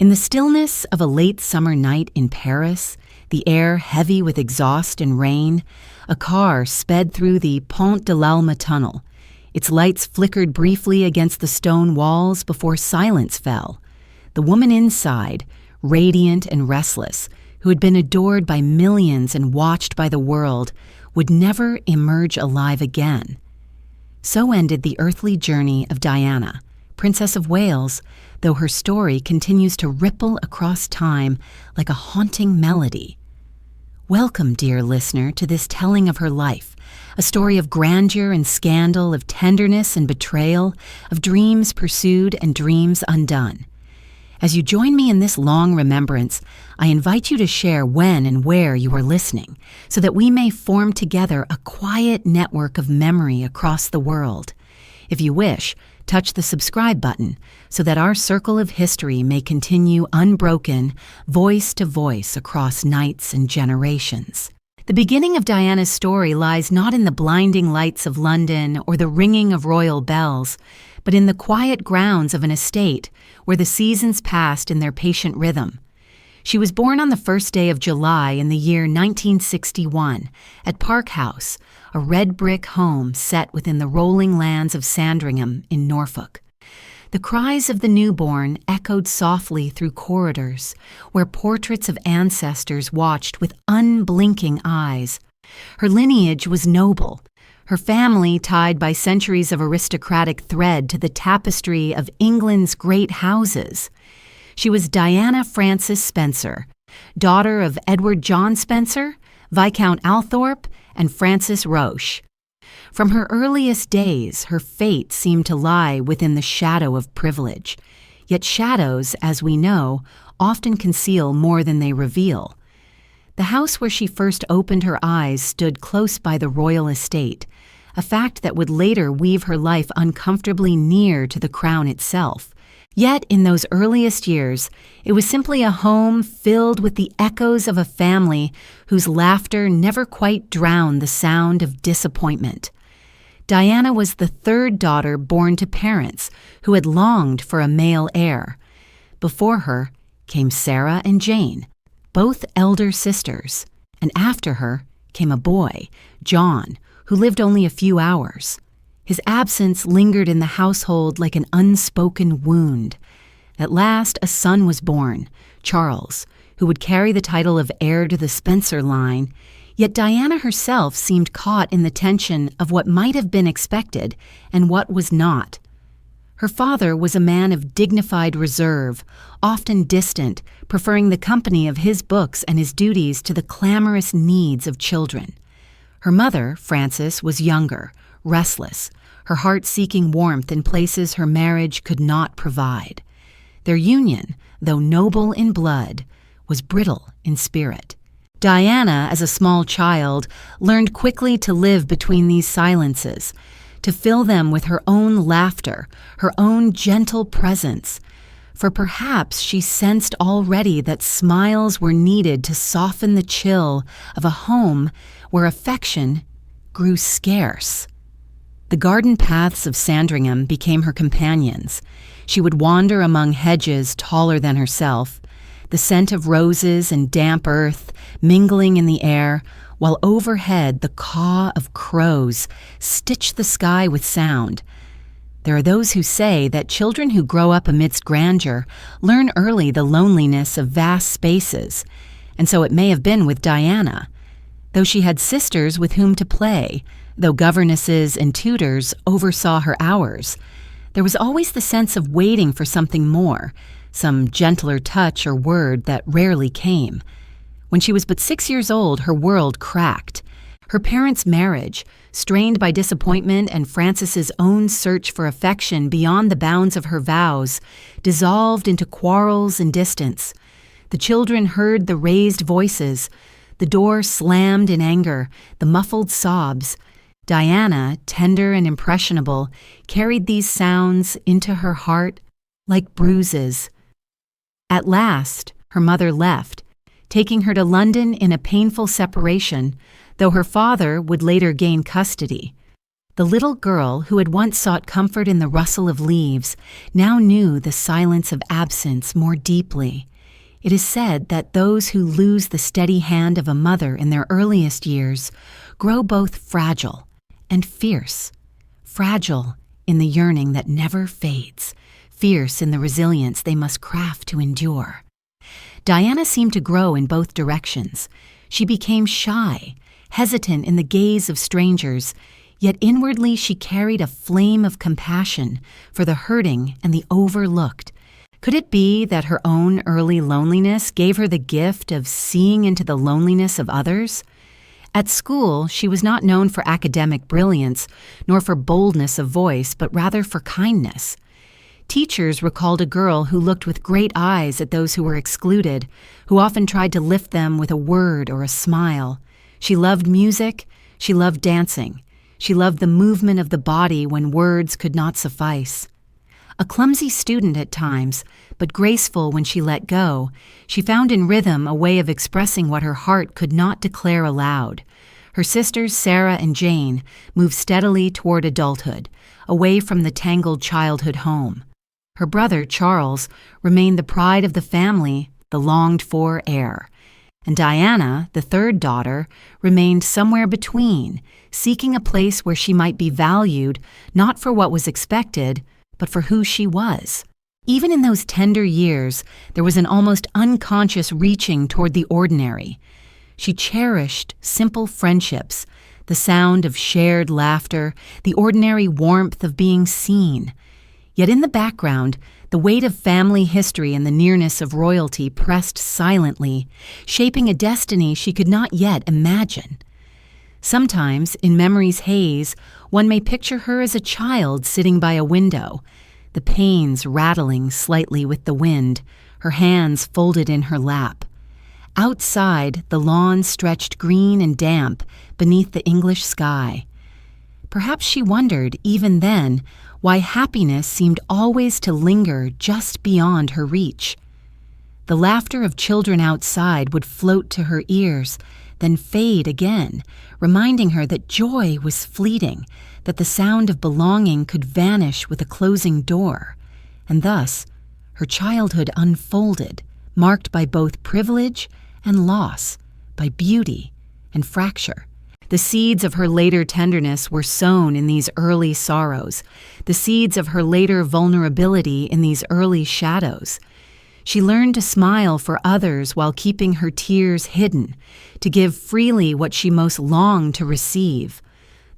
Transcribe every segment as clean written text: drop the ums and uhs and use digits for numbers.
In the stillness of a late summer night in Paris, the air heavy with exhaust and rain, a car sped through the Pont de l'Alma tunnel. Its lights flickered briefly against the stone walls before silence fell. The woman inside, radiant and restless, who had been adored by millions and watched by the world, would never emerge alive again. So ended the earthly journey of Diana, Princess of Wales, though her story continues to ripple across time like a haunting melody. Welcome, dear listener, to this telling of her life, a story of grandeur and scandal, of tenderness and betrayal, of dreams pursued and dreams undone. As you join me in this long remembrance, I invite you to share when and where you are listening, so that we may form together a quiet network of memory across the world. If you wish, touch the subscribe button so that our circle of history may continue unbroken, voice to voice across nights and generations. The beginning of Diana's story lies not in the blinding lights of London or the ringing of royal bells, but in the quiet grounds of an estate where the seasons passed in their patient rhythm. She was born on the first day of July in the year 1961 at Park House, a red brick home set within the rolling lands of Sandringham in Norfolk. The cries of the newborn echoed softly through corridors where portraits of ancestors watched with unblinking eyes. Her lineage was noble, her family tied by centuries of aristocratic thread to the tapestry of England's great houses. She was Diana Frances Spencer, daughter of Edward John Spencer, Viscount Althorp, and Frances Roche. From her earliest days, her fate seemed to lie within the shadow of privilege. Yet shadows, as we know, often conceal more than they reveal. The house where she first opened her eyes stood close by the royal estate, a fact that would later weave her life uncomfortably near to the crown itself. Yet in those earliest years, it was simply a home filled with the echoes of a family whose laughter never quite drowned the sound of disappointment. Diana was the third daughter born to parents who had longed for a male heir. Before her came Sarah and Jane, both elder sisters, and after her came a boy, John, who lived only a few hours. His absence lingered in the household like an unspoken wound. At last, a son was born, Charles, who would carry the title of heir to the Spencer line, yet Diana herself seemed caught in the tension of what might have been expected and what was not. Her father was a man of dignified reserve, often distant, preferring the company of his books and his duties to the clamorous needs of children. Her mother, Frances, was younger, restless, her heart seeking warmth in places her marriage could not provide. Their union, though noble in blood, was brittle in spirit. Diana, as a small child, learned quickly to live between these silences, to fill them with her own laughter, her own gentle presence. For perhaps she sensed already that smiles were needed to soften the chill of a home where affection grew scarce. The garden paths of Sandringham became her companions. She would wander among hedges taller than herself, the scent of roses and damp earth mingling in the air, while overhead the caw of crows stitched the sky with sound. There are those who say that children who grow up amidst grandeur learn early the loneliness of vast spaces, and so it may have been with Diana. Though she had sisters with whom to play, though governesses and tutors oversaw her hours, there was always the sense of waiting for something more, some gentler touch or word that rarely came. When she was but 6 years old, her world cracked. Her parents' marriage, strained by disappointment and Frances's own search for affection beyond the bounds of her vows, dissolved into quarrels and distance. The children heard the raised voices, the door slammed in anger, the muffled sobs. Diana, tender and impressionable, carried these sounds into her heart like bruises. At last, her mother left, taking her to London in a painful separation, though her father would later gain custody. The little girl who had once sought comfort in the rustle of leaves now knew the silence of absence more deeply. It is said that those who lose the steady hand of a mother in their earliest years grow both fragile and fierce. Fragile in the yearning that never fades, fierce in the resilience they must craft to endure. Diana seemed to grow in both directions. She became shy, hesitant in the gaze of strangers, yet inwardly she carried a flame of compassion for the hurting and the overlooked. Could it be that her own early loneliness gave her the gift of seeing into the loneliness of others? At school, she was not known for academic brilliance, nor for boldness of voice, but rather for kindness. Teachers recalled a girl who looked with great eyes at those who were excluded, who often tried to lift them with a word or a smile. She loved music, she loved dancing. She loved the movement of the body when words could not suffice. A clumsy student at times, but graceful when she let go, she found in rhythm a way of expressing what her heart could not declare aloud. Her sisters Sarah and Jane moved steadily toward adulthood, away from the tangled childhood home. Her brother Charles remained the pride of the family, the longed-for heir. And Diana, the third daughter, remained somewhere between, seeking a place where she might be valued not for what was expected, but for who she was. Even in those tender years, there was an almost unconscious reaching toward the ordinary. She cherished simple friendships, the sound of shared laughter, the ordinary warmth of being seen. Yet in the background, the weight of family history and the nearness of royalty pressed silently, shaping a destiny she could not yet imagine. Sometimes, in memory's haze, one may picture her as a child sitting by a window, the panes rattling slightly with the wind, her hands folded in her lap. Outside, the lawn stretched green and damp beneath the English sky. Perhaps she wondered, even then, why happiness seemed always to linger just beyond her reach. The laughter of children outside would float to her ears, then fade again, reminding her that joy was fleeting, that the sound of belonging could vanish with a closing door. And thus, her childhood unfolded, marked by both privilege and loss, by beauty and fracture. The seeds of her later tenderness were sown in these early sorrows, the seeds of her later vulnerability in these early shadows. She learned to smile for others while keeping her tears hidden, to give freely what she most longed to receive.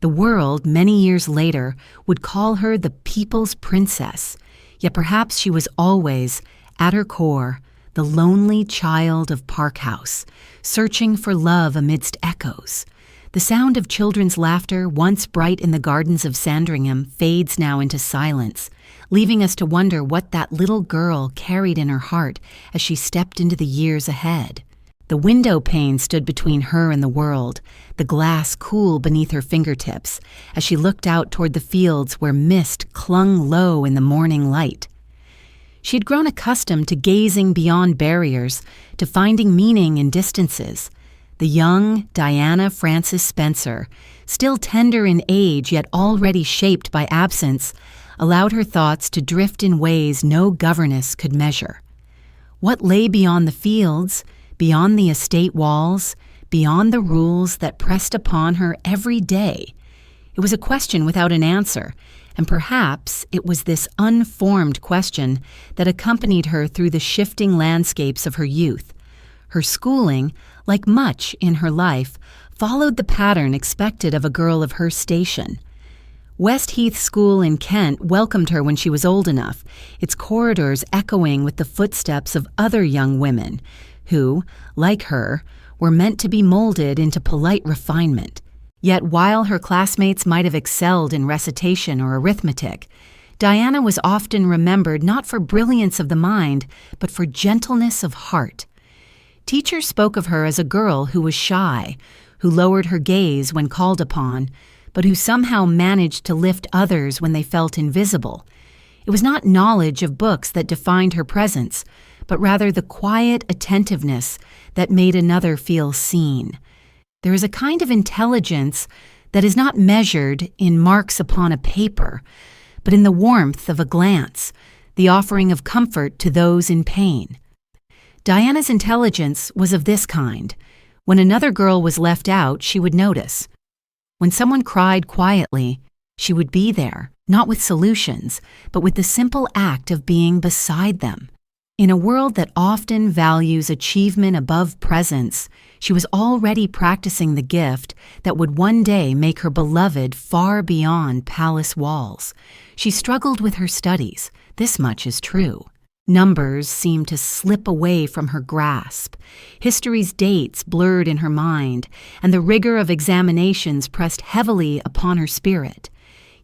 The world, many years later, would call her the people's princess, yet perhaps she was always, at her core, the lonely child of Park House, searching for love amidst echoes. The sound of children's laughter, once bright in the gardens of Sandringham, fades now into silence, leaving us to wonder what that little girl carried in her heart as she stepped into the years ahead. The window pane stood between her and the world, the glass cool beneath her fingertips, as she looked out toward the fields where mist clung low in the morning light. She had grown accustomed to gazing beyond barriers, to finding meaning in distances. The young Diana Frances Spencer, still tender in age yet already shaped by absence, allowed her thoughts to drift in ways no governess could measure. What lay beyond the fields, beyond the estate walls, beyond the rules that pressed upon her every day? It was a question without an answer, and perhaps it was this unformed question that accompanied her through the shifting landscapes of her youth. Her schooling, like much in her life, followed the pattern expected of a girl of her station. West Heath School in Kent welcomed her when she was old enough, its corridors echoing with the footsteps of other young women who, like her, were meant to be molded into polite refinement. Yet while her classmates might have excelled in recitation or arithmetic, Diana was often remembered not for brilliance of the mind, but for gentleness of heart. Teachers spoke of her as a girl who was shy, who lowered her gaze when called upon, but who somehow managed to lift others when they felt invisible. It was not knowledge of books that defined her presence, but rather the quiet attentiveness that made another feel seen. There is a kind of intelligence that is not measured in marks upon a paper, but in the warmth of a glance, the offering of comfort to those in pain. Diana's intelligence was of this kind. When another girl was left out, she would notice. When someone cried quietly, she would be there, not with solutions, but with the simple act of being beside them. In a world that often values achievement above presence, she was already practicing the gift that would one day make her beloved far beyond palace walls. She struggled with her studies, this much is true. Numbers seemed to slip away from her grasp. History's dates blurred in her mind, and the rigor of examinations pressed heavily upon her spirit.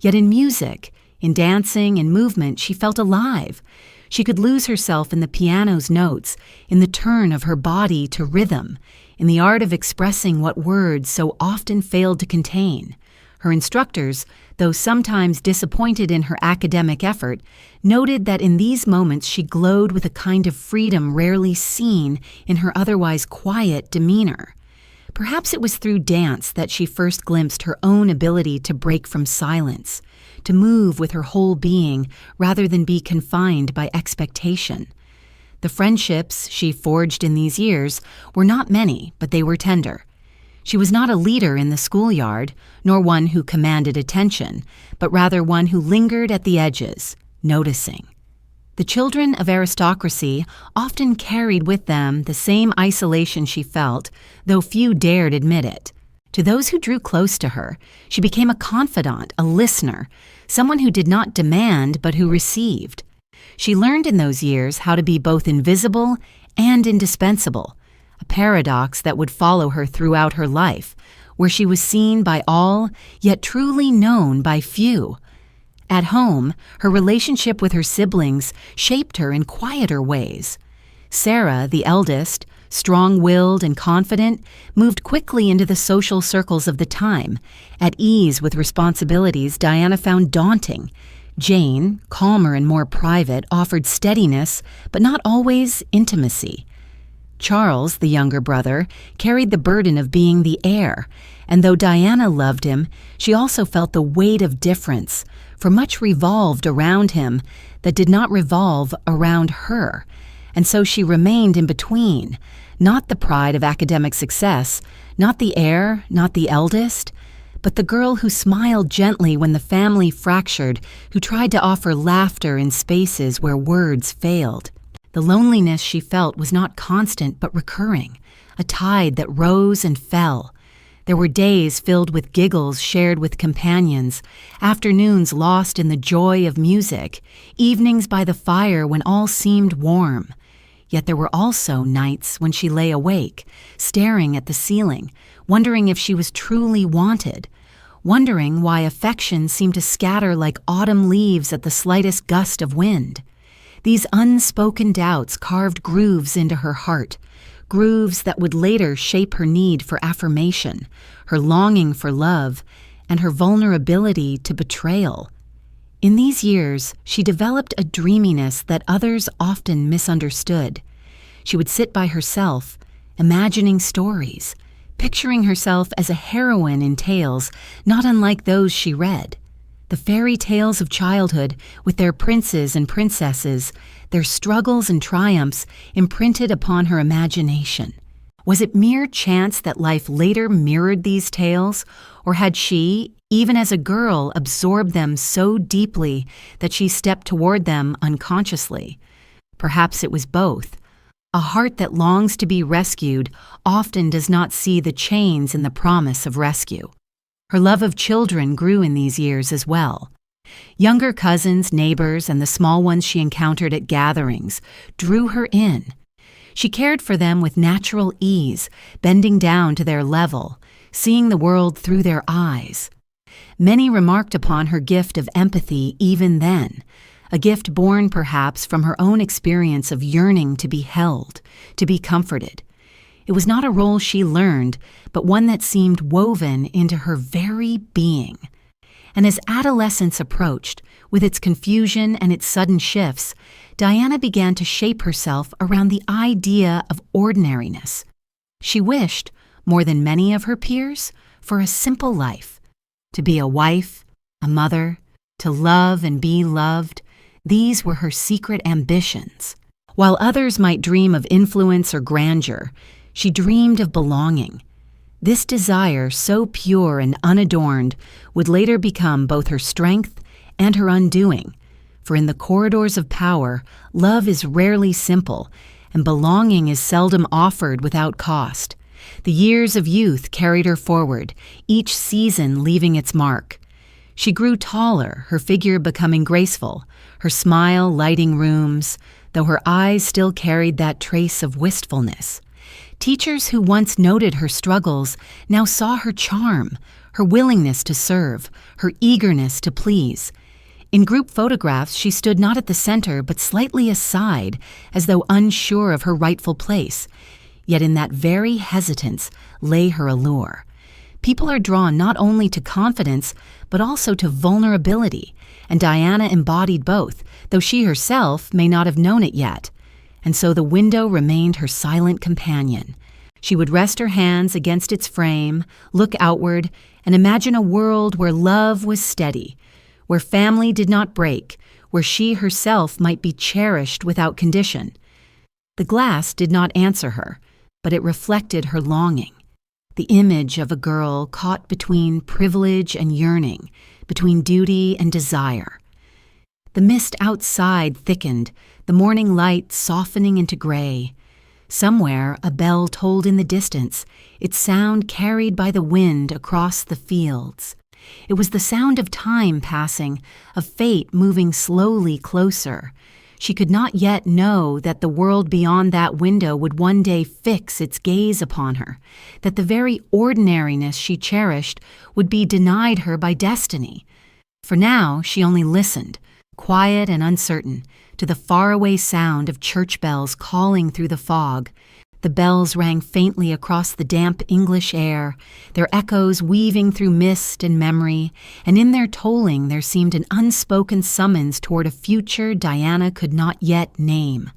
Yet in music, in dancing and movement, she felt alive. She could lose herself in the piano's notes, in the turn of her body to rhythm, in the art of expressing what words so often failed to contain. Her instructors, though sometimes disappointed in her academic effort, noted that in these moments she glowed with a kind of freedom rarely seen in her otherwise quiet demeanor. Perhaps it was through dance that she first glimpsed her own ability to break from silence, to move with her whole being rather than be confined by expectation. The friendships she forged in these years were not many, but they were tender. She was not a leader in the schoolyard, nor one who commanded attention, but rather one who lingered at the edges, noticing. The children of aristocracy often carried with them the same isolation she felt, though few dared admit it. To those who drew close to her, she became a confidant, a listener, someone who did not demand but who received. She learned in those years how to be both invisible and indispensable, a paradox that would follow her throughout her life, where she was seen by all, yet truly known by few. At home, her relationship with her siblings shaped her in quieter ways. Sarah, the eldest, strong-willed and confident, moved quickly into the social circles of the time. At ease with responsibilities Diana found daunting. Jane, calmer and more private, offered steadiness, but not always intimacy. Charles, the younger brother, carried the burden of being the heir, and though Diana loved him, she also felt the weight of difference, for much revolved around him that did not revolve around her, and so she remained in between, not the pride of academic success, not the heir, not the eldest, but the girl who smiled gently when the family fractured, who tried to offer laughter in spaces where words failed. The loneliness she felt was not constant but recurring, a tide that rose and fell. There were days filled with giggles shared with companions, afternoons lost in the joy of music, evenings by the fire when all seemed warm. Yet there were also nights when she lay awake, staring at the ceiling, wondering if she was truly wanted, wondering why affection seemed to scatter like autumn leaves at the slightest gust of wind. These unspoken doubts carved grooves into her heart, grooves that would later shape her need for affirmation, her longing for love, and her vulnerability to betrayal. In these years, she developed a dreaminess that others often misunderstood. She would sit by herself, imagining stories, picturing herself as a heroine in tales not unlike those she read. The fairy tales of childhood, with their princes and princesses, their struggles and triumphs imprinted upon her imagination. Was it mere chance that life later mirrored these tales, or had she, even as a girl, absorbed them so deeply that she stepped toward them unconsciously? Perhaps it was both. A heart that longs to be rescued often does not see the chains in the promise of rescue. Her love of children grew in these years as well. Younger cousins, neighbors, and the small ones she encountered at gatherings drew her in. She cared for them with natural ease, bending down to their level, seeing the world through their eyes. Many remarked upon her gift of empathy even then, a gift born perhaps from her own experience of yearning to be held, to be comforted. It was not a role she learned, but one that seemed woven into her very being. And as adolescence approached, with its confusion and its sudden shifts, Diana began to shape herself around the idea of ordinariness. She wished, more than many of her peers, for a simple life, To be a wife, a mother, to love and be loved, these were her secret ambitions. While others might dream of influence or grandeur, she dreamed of belonging. This desire, so pure and unadorned, would later become both her strength and her undoing. For in the corridors of power, love is rarely simple, and belonging is seldom offered without cost. The years of youth carried her forward, each season leaving its mark. She grew taller, her figure becoming graceful, her smile lighting rooms, though her eyes still carried that trace of wistfulness. Teachers who once noted her struggles now saw her charm, her willingness to serve, her eagerness to please. In group photographs, she stood not at the center but slightly aside, as though unsure of her rightful place. Yet in that very hesitance lay her allure. People are drawn not only to confidence, but also to vulnerability, and Diana embodied both, though she herself may not have known it yet. And so the window remained her silent companion. She would rest her hands against its frame, look outward, and imagine a world where love was steady, where family did not break, where she herself might be cherished without condition. The glass did not answer her, but it reflected her longing. The image of a girl caught between privilege and yearning, between duty and desire. The mist outside thickened, the morning light softening into gray. Somewhere a bell tolled in the distance, its sound carried by the wind across the fields. It was the sound of time passing, of fate moving slowly closer. She could not yet know that the world beyond that window would one day fix its gaze upon her, that the very ordinariness she cherished would be denied her by destiny. For now she only listened, quiet and uncertain, to the faraway sound of church bells calling through the fog. The bells rang faintly across the damp English air, their echoes weaving through mist and memory, and in their tolling there seemed an unspoken summons toward a future Diana could not yet name.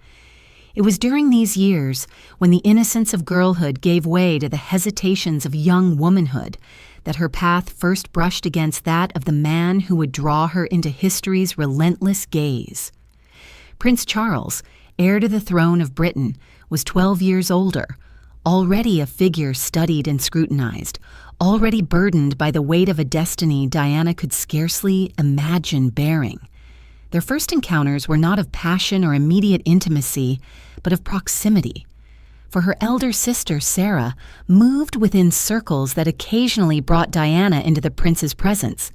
It was during these years, when the innocence of girlhood gave way to the hesitations of young womanhood, that her path first brushed against that of the man who would draw her into history's relentless gaze. Prince Charles, heir to the throne of Britain, was 12 years older, already a figure studied and scrutinized, already burdened by the weight of a destiny Diana could scarcely imagine bearing. Their first encounters were not of passion or immediate intimacy, but of proximity. For her elder sister, Sarah, moved within circles that occasionally brought Diana into the prince's presence.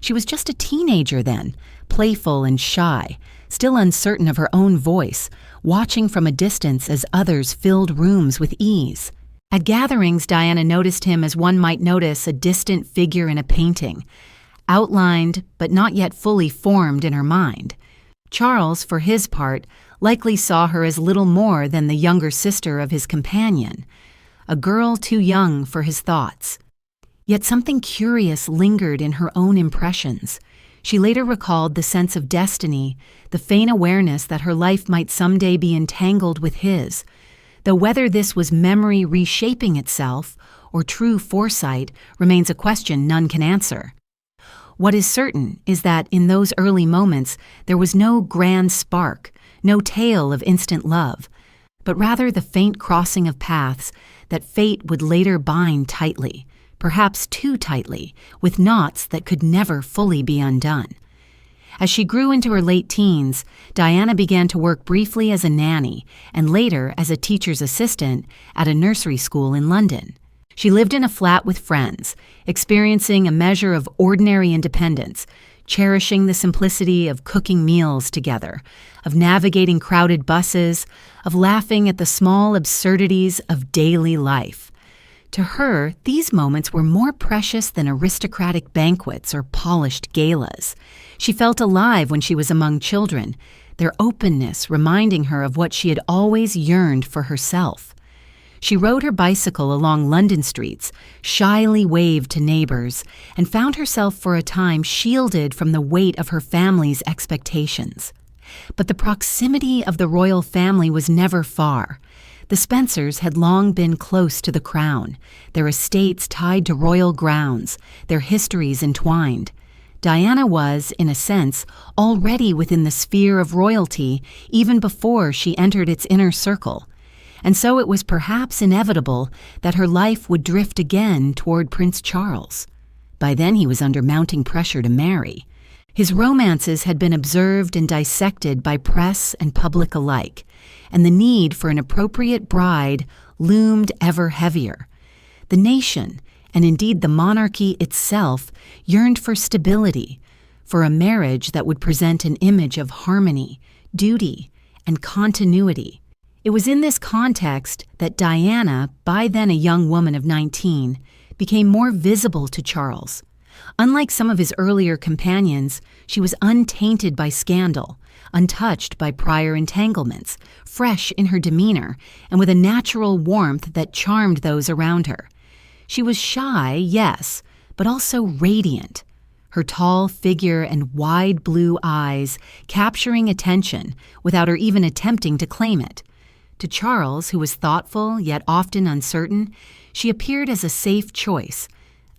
She was just a teenager then, playful and shy, still uncertain of her own voice, watching from a distance as others filled rooms with ease. At gatherings, Diana noticed him as one might notice a distant figure in a painting, outlined but not yet fully formed in her mind. Charles, for his part, likely saw her as little more than the younger sister of his companion, a girl too young for his thoughts. Yet something curious lingered in her own impressions. She later recalled the sense of destiny, the faint awareness that her life might someday be entangled with his, though whether this was memory reshaping itself or true foresight remains a question none can answer. What is certain is that in those early moments there was no grand spark, no tale of instant love, but rather the faint crossing of paths that fate would later bind tightly, perhaps too tightly, with knots that could never fully be undone. As she grew into her late teens, Diana began to work briefly as a nanny and later as a teacher's assistant at a nursery school in London. She lived in a flat with friends, experiencing a measure of ordinary independence, cherishing the simplicity of cooking meals together, of navigating crowded buses, of laughing at the small absurdities of daily life. To her, these moments were more precious than aristocratic banquets or polished galas. She felt alive when she was among children, their openness reminding her of what she had always yearned for herself. She rode her bicycle along London streets, shyly waved to neighbors, and found herself for a time shielded from the weight of her family's expectations. But the proximity of the royal family was never far. The Spencers had long been close to the crown, their estates tied to royal grounds, their histories entwined. Diana was, in a sense, already within the sphere of royalty even before she entered its inner circle, and so it was perhaps inevitable that her life would drift again toward Prince Charles. By then he was under mounting pressure to marry. His romances had been observed and dissected by press and public alike, and the need for an appropriate bride loomed ever heavier. The nation, and indeed the monarchy itself, yearned for stability, for a marriage that would present an image of harmony, duty, and continuity. It was in this context that Diana, by then a young woman of 19, became more visible to Charles. Unlike some of his earlier companions, she was untainted by scandal, untouched by prior entanglements, fresh in her demeanor, and with a natural warmth that charmed those around her. She was shy, yes, but also radiant, her tall figure and wide blue eyes capturing attention without her even attempting to claim it. To Charles, who was thoughtful yet often uncertain, she appeared as a safe choice,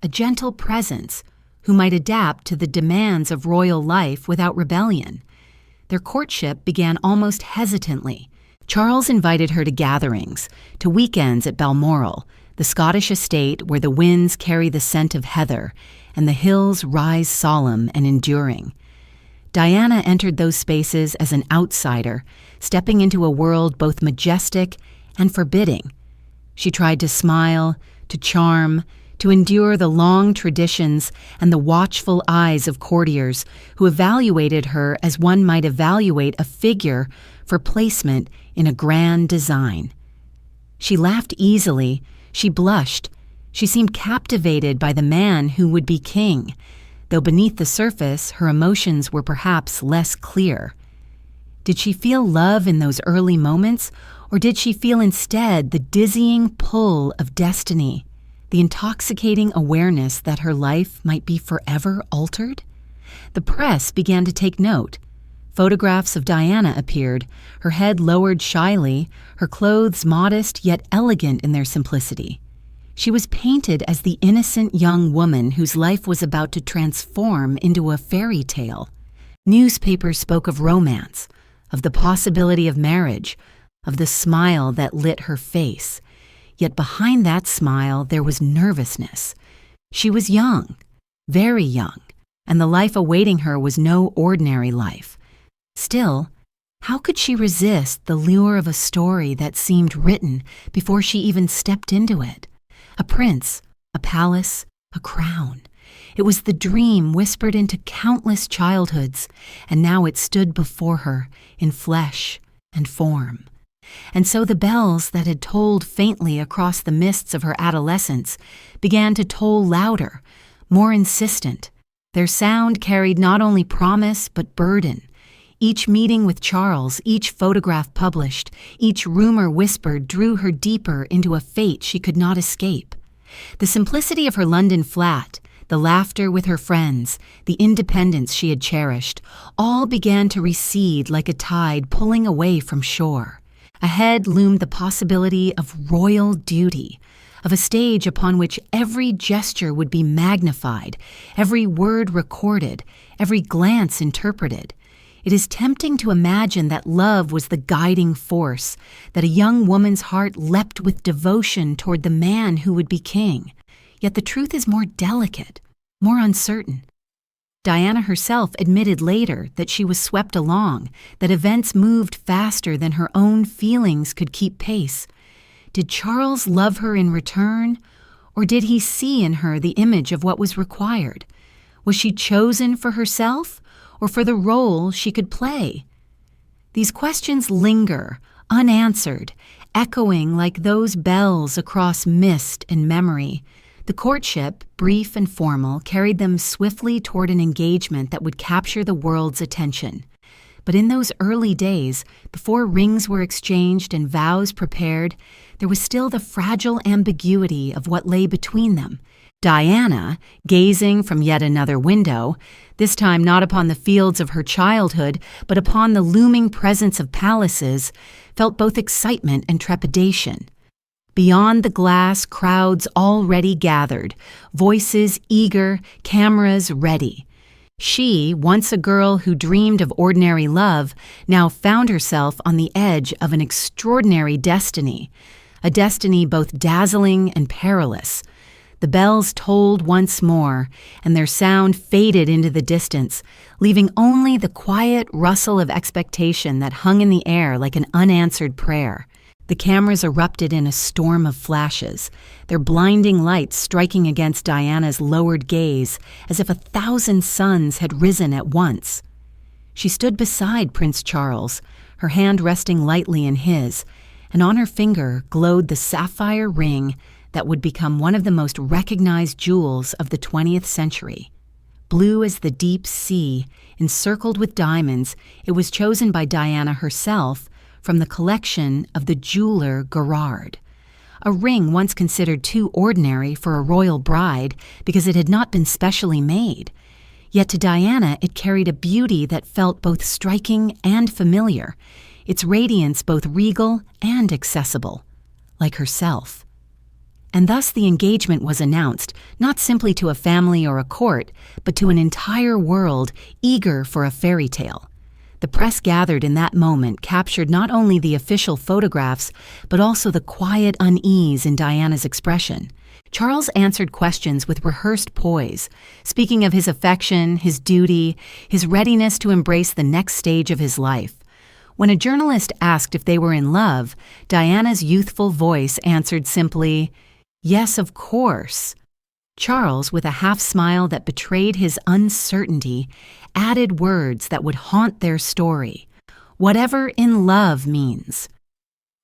a gentle presence who might adapt to the demands of royal life without rebellion. Their courtship began almost hesitantly. Charles invited her to gatherings, to weekends at Balmoral, the Scottish estate where the winds carry the scent of heather and the hills rise solemn and enduring. Diana entered those spaces as an outsider, stepping into a world both majestic and forbidding. She tried to smile, to charm, to endure the long traditions and the watchful eyes of courtiers who evaluated her as one might evaluate a figure for placement in a grand design. She laughed easily, she blushed, she seemed captivated by the man who would be king, though beneath the surface her emotions were perhaps less clear. Did she feel love in those early moments, or did she feel instead the dizzying pull of destiny, the intoxicating awareness that her life might be forever altered? The press began to take note. Photographs of Diana appeared, her head lowered shyly, her clothes modest yet elegant in their simplicity. She was painted as the innocent young woman whose life was about to transform into a fairy tale. Newspapers spoke of romance, of the possibility of marriage, of the smile that lit her face. Yet behind that smile there was nervousness. She was young, very young, and the life awaiting her was no ordinary life. Still, how could she resist the lure of a story that seemed written before she even stepped into it? A prince, a palace, a crown. It was the dream whispered into countless childhoods, and now it stood before her in flesh and form. And so the bells that had tolled faintly across the mists of her adolescence began to toll louder, more insistent. Their sound carried not only promise but burden. Each meeting with Charles, each photograph published, each rumor whispered drew her deeper into a fate she could not escape. The simplicity of her London flat, the laughter with her friends, the independence she had cherished, all began to recede like a tide pulling away from shore. Ahead loomed the possibility of royal duty, of a stage upon which every gesture would be magnified, every word recorded, every glance interpreted. It is tempting to imagine that love was the guiding force, that a young woman's heart leapt with devotion toward the man who would be king. Yet the truth is more delicate, more uncertain. Diana herself admitted later that she was swept along, that events moved faster than her own feelings could keep pace. Did Charles love her in return, or did he see in her the image of what was required? Was she chosen for herself, or for the role she could play? These questions linger, unanswered, echoing like those bells across mist and memory. The courtship, brief and formal, carried them swiftly toward an engagement that would capture the world's attention. But in those early days, before rings were exchanged and vows prepared, there was still the fragile ambiguity of what lay between them, Diana, gazing from yet another window, this time not upon the fields of her childhood, but upon the looming presence of palaces, felt both excitement and trepidation. Beyond the glass, crowds already gathered, voices eager, cameras ready. She, once a girl who dreamed of ordinary love, now found herself on the edge of an extraordinary destiny, a destiny both dazzling and perilous. The bells tolled once more, and their sound faded into the distance, leaving only the quiet rustle of expectation that hung in the air like an unanswered prayer. The cameras erupted in a storm of flashes, their blinding lights striking against Diana's lowered gaze as if 1,000 suns had risen at once. She stood beside Prince Charles, her hand resting lightly in his, and on her finger glowed the sapphire ring that would become one of the most recognized jewels of the 20th century. Blue as the deep sea, encircled with diamonds, it was chosen by Diana herself from the collection of the jeweler Gerard. A ring once considered too ordinary for a royal bride because it had not been specially made. Yet to Diana it carried a beauty that felt both striking and familiar, its radiance both regal and accessible, like herself. And thus the engagement was announced, not simply to a family or a court, but to an entire world eager for a fairy tale. The press gathered in that moment captured not only the official photographs, but also the quiet unease in Diana's expression. Charles answered questions with rehearsed poise, speaking of his affection, his duty, his readiness to embrace the next stage of his life. When a journalist asked if they were in love, Diana's youthful voice answered simply, "Yes, of course." Charles, with a half-smile that betrayed his uncertainty, added words that would haunt their story. "Whatever in love means."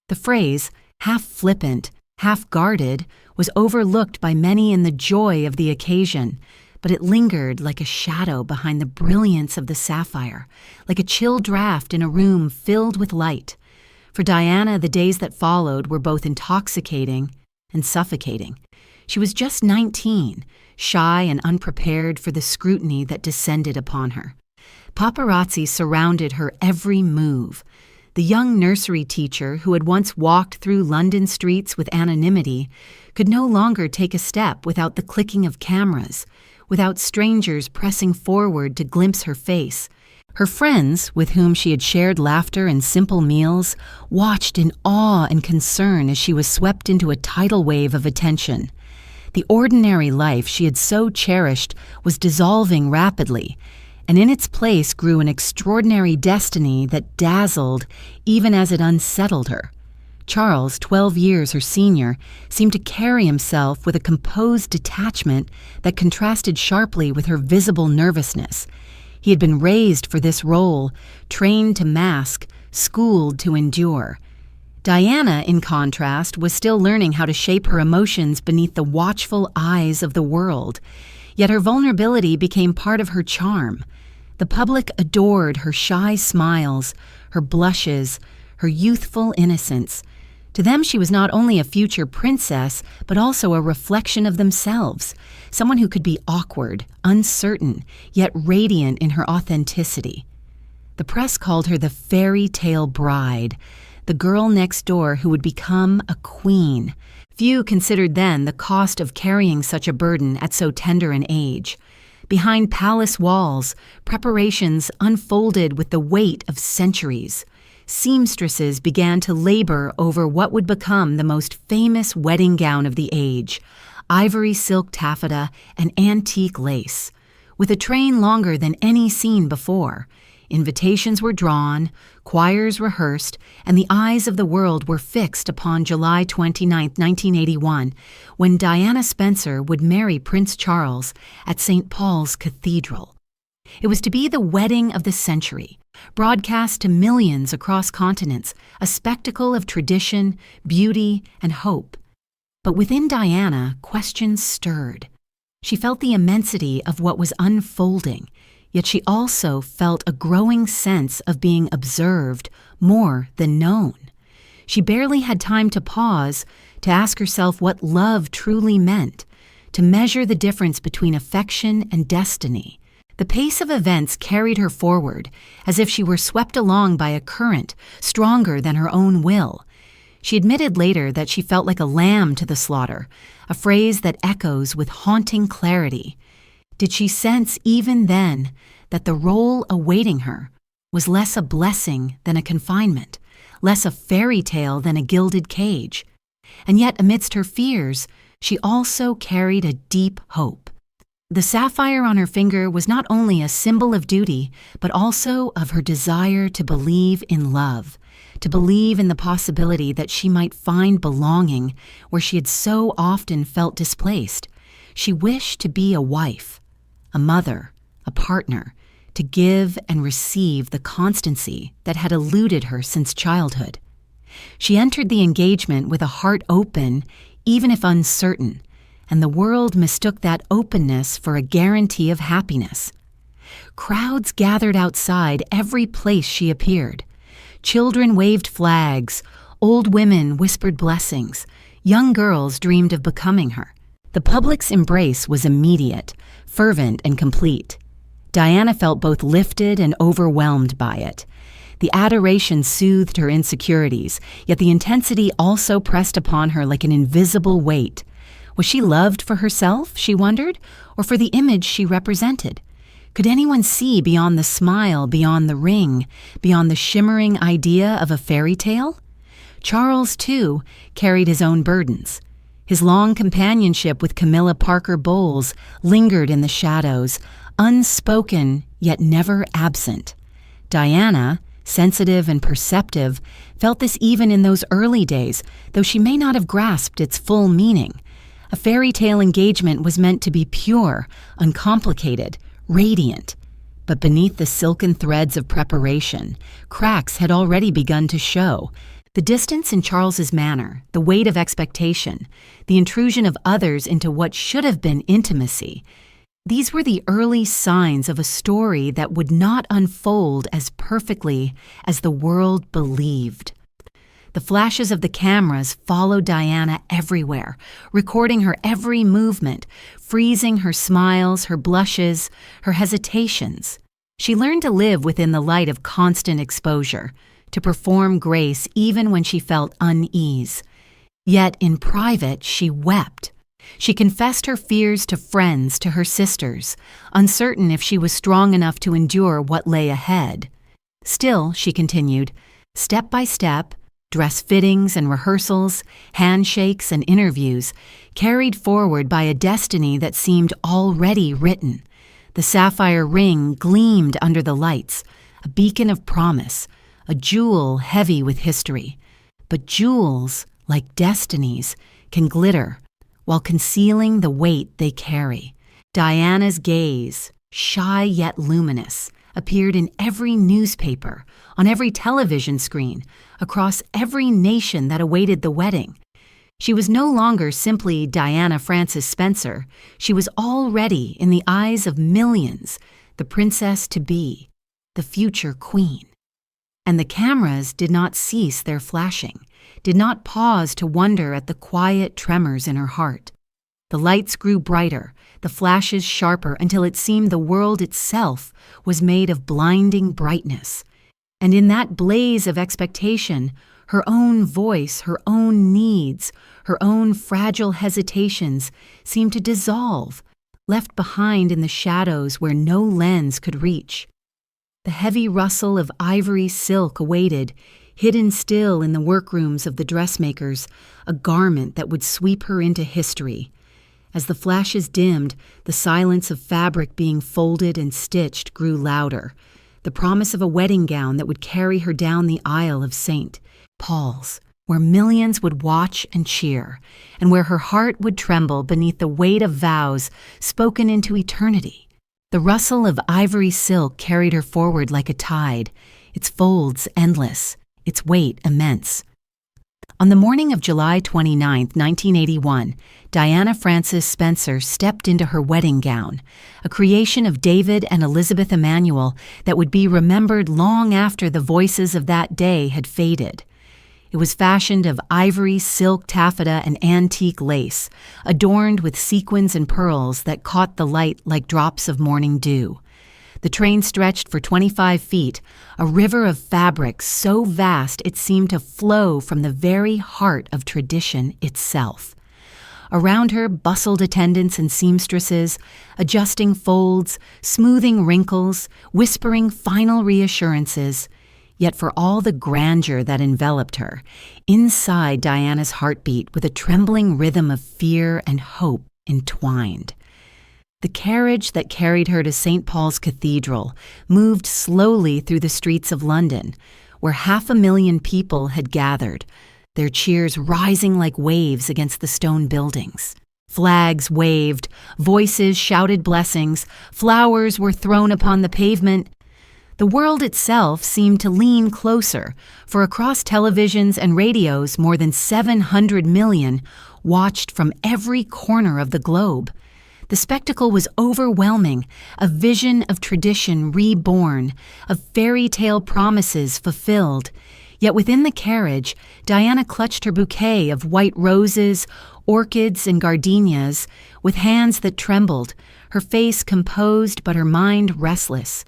The phrase, half flippant, half guarded, was overlooked by many in the joy of the occasion, but it lingered like a shadow behind the brilliance of the sapphire, like a chill draft in a room filled with light. For Diana, the days that followed were both intoxicating and suffocating. She was just 19, shy and unprepared for the scrutiny that descended upon her. Paparazzi surrounded her every move. The young nursery teacher who had once walked through London streets with anonymity could no longer take a step without the clicking of cameras, without strangers pressing forward to glimpse her face. Her friends, with whom she had shared laughter and simple meals, watched in awe and concern as she was swept into a tidal wave of attention. The ordinary life she had so cherished was dissolving rapidly, and in its place grew an extraordinary destiny that dazzled even as it unsettled her. Charles, 12 years her senior, seemed to carry himself with a composed detachment that contrasted sharply with her visible nervousness. He had been raised for this role, trained to mask, schooled to endure. Diana, in contrast, was still learning how to shape her emotions beneath the watchful eyes of the world. Yet her vulnerability became part of her charm. The public adored her shy smiles, her blushes, her youthful innocence. To them she was not only a future princess, but also a reflection of themselves, someone who could be awkward, uncertain, yet radiant in her authenticity. The press called her the fairy tale bride, the girl next door who would become a queen. Few considered then the cost of carrying such a burden at so tender an age. Behind palace walls, preparations unfolded with the weight of centuries. Seamstresses began to labor over what would become the most famous wedding gown of the age, ivory silk taffeta and antique lace. With a train longer than any seen before, invitations were drawn, choirs rehearsed, and the eyes of the world were fixed upon July 29, 1981, when Diana Spencer would marry Prince Charles at St. Paul's Cathedral. It was to be the wedding of the century, broadcast to millions across continents, a spectacle of tradition, beauty, and hope. But within Diana, questions stirred. She felt the immensity of what was unfolding, yet she also felt a growing sense of being observed more than known. She barely had time to pause, to ask herself what love truly meant, to measure the difference between affection and destiny. The pace of events carried her forward, as if she were swept along by a current stronger than her own will. She admitted later that she felt like a lamb to the slaughter, a phrase that echoes with haunting clarity. Did she sense even then that the role awaiting her was less a blessing than a confinement, less a fairy tale than a gilded cage? And yet, amidst her fears, she also carried a deep hope. The sapphire on her finger was not only a symbol of duty, but also of her desire to believe in love, to believe in the possibility that she might find belonging where she had so often felt displaced. She wished to be a wife, a mother, a partner, to give and receive the constancy that had eluded her since childhood. She entered the engagement with a heart open, even if uncertain, and the world mistook that openness for a guarantee of happiness. Crowds gathered outside every place she appeared. Children waved flags, old women whispered blessings, young girls dreamed of becoming her. The public's embrace was immediate, fervent, and complete. Diana felt both lifted and overwhelmed by it. The adoration soothed her insecurities, yet the intensity also pressed upon her like an invisible weight. Was she loved for herself, she wondered, or for the image she represented? Could anyone see beyond the smile, beyond the ring, beyond the shimmering idea of a fairy tale? Charles, too, carried his own burdens. His long companionship with Camilla Parker Bowles lingered in the shadows, unspoken yet never absent. Diana, sensitive and perceptive, felt this even in those early days, though she may not have grasped its full meaning. A fairy tale engagement was meant to be pure, uncomplicated, radiant. But beneath the silken threads of preparation, cracks had already begun to show. The distance in Charles's manner, the weight of expectation, the intrusion of others into what should have been intimacy, these were the early signs of a story that would not unfold as perfectly as the world believed. The flashes of the cameras followed Diana everywhere, recording her every movement, freezing her smiles, her blushes, her hesitations. She learned to live within the light of constant exposure, to perform grace even when she felt unease. Yet in private, she wept. She confessed her fears to friends, to her sisters, uncertain if she was strong enough to endure what lay ahead. Still, she continued, step by step, dress fittings and rehearsals, handshakes and interviews, carried forward by a destiny that seemed already written. The sapphire ring gleamed under the lights, a beacon of promise, a jewel heavy with history. But jewels, like destinies, can glitter while concealing the weight they carry. Diana's gaze, shy yet luminous, appeared in every newspaper, on every television screen, across every nation that awaited the wedding. She was no longer simply Diana Frances Spencer. She was already, in the eyes of millions, the princess-to-be, the future queen. And the cameras did not cease their flashing, did not pause to wonder at the quiet tremors in her heart. The lights grew brighter, the flashes sharper, until it seemed the world itself was made of blinding brightness. And in that blaze of expectation, her own voice, her own needs, her own fragile hesitations seemed to dissolve, left behind in the shadows where no lens could reach. The heavy rustle of ivory silk awaited, hidden still in the workrooms of the dressmakers, a garment that would sweep her into history. As the flashes dimmed, the silence of fabric being folded and stitched grew louder, the promise of a wedding gown that would carry her down the aisle of St. Paul's, where millions would watch and cheer, and where her heart would tremble beneath the weight of vows spoken into eternity. The rustle of ivory silk carried her forward like a tide, its folds endless, its weight immense. On the morning of July 29, 1981, Diana Frances Spencer stepped into her wedding gown, a creation of David and Elizabeth Emanuel that would be remembered long after the voices of that day had faded. It was fashioned of ivory, silk, taffeta, and antique lace, adorned with sequins and pearls that caught the light like drops of morning dew. The train stretched for 25 feet, a river of fabric so vast it seemed to flow from the very heart of tradition itself. Around her bustled attendants and seamstresses, adjusting folds, smoothing wrinkles, whispering final reassurances. Yet for all the grandeur that enveloped her, inside Diana's heart beat with a trembling rhythm of fear and hope entwined. The carriage that carried her to St. Paul's Cathedral moved slowly through the streets of London, where 500,000 people had gathered, their cheers rising like waves against the stone buildings. Flags waved, voices shouted blessings, flowers were thrown upon the pavement. The world itself seemed to lean closer, for across televisions and radios more than 700 million watched from every corner of the globe. The spectacle was overwhelming, a vision of tradition reborn, of fairy tale promises fulfilled. Yet within the carriage, Diana clutched her bouquet of white roses, orchids, and gardenias with hands that trembled, her face composed but her mind restless.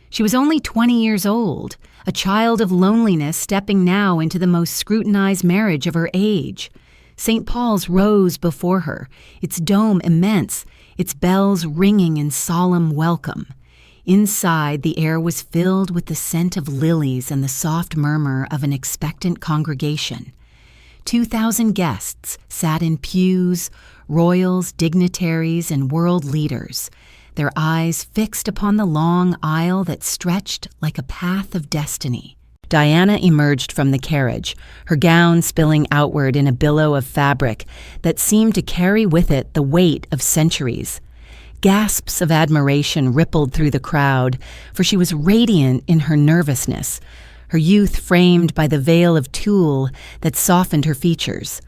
She was only 20 years old, a child of loneliness stepping now into the most scrutinized marriage of her age. St. Paul's rose before her, its dome immense, its bells ringing in solemn welcome. Inside, the air was filled with the scent of lilies and the soft murmur of an expectant congregation. 2,000 guests sat in pews, royals, dignitaries, and world leaders, their eyes fixed upon the long aisle that stretched like a path of destiny. Diana emerged from the carriage, her gown spilling outward in a billow of fabric that seemed to carry with it the weight of centuries. Gasps of admiration rippled through the crowd, for she was radiant in her nervousness, her youth framed by the veil of tulle that softened her features.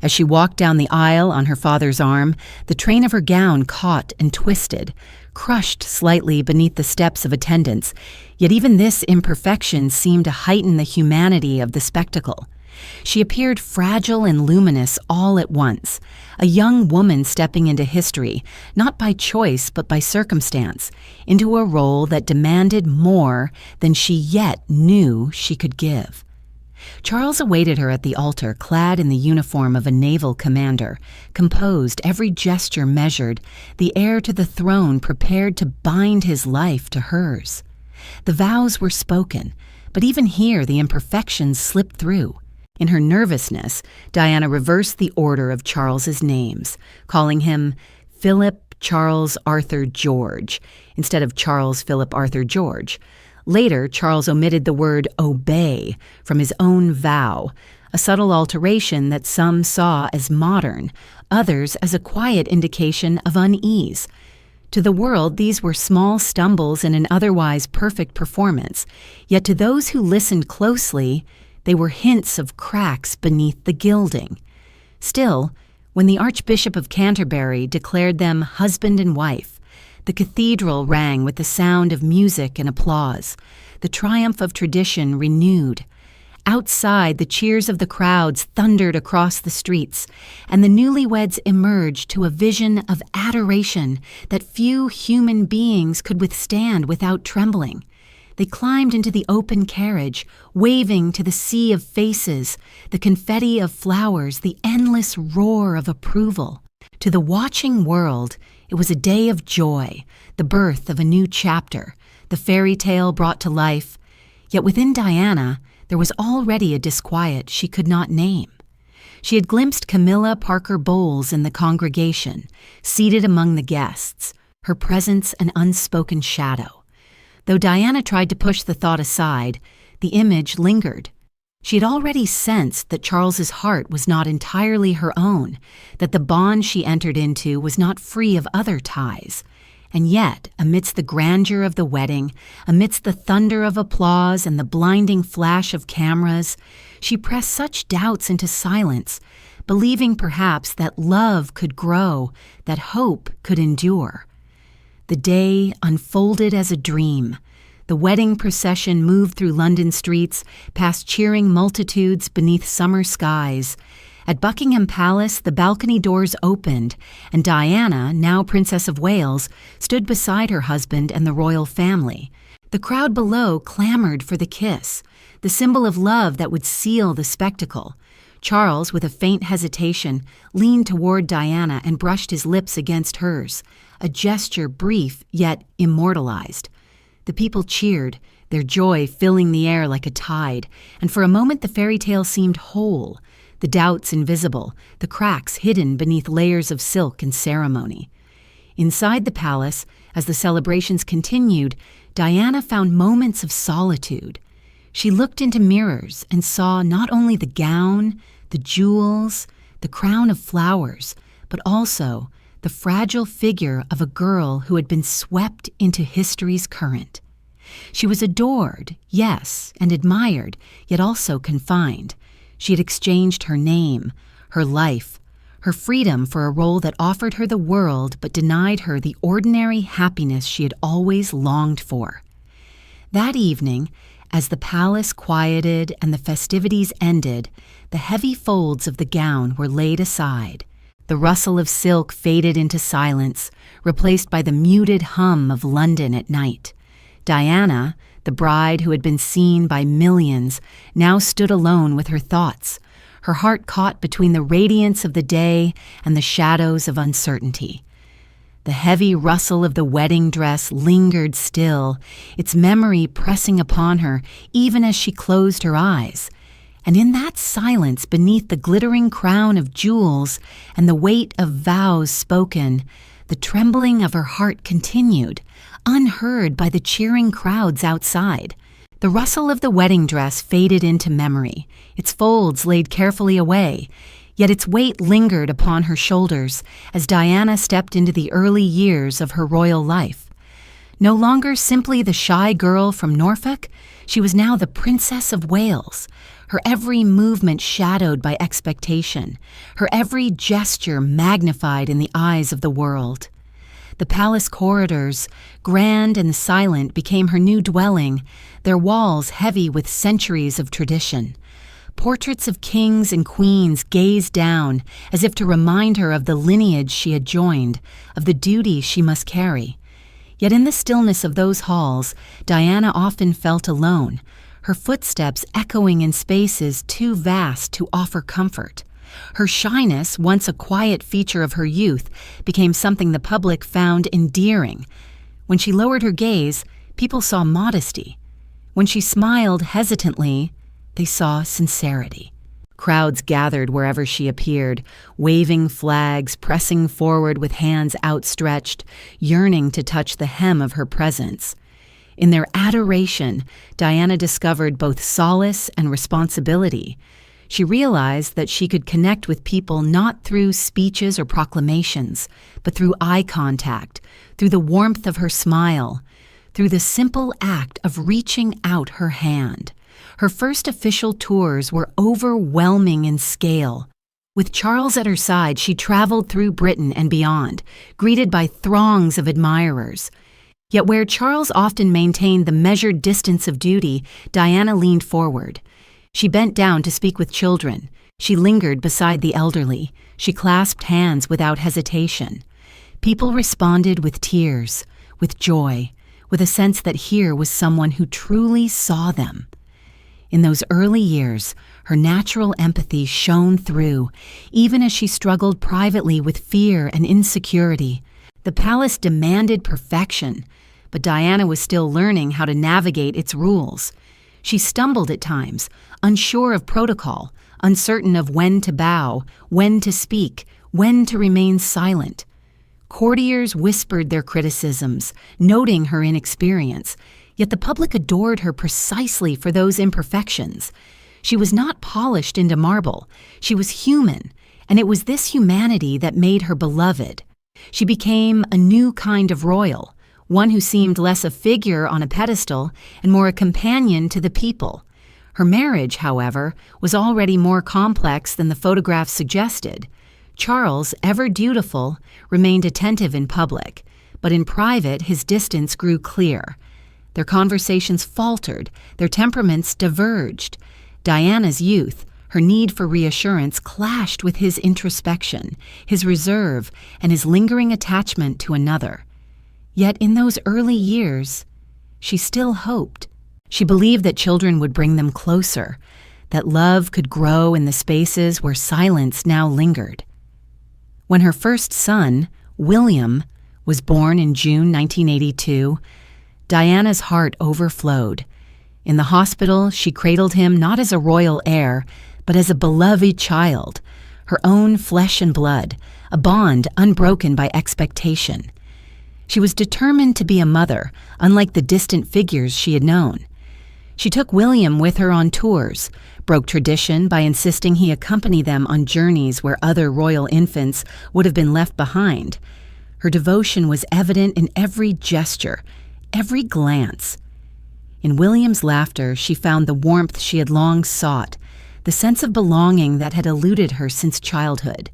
As she walked down the aisle on her father's arm, the train of her gown caught and twisted, crushed slightly beneath the steps of attendants, yet even this imperfection seemed to heighten the humanity of the spectacle. She appeared fragile and luminous all at once, a young woman stepping into history, not by choice but by circumstance, into a role that demanded more than she yet knew she could give. Charles awaited her at the altar, clad in the uniform of a naval commander, composed, every gesture measured, the heir to the throne prepared to bind his life to hers. The vows were spoken, but even here the imperfections slipped through. In her nervousness, Diana reversed the order of Charles's names, calling him Philip Charles Arthur George instead of Charles Philip Arthur George. Later, Charles omitted the word obey from his own vow, a subtle alteration that some saw as modern, others as a quiet indication of unease. To the world, these were small stumbles in an otherwise perfect performance, yet to those who listened closely, they were hints of cracks beneath the gilding. Still, when the Archbishop of Canterbury declared them husband and wife, the cathedral rang with the sound of music and applause, the triumph of tradition renewed. Outside, the cheers of the crowds thundered across the streets, and the newlyweds emerged to a vision of adoration that few human beings could withstand without trembling. They climbed into the open carriage, waving to the sea of faces, the confetti of flowers, the endless roar of approval. To the watching world, it was a day of joy, the birth of a new chapter, the fairy tale brought to life. Yet within Diana, there was already a disquiet she could not name. She had glimpsed Camilla Parker Bowles in the congregation, seated among the guests, her presence an unspoken shadow. Though Diana tried to push the thought aside, the image lingered. She had already sensed that Charles's heart was not entirely her own, that the bond she entered into was not free of other ties. And yet, amidst the grandeur of the wedding, amidst the thunder of applause and the blinding flash of cameras, she pressed such doubts into silence, believing perhaps that love could grow, that hope could endure. The day unfolded as a dream. The wedding procession moved through London streets, past cheering multitudes beneath summer skies. At Buckingham Palace, the balcony doors opened, and Diana, now Princess of Wales, stood beside her husband and the royal family. The crowd below clamored for the kiss, the symbol of love that would seal the spectacle. Charles, with a faint hesitation, leaned toward Diana and brushed his lips against hers, a gesture brief yet immortalized. The people cheered, their joy filling the air like a tide, and for a moment the fairy tale seemed whole, the doubts invisible, the cracks hidden beneath layers of silk and ceremony. Inside the palace, as the celebrations continued, Diana found moments of solitude. She looked into mirrors and saw not only the gown, the jewels, the crown of flowers, but also the fragile figure of a girl who had been swept into history's current. She was adored, yes, and admired, yet also confined. She had exchanged her name, her life, her freedom for a role that offered her the world but denied her the ordinary happiness she had always longed for. That evening, as the palace quieted and the festivities ended, the heavy folds of the gown were laid aside. The rustle of silk faded into silence, replaced by the muted hum of London at night. Diana, the bride who had been seen by millions, now stood alone with her thoughts, her heart caught between the radiance of the day and the shadows of uncertainty. The heavy rustle of the wedding dress lingered still, its memory pressing upon her even as she closed her eyes. And in that silence beneath the glittering crown of jewels and the weight of vows spoken, the trembling of her heart continued, unheard by the cheering crowds outside. The rustle of the wedding dress faded into memory, its folds laid carefully away, yet its weight lingered upon her shoulders as Diana stepped into the early years of her royal life. No longer simply the shy girl from Norfolk, she was now the Princess of Wales, her every movement shadowed by expectation, her every gesture magnified in the eyes of the world. The palace corridors, grand and silent, became her new dwelling, their walls heavy with centuries of tradition. Portraits of kings and queens gazed down as if to remind her of the lineage she had joined, of the duty she must carry. Yet in the stillness of those halls, Diana often felt alone, her footsteps echoing in spaces too vast to offer comfort. Her shyness, once a quiet feature of her youth, became something the public found endearing. When she lowered her gaze, people saw modesty. When she smiled hesitantly, they saw sincerity. Crowds gathered wherever she appeared, waving flags, pressing forward with hands outstretched, yearning to touch the hem of her presence. In their adoration, Diana discovered both solace and responsibility. She realized that she could connect with people not through speeches or proclamations, but through eye contact, through the warmth of her smile, through the simple act of reaching out her hand. Her first official tours were overwhelming in scale. With Charles at her side, she traveled through Britain and beyond, greeted by throngs of admirers. Yet where Charles often maintained the measured distance of duty, Diana leaned forward. She bent down to speak with children. She lingered beside the elderly. She clasped hands without hesitation. People responded with tears, with joy, with a sense that here was someone who truly saw them. In those early years, her natural empathy shone through, even as she struggled privately with fear and insecurity. The palace demanded perfection, but Diana was still learning how to navigate its rules. She stumbled at times, unsure of protocol, uncertain of when to bow, when to speak, when to remain silent. Courtiers whispered their criticisms, noting her inexperience, yet the public adored her precisely for those imperfections. She was not polished into marble. She was human, and it was this humanity that made her beloved. She became a new kind of royal, one who seemed less a figure on a pedestal and more a companion to the people. Her marriage, however, was already more complex than the photographs suggested. Charles, ever dutiful, remained attentive in public, but in private his distance grew clear. Their conversations faltered, their temperaments diverged. Diana's youth, her need for reassurance, clashed with his introspection, his reserve, and his lingering attachment to another. Yet in those early years, she still hoped. She believed that children would bring them closer, that love could grow in the spaces where silence now lingered. When her first son, William, was born in June 1982, Diana's heart overflowed. In the hospital, she cradled him not as a royal heir, but as a beloved child, her own flesh and blood, a bond unbroken by expectation. She was determined to be a mother, unlike the distant figures she had known. She took William with her on tours, broke tradition by insisting he accompany them on journeys where other royal infants would have been left behind. Her devotion was evident in every gesture, every glance. In William's laughter, she found the warmth she had long sought, the sense of belonging that had eluded her since childhood.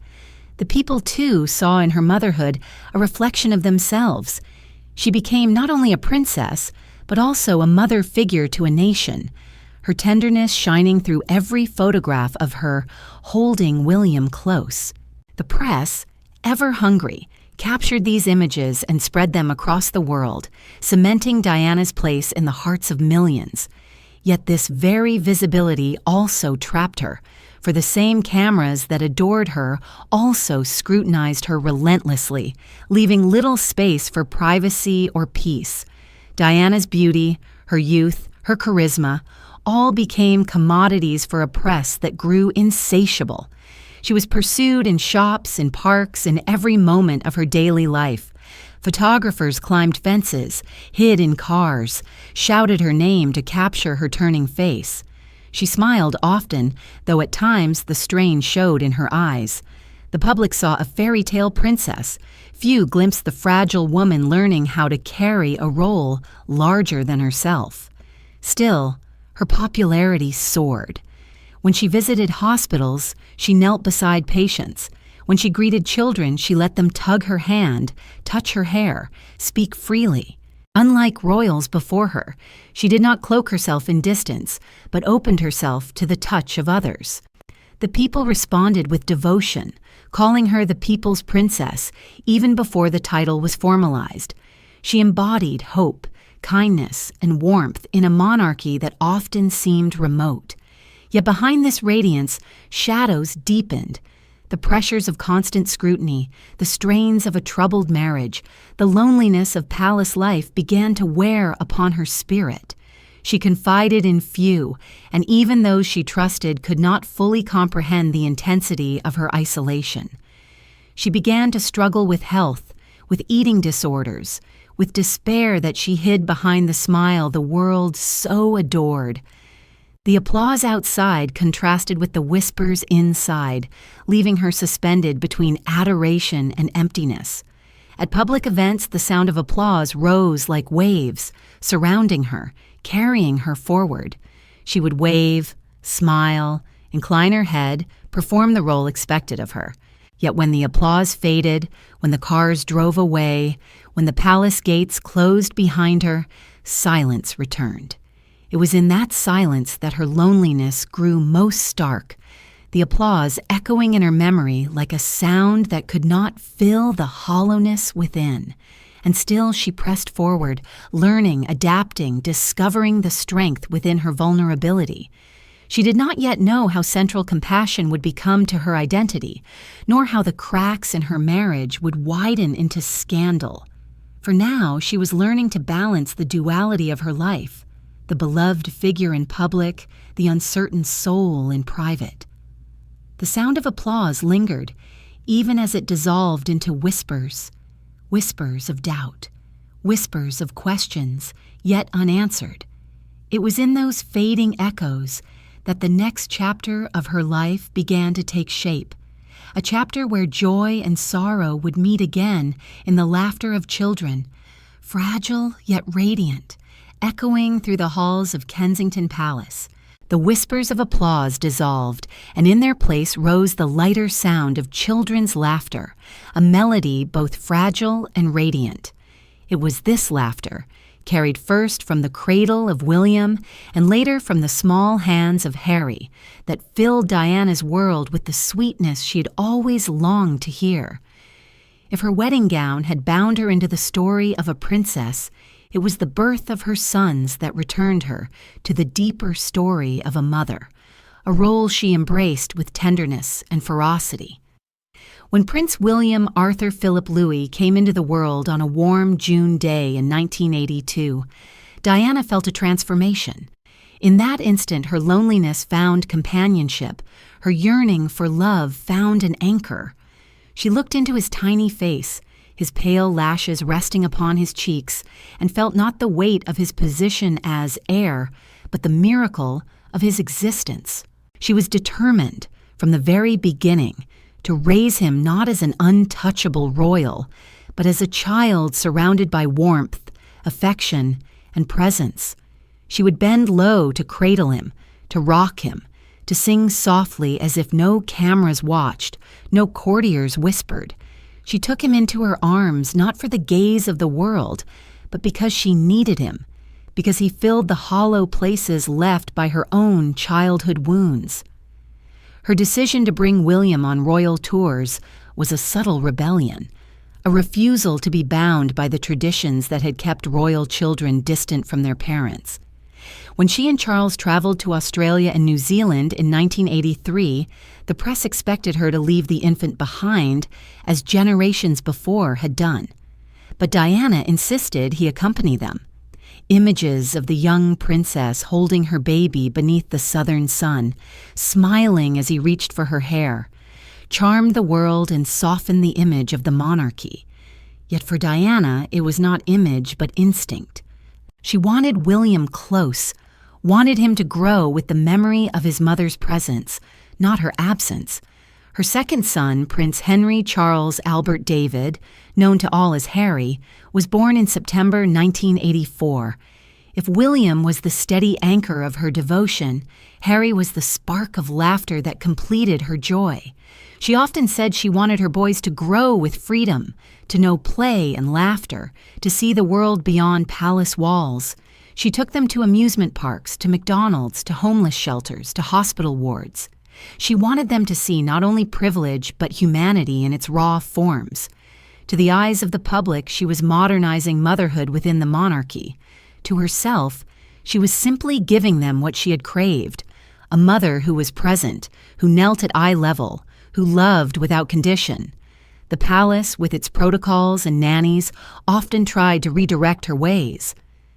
The people, too, saw in her motherhood a reflection of themselves. She became not only a princess, but also a mother figure to a nation, her tenderness shining through every photograph of her holding William close. The press, ever hungry, captured these images and spread them across the world, cementing Diana's place in the hearts of millions. Yet this very visibility also trapped her, for the same cameras that adored her also scrutinized her relentlessly, leaving little space for privacy or peace. Diana's beauty, her youth, her charisma, all became commodities for a press that grew insatiable. She was pursued in shops, in parks, in every moment of her daily life. Photographers climbed fences, hid in cars, shouted her name to capture her turning face. She smiled often, though at times the strain showed in her eyes. The public saw a fairytale princess. Few glimpsed the fragile woman learning how to carry a role larger than herself. Still, her popularity soared. When she visited hospitals, she knelt beside patients. When she greeted children, she let them tug her hand, touch her hair, speak freely. Unlike royals before her, she did not cloak herself in distance, but opened herself to the touch of others. The people responded with devotion, calling her the people's princess, even before the title was formalized. She embodied hope, kindness, and warmth in a monarchy that often seemed remote. Yet behind this radiance, shadows deepened. The pressures of constant scrutiny, the strains of a troubled marriage, the loneliness of palace life began to wear upon her spirit. She confided in few, and even those she trusted could not fully comprehend the intensity of her isolation. She began to struggle with health, with eating disorders, with despair that she hid behind the smile the world so adored. The applause outside contrasted with the whispers inside, leaving her suspended between adoration and emptiness. At public events, the sound of applause rose like waves, surrounding her, carrying her forward. She would wave, smile, incline her head, perform the role expected of her. Yet when the applause faded, when the cars drove away, when the palace gates closed behind her, silence returned. It was in that silence that her loneliness grew most stark, the applause echoing in her memory like a sound that could not fill the hollowness within. And still she pressed forward, learning, adapting, discovering the strength within her vulnerability. She did not yet know how central compassion would become to her identity, nor how the cracks in her marriage would widen into scandal. For now she was learning to balance the duality of her life, the beloved figure in public, the uncertain soul in private. The sound of applause lingered, even as it dissolved into whispers, whispers of doubt, whispers of questions, yet unanswered. It was in those fading echoes that the next chapter of her life began to take shape, a chapter where joy and sorrow would meet again in the laughter of children, fragile yet radiant, echoing through the halls of Kensington Palace. The whispers of applause dissolved, and in their place rose the lighter sound of children's laughter, a melody both fragile and radiant. It was this laughter, carried first from the cradle of William and later from the small hands of Harry, that filled Diana's world with the sweetness she had always longed to hear. If her wedding gown had bound her into the story of a princess, it was the birth of her sons that returned her to the deeper story of a mother, a role she embraced with tenderness and ferocity. When Prince William Arthur Philip Louis came into the world on a warm June day in 1982, Diana felt a transformation. In that instant, her loneliness found companionship, her yearning for love found an anchor. She looked into his tiny face, his pale lashes resting upon his cheeks, and felt not the weight of his position as heir, but the miracle of his existence. She was determined, from the very beginning, to raise him not as an untouchable royal, but as a child surrounded by warmth, affection, and presence. She would bend low to cradle him, to rock him, to sing softly as if no cameras watched, no courtiers whispered. She took him into her arms not for the gaze of the world, but because she needed him, because he filled the hollow places left by her own childhood wounds. Her decision to bring William on royal tours was a subtle rebellion, a refusal to be bound by the traditions that had kept royal children distant from their parents. When she and Charles traveled to Australia and New Zealand in 1983, the press expected her to leave the infant behind, as generations before had done. But Diana insisted he accompany them. Images of the young princess holding her baby beneath the southern sun, smiling as he reached for her hair, charmed the world and softened the image of the monarchy. Yet for Diana, it was not image but instinct. She wanted William close, wanted him to grow with the memory of his mother's presence, not her absence. Her second son, Prince Henry Charles Albert David, known to all as Harry, was born in September 1984. If William was the steady anchor of her devotion, Harry was the spark of laughter that completed her joy. She often said she wanted her boys to grow with freedom, to know play and laughter, to see the world beyond palace walls. She took them to amusement parks, to McDonald's, to homeless shelters, to hospital wards. She wanted them to see not only privilege but humanity in its raw forms. To the eyes of the public, she was modernizing motherhood within the monarchy. To herself, she was simply giving them what she had craved, a mother who was present, who knelt at eye level, who loved without condition. The palace, with its protocols and nannies, often tried to redirect her ways.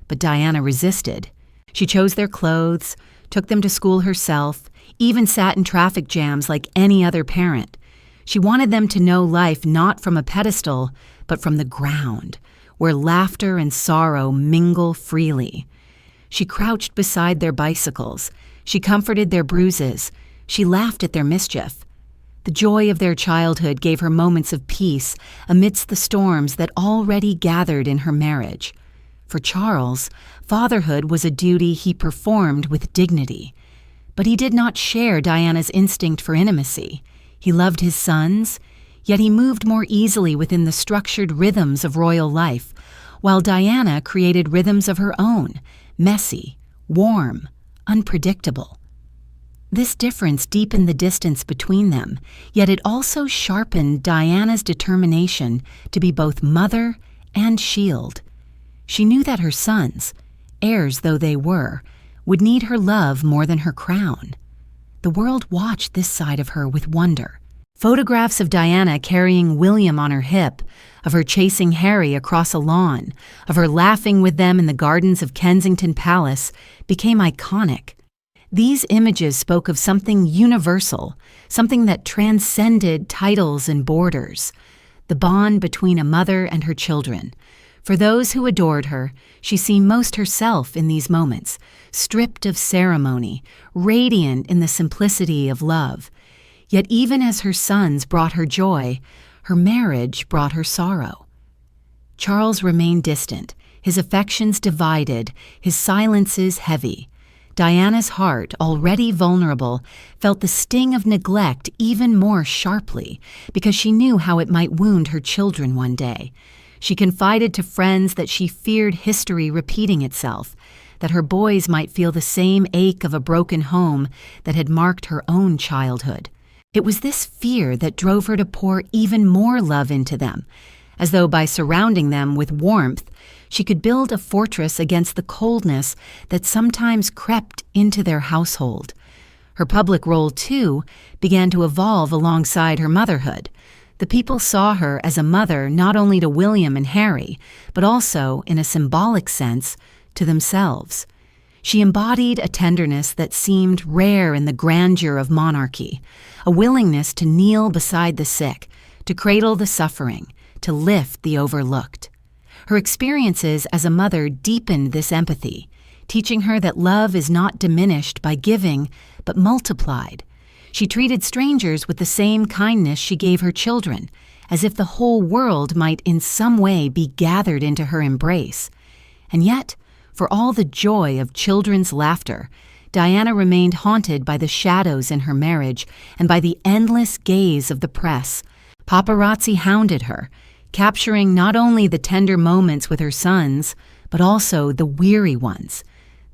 But Diana resisted. She chose their clothes, took them to school herself, even sat in traffic jams like any other parent. She wanted them to know life not from a pedestal, but from the ground, where laughter and sorrow mingle freely. She crouched beside their bicycles. She comforted their bruises. She laughed at their mischief. The joy of their childhood gave her moments of peace amidst the storms that already gathered in her marriage. For Charles, fatherhood was a duty he performed with dignity. But he did not share Diana's instinct for intimacy. He loved his sons, yet he moved more easily within the structured rhythms of royal life, while Diana created rhythms of her own, messy, warm, unpredictable. This difference deepened the distance between them, yet it also sharpened Diana's determination to be both mother and shield. She knew that her sons, heirs though they were, would need her love more than her crown. The world watched this side of her with wonder. Photographs of Diana carrying William on her hip, of her chasing Harry across a lawn, of her laughing with them in the gardens of Kensington Palace became iconic. These images spoke of something universal, something that transcended titles and borders, the bond between a mother and her children. For those who adored her, she seemed most herself in these moments, stripped of ceremony, radiant in the simplicity of love. Yet even as her sons brought her joy, her marriage brought her sorrow. Charles remained distant, his affections divided, his silences heavy. Diana's heart, already vulnerable, felt the sting of neglect even more sharply because she knew how it might wound her children one day. She confided to friends that she feared history repeating itself, that her boys might feel the same ache of a broken home that had marked her own childhood. It was this fear that drove her to pour even more love into them, as though by surrounding them with warmth, she could build a fortress against the coldness that sometimes crept into their household. Her public role, too, began to evolve alongside her motherhood. The people saw her as a mother not only to William and Harry, but also, in a symbolic sense, to themselves. She embodied a tenderness that seemed rare in the grandeur of monarchy, a willingness to kneel beside the sick, to cradle the suffering, to lift the overlooked. Her experiences as a mother deepened this empathy, teaching her that love is not diminished by giving, but multiplied. She treated strangers with the same kindness she gave her children, as if the whole world might in some way be gathered into her embrace. And yet, for all the joy of children's laughter, Diana remained haunted by the shadows in her marriage and by the endless gaze of the press. Paparazzi hounded her, capturing not only the tender moments with her sons, but also the weary ones,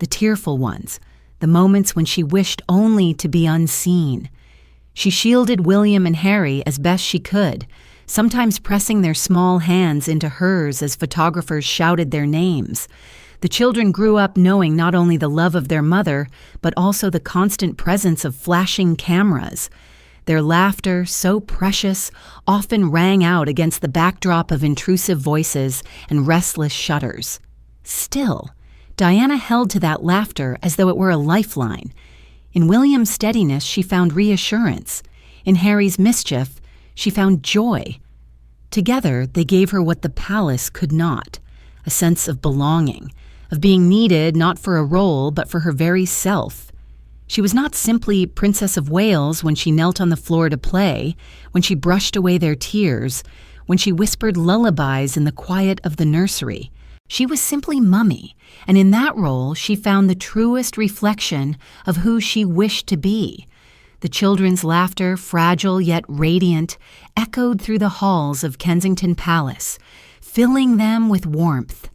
the tearful ones, the moments when she wished only to be unseen. She shielded William and Harry as best she could, sometimes pressing their small hands into hers as photographers shouted their names. The children grew up knowing not only the love of their mother, but also the constant presence of flashing cameras. Their laughter, so precious, often rang out against the backdrop of intrusive voices and restless shutters. Still, Diana held to that laughter as though it were a lifeline. In William's steadiness, she found reassurance. In Harry's mischief, she found joy. Together, they gave her what the palace could not, a sense of belonging, of being needed not for a role but for her very self. She was not simply Princess of Wales when she knelt on the floor to play, when she brushed away their tears, when she whispered lullabies in the quiet of the nursery. She was simply Mummy, and in that role she found the truest reflection of who she wished to be. The children's laughter, fragile yet radiant, echoed through the halls of Kensington Palace, filling them with warmth.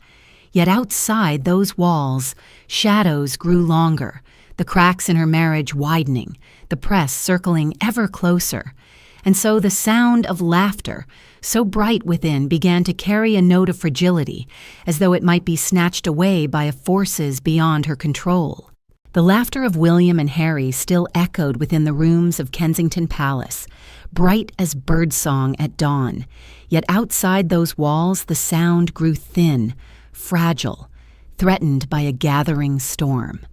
Yet outside those walls, shadows grew longer, the cracks in her marriage widening, the press circling ever closer. And so the sound of laughter, so bright within, began to carry a note of fragility, as though it might be snatched away by forces beyond her control. The laughter of William and Harry still echoed within the rooms of Kensington Palace, bright as birdsong at dawn. Yet outside those walls the sound grew thin, fragile, threatened by a gathering storm.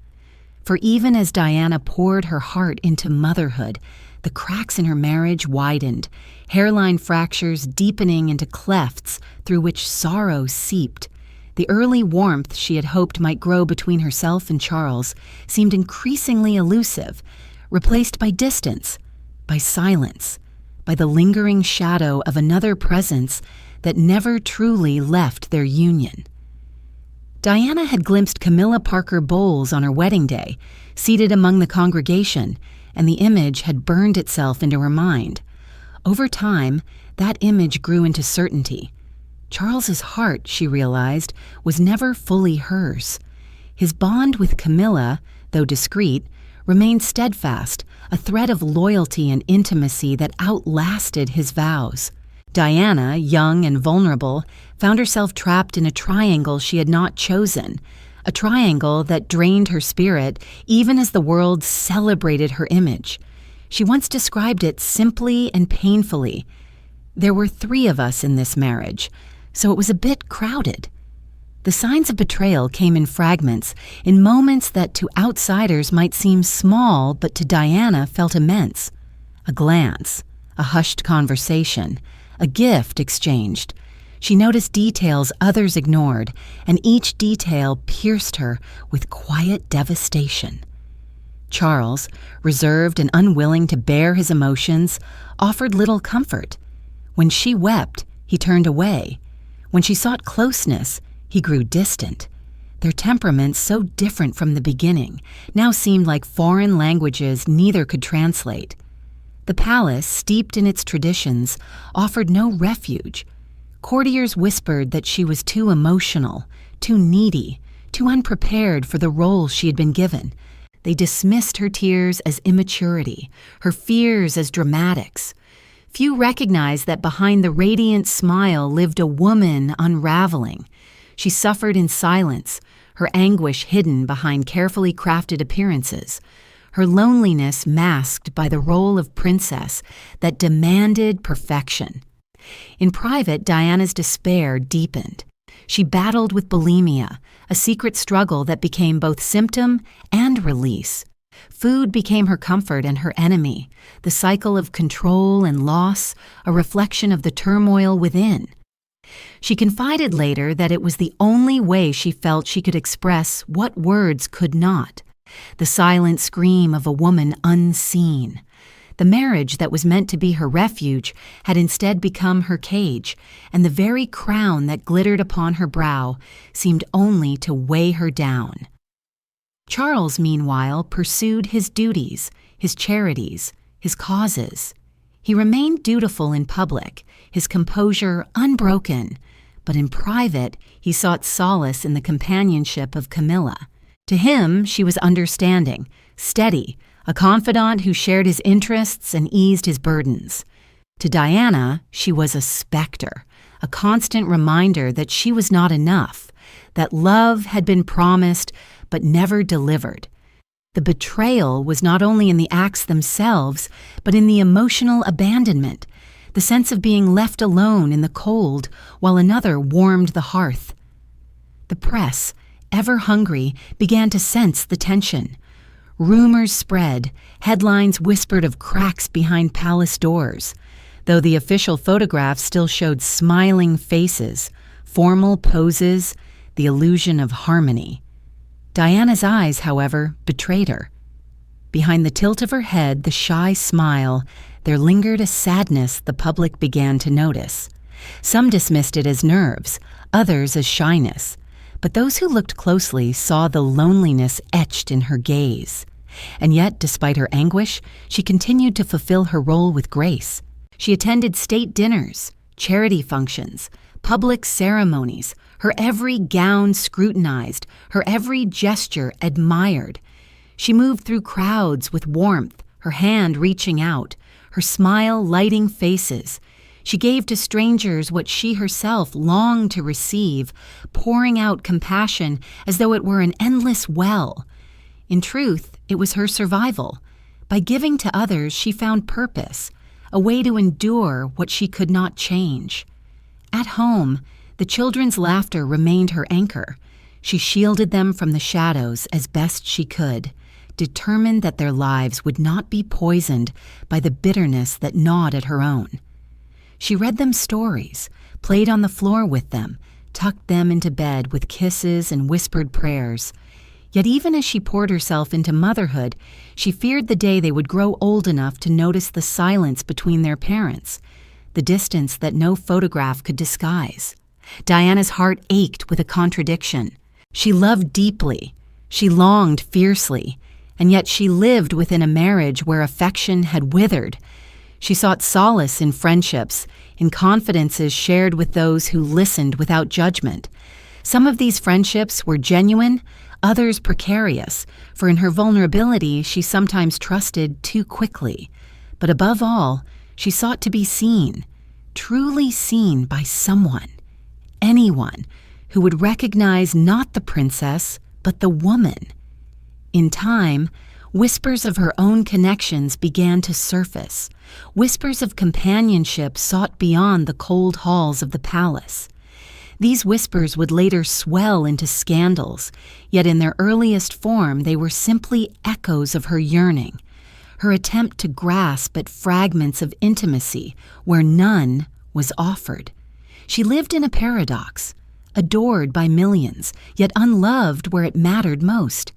For even as Diana poured her heart into motherhood, the cracks in her marriage widened, hairline fractures deepening into clefts through which sorrow seeped. The early warmth she had hoped might grow between herself and Charles seemed increasingly elusive, replaced by distance, by silence, by the lingering shadow of another presence that never truly left their union. Diana had glimpsed Camilla Parker Bowles on her wedding day, seated among the congregation, and the image had burned itself into her mind. Over time, that image grew into certainty. Charles's heart, she realized, was never fully hers. His bond with Camilla, though discreet, remained steadfast, a thread of loyalty and intimacy that outlasted his vows. Diana, young and vulnerable, found herself trapped in a triangle she had not chosen, a triangle that drained her spirit even as the world celebrated her image. She once described it simply and painfully. There were 3 of us in this marriage, so it was a bit crowded. The signs of betrayal came in fragments, in moments that to outsiders might seem small but to Diana felt immense. A glance, a hushed conversation, a gift exchanged. She noticed details others ignored, and each detail pierced her with quiet devastation. Charles, reserved and unwilling to bear his emotions, offered little comfort. When she wept, he turned away. When she sought closeness, he grew distant. Their temperaments, so different from the beginning, now seemed like foreign languages neither could translate. The palace, steeped in its traditions, offered no refuge. Courtiers whispered that she was too emotional, too needy, too unprepared for the role she had been given. They dismissed her tears as immaturity, her fears as dramatics. Few recognized that behind the radiant smile lived a woman unraveling. She suffered in silence, her anguish hidden behind carefully crafted appearances, her loneliness masked by the role of princess that demanded perfection. In private, Diana's despair deepened. She battled with bulimia, a secret struggle that became both symptom and release. Food became her comfort and her enemy, the cycle of control and loss, a reflection of the turmoil within. She confided later that it was the only way she felt she could express what words could not, the silent scream of a woman unseen. The marriage that was meant to be her refuge had instead become her cage, and the very crown that glittered upon her brow seemed only to weigh her down. Charles, meanwhile, pursued his duties, his charities, his causes. He remained dutiful in public, his composure unbroken, but in private he sought solace in the companionship of Camilla. To him she was understanding, steady, a confidant who shared his interests and eased his burdens. To Diana, she was a specter, a constant reminder that she was not enough, that love had been promised but never delivered. The betrayal was not only in the acts themselves, but in the emotional abandonment, the sense of being left alone in the cold while another warmed the hearth. The press, ever hungry, began to sense the tension. Rumors spread, headlines whispered of cracks behind palace doors, though the official photographs still showed smiling faces, formal poses, the illusion of harmony. Diana's eyes, however, betrayed her. Behind the tilt of her head, the shy smile, there lingered a sadness the public began to notice. Some dismissed it as nerves, others as shyness, but those who looked closely saw the loneliness etched in her gaze. And yet, despite her anguish, she continued to fulfill her role with grace. She attended state dinners, charity functions, public ceremonies, her every gown scrutinized, her every gesture admired. She moved through crowds with warmth, her hand reaching out, her smile lighting faces. She gave to strangers what she herself longed to receive, pouring out compassion as though it were an endless well. In truth, it was her survival. By giving to others, she found purpose, a way to endure what she could not change. At home, the children's laughter remained her anchor. She shielded them from the shadows as best she could, determined that their lives would not be poisoned by the bitterness that gnawed at her own. She read them stories, played on the floor with them, tucked them into bed with kisses and whispered prayers. Yet even as she poured herself into motherhood, she feared the day they would grow old enough to notice the silence between their parents, the distance that no photograph could disguise. Diana's heart ached with a contradiction. She loved deeply, she longed fiercely, and yet she lived within a marriage where affection had withered. She sought solace in friendships, in confidences shared with those who listened without judgment. Some of these friendships were genuine, others precarious, for in her vulnerability she sometimes trusted too quickly. But above all, she sought to be seen, truly seen by someone, anyone, who would recognize not the princess, but the woman. In time, whispers of her own connections began to surface, whispers of companionship sought beyond the cold halls of the palace. These whispers would later swell into scandals, yet in their earliest form they were simply echoes of her yearning, her attempt to grasp at fragments of intimacy where none was offered. She lived in a paradox, adored by millions, yet unloved where it mattered most.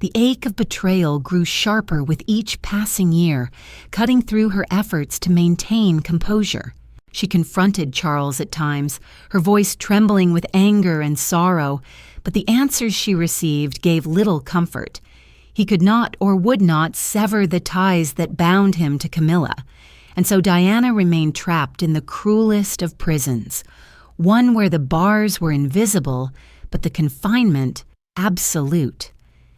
The ache of betrayal grew sharper with each passing year, cutting through her efforts to maintain composure. She confronted Charles at times, her voice trembling with anger and sorrow, but the answers she received gave little comfort. He could not or would not sever the ties that bound him to Camilla, And so Diana remained trapped in the cruelest of prisons, one where the bars were invisible, but the confinement absolute.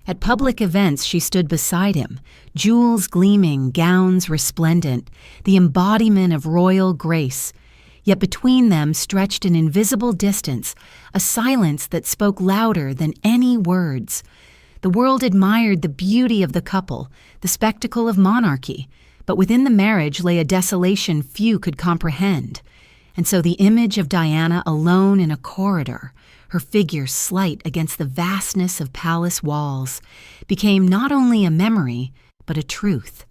At public events, she stood beside him, jewels gleaming, gowns resplendent, the embodiment of royal grace. Yet between them stretched an invisible distance, a silence that spoke louder than any words. The world admired the beauty of the couple, the spectacle of monarchy, but within the marriage lay a desolation few could comprehend. And so the image of Diana alone in a corridor, her figure slight against the vastness of palace walls, became not only a memory, but a truth.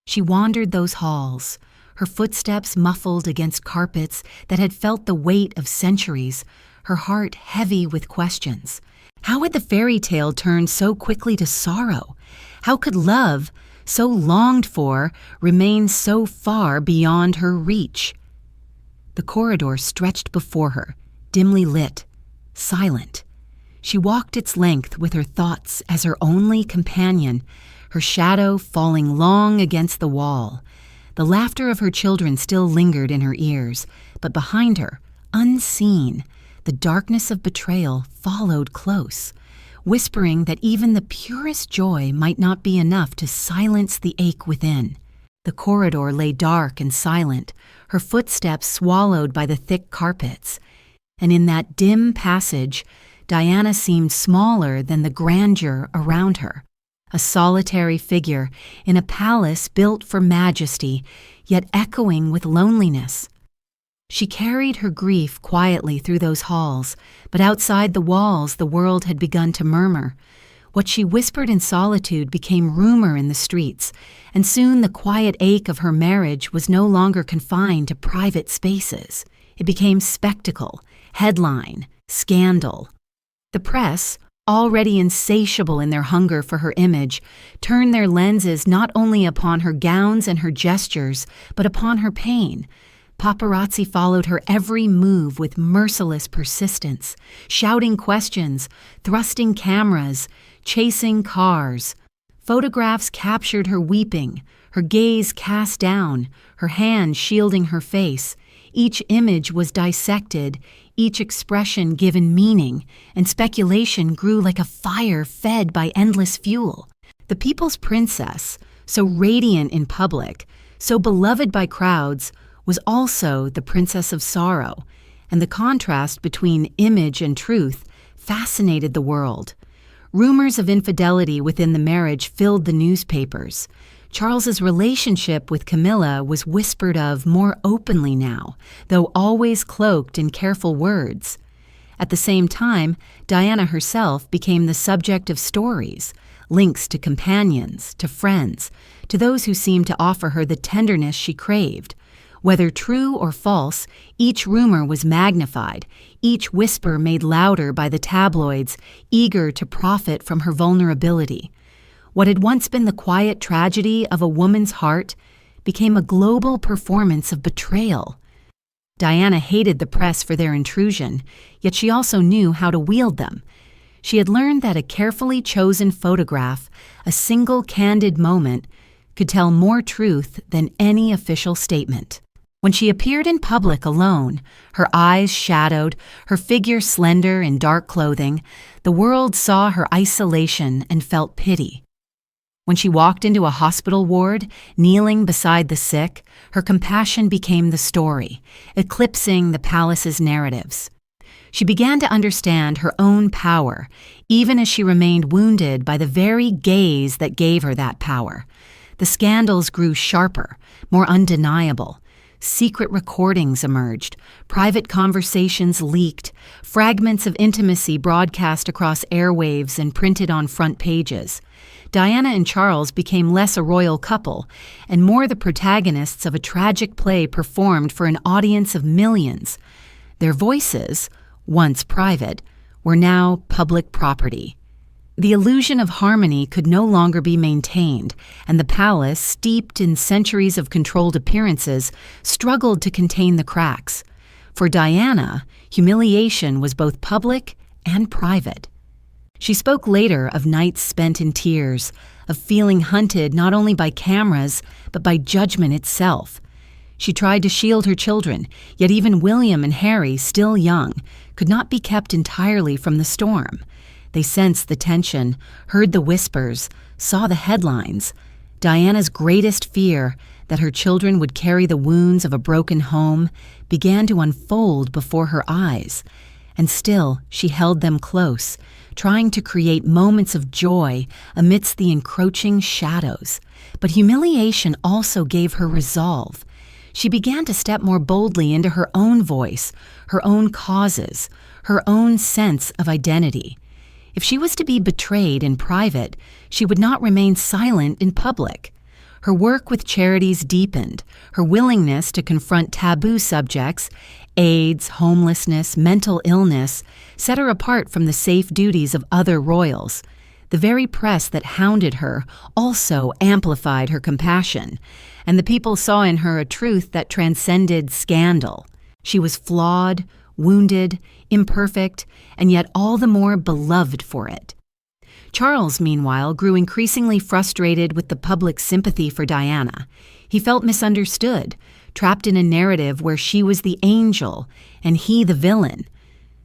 She wandered those halls, her footsteps muffled against carpets that had felt the weight of centuries, her heart heavy with questions. How had the fairy tale turned so quickly to sorrow? How could love, so longed for, remain so far beyond her reach? The corridor stretched before her, dimly lit, silent. She walked its length with her thoughts as her only companion, her shadow falling long against the wall. The laughter of her children still lingered in her ears, but behind her, unseen, the darkness of betrayal followed close, whispering that even the purest joy might not be enough to silence the ache within. The corridor lay dark and silent, her footsteps swallowed by the thick carpets. And in that dim passage, Diana seemed smaller than the grandeur around her, a solitary figure in a palace built for majesty, yet echoing with loneliness. She carried her grief quietly through those halls, but outside the walls the world had begun to murmur. What she whispered in solitude became rumor in the streets, and soon the quiet ache of her marriage was no longer confined to private spaces. It became spectacle, headline, scandal. The press, already insatiable in their hunger for her image, turned their lenses not only upon her gowns and her gestures, but upon her pain. Paparazzi followed her every move with merciless persistence, shouting questions, thrusting cameras, chasing cars. Photographs captured her weeping, her gaze cast down, her hand shielding her face. Each image was dissected, each expression given meaning, and speculation grew like a fire fed by endless fuel. The people's princess, so radiant in public, so beloved by crowds, was also the princess of sorrow, and the contrast between image and truth fascinated the world. Rumors of infidelity within the marriage filled the newspapers. Charles's relationship with Camilla was whispered of more openly now, though always cloaked in careful words. At the same time, Diana herself became the subject of stories, links to companions, to friends, to those who seemed to offer her the tenderness she craved. Whether true or false, each rumor was magnified, each whisper made louder by the tabloids, eager to profit from her vulnerability. What had once been the quiet tragedy of a woman's heart became a global performance of betrayal. Diana hated the press for their intrusion, yet she also knew how to wield them. She had learned that a carefully chosen photograph, a single candid moment, could tell more truth than any official statement. When she appeared in public alone, her eyes shadowed, her figure slender in dark clothing, the world saw her isolation and felt pity. When she walked into a hospital ward, kneeling beside the sick, her compassion became the story, eclipsing the palace's narratives. She began to understand her own power, even as she remained wounded by the very gaze that gave her that power. The scandals grew sharper, more undeniable. Secret recordings emerged, private conversations leaked, fragments of intimacy broadcast across airwaves and printed on front pages. Diana and Charles became less a royal couple and more the protagonists of a tragic play performed for an audience of millions. Their voices, once private, were now public property. The illusion of harmony could no longer be maintained, and the palace, steeped in centuries of controlled appearances, struggled to contain the cracks. For Diana, humiliation was both public and private. She spoke later of nights spent in tears, of feeling hunted not only by cameras, but by judgment itself. She tried to shield her children, yet even William and Harry, still young, could not be kept entirely from the storm. They sensed the tension, heard the whispers, saw the headlines. Diana's greatest fear, that her children would carry the wounds of a broken home, began to unfold before her eyes. And still she held them close, trying to create moments of joy amidst the encroaching shadows. But humiliation also gave her resolve. She began to step more boldly into her own voice, her own causes, her own sense of identity. If she was to be betrayed in private, she would not remain silent in public. Her work with charities deepened, her willingness to confront taboo subjects, AIDS, homelessness, mental illness, set her apart from the safe duties of other royals. The very press that hounded her also amplified her compassion, and the people saw in her a truth that transcended scandal. She was flawed, wounded, imperfect, and yet all the more beloved for it. Charles, meanwhile, grew increasingly frustrated with the public sympathy for Diana. He felt misunderstood, trapped in a narrative where she was the angel and he the villain.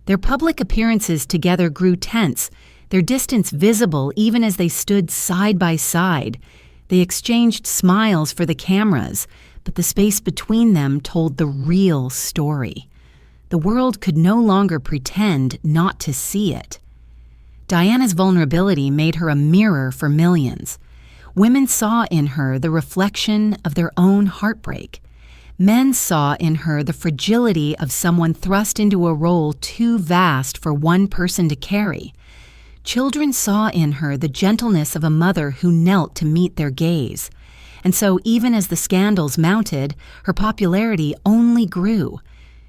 Their public appearances together grew tense, their distance visible even as they stood side by side. They exchanged smiles for the cameras, but the space between them told the real story. The world could no longer pretend not to see it. Diana's vulnerability made her a mirror for millions. Women saw in her the reflection of their own heartbreak. Men saw in her the fragility of someone thrust into a role too vast for one person to carry. Children saw in her the gentleness of a mother who knelt to meet their gaze. And so, even as the scandals mounted, her popularity only grew.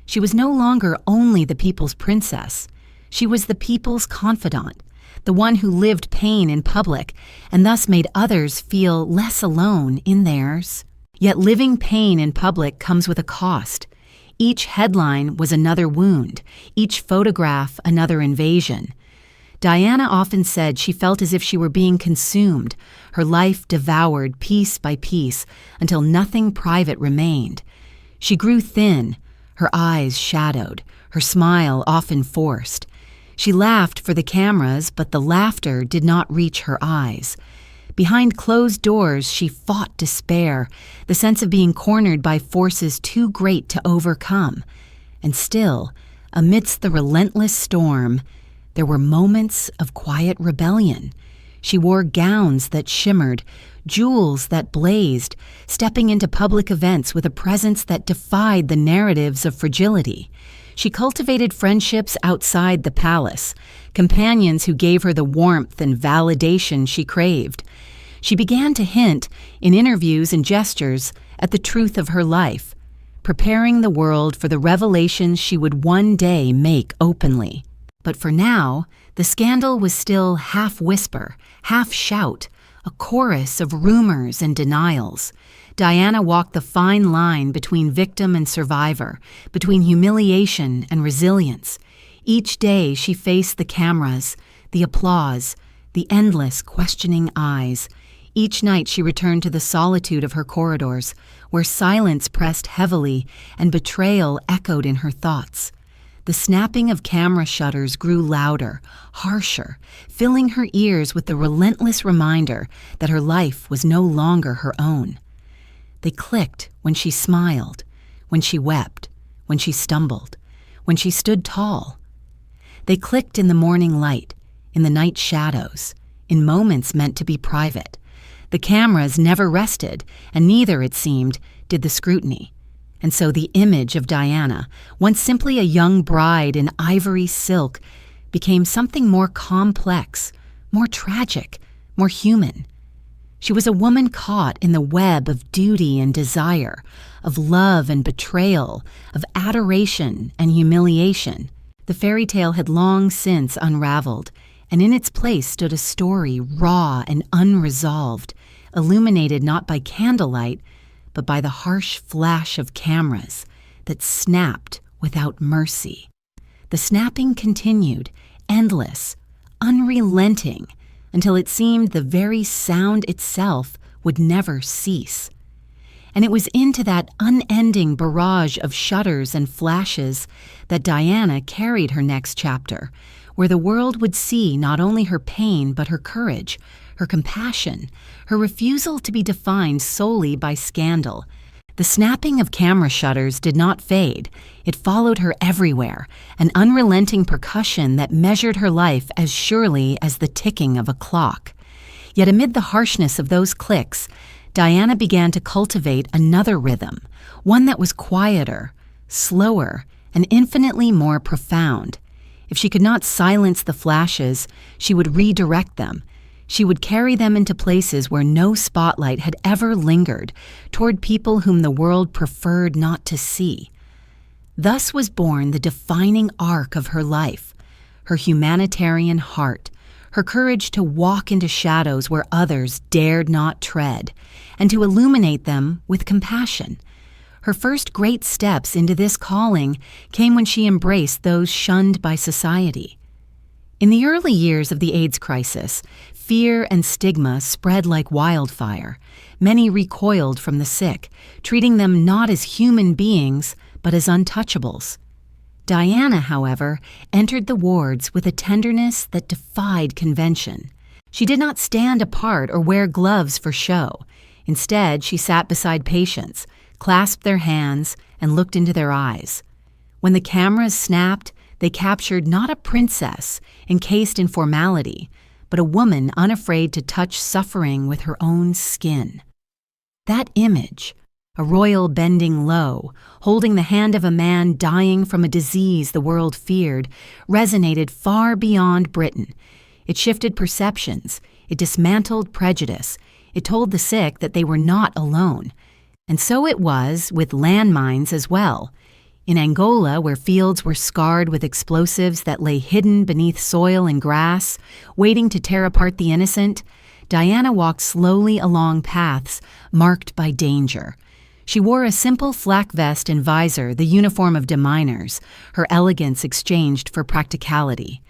She was no longer only the people's princess. She was the people's confidant, the one who lived pain in public and thus made others feel less alone in theirs. Yet living pain in public comes with a cost. Each headline was another wound, each photograph another invasion. Diana often said she felt as if she were being consumed, her life devoured piece by piece until nothing private remained. She grew thin, her eyes shadowed, her smile often forced. She laughed for the cameras, but the laughter did not reach her eyes. Behind closed doors, she fought despair, the sense of being cornered by forces too great to overcome. And still, amidst the relentless storm, there were moments of quiet rebellion. She wore gowns that shimmered, jewels that blazed, stepping into public events with a presence that defied the narratives of fragility. She cultivated friendships outside the palace, companions who gave her the warmth and validation she craved. She began to hint, in interviews and gestures, at the truth of her life, preparing the world for the revelations she would one day make openly. But for now, the scandal was still half whisper, half shout, a chorus of rumors and denials. Diana walked the fine line between victim and survivor, between humiliation and resilience. Each day she faced the cameras, the applause, the endless questioning eyes. Each night she returned to the solitude of her corridors, where silence pressed heavily and betrayal echoed in her thoughts. The snapping of camera shutters grew louder, harsher, filling her ears with the relentless reminder that her life was no longer her own. They clicked when she smiled, when she wept, when she stumbled, when she stood tall. They clicked in the morning light, in the night shadows, in moments meant to be private. The cameras never rested, and neither, it seemed, did the scrutiny. And so the image of Diana, once simply a young bride in ivory silk, became something more complex, more tragic, more human. She was a woman caught in the web of duty and desire, of love and betrayal, of adoration and humiliation. The fairy tale had long since unraveled, and in its place stood a story raw and unresolved, illuminated not by candlelight, but by the harsh flash of cameras that snapped without mercy. The snapping continued, endless, unrelenting, until it seemed the very sound itself would never cease. And it was into that unending barrage of shutters and flashes that Diana carried her next chapter, where the world would see not only her pain but her courage, her compassion, her refusal to be defined solely by scandal. The snapping of camera shutters did not fade. It followed her everywhere, an unrelenting percussion that measured her life as surely as the ticking of a clock. Yet amid the harshness of those clicks, Diana began to cultivate another rhythm, one that was quieter, slower, and infinitely more profound. If she could not silence the flashes, she would redirect them. She would carry them into places where no spotlight had ever lingered, toward people whom the world preferred not to see. Thus was born the defining arc of her life, her humanitarian heart, her courage to walk into shadows where others dared not tread, and to illuminate them with compassion. Her first great steps into this calling came when she embraced those shunned by society. In the early years of the AIDS crisis, fear and stigma spread like wildfire. Many recoiled from the sick, treating them not as human beings, but as untouchables. Diana, however, entered the wards with a tenderness that defied convention. She did not stand apart or wear gloves for show. Instead, she sat beside patients, clasped their hands, and looked into their eyes. When the cameras snapped, they captured not a princess encased in formality, but a woman unafraid to touch suffering with her own skin. That image, a royal bending low, holding the hand of a man dying from a disease the world feared, resonated far beyond Britain. It shifted perceptions, it dismantled prejudice, it told the sick that they were not alone. And so it was with landmines as well. In Angola, where fields were scarred with explosives that lay hidden beneath soil and grass, waiting to tear apart the innocent, Diana walked slowly along paths marked by danger. She wore a simple flak vest and visor, the uniform of deminers, her elegance exchanged for practicality.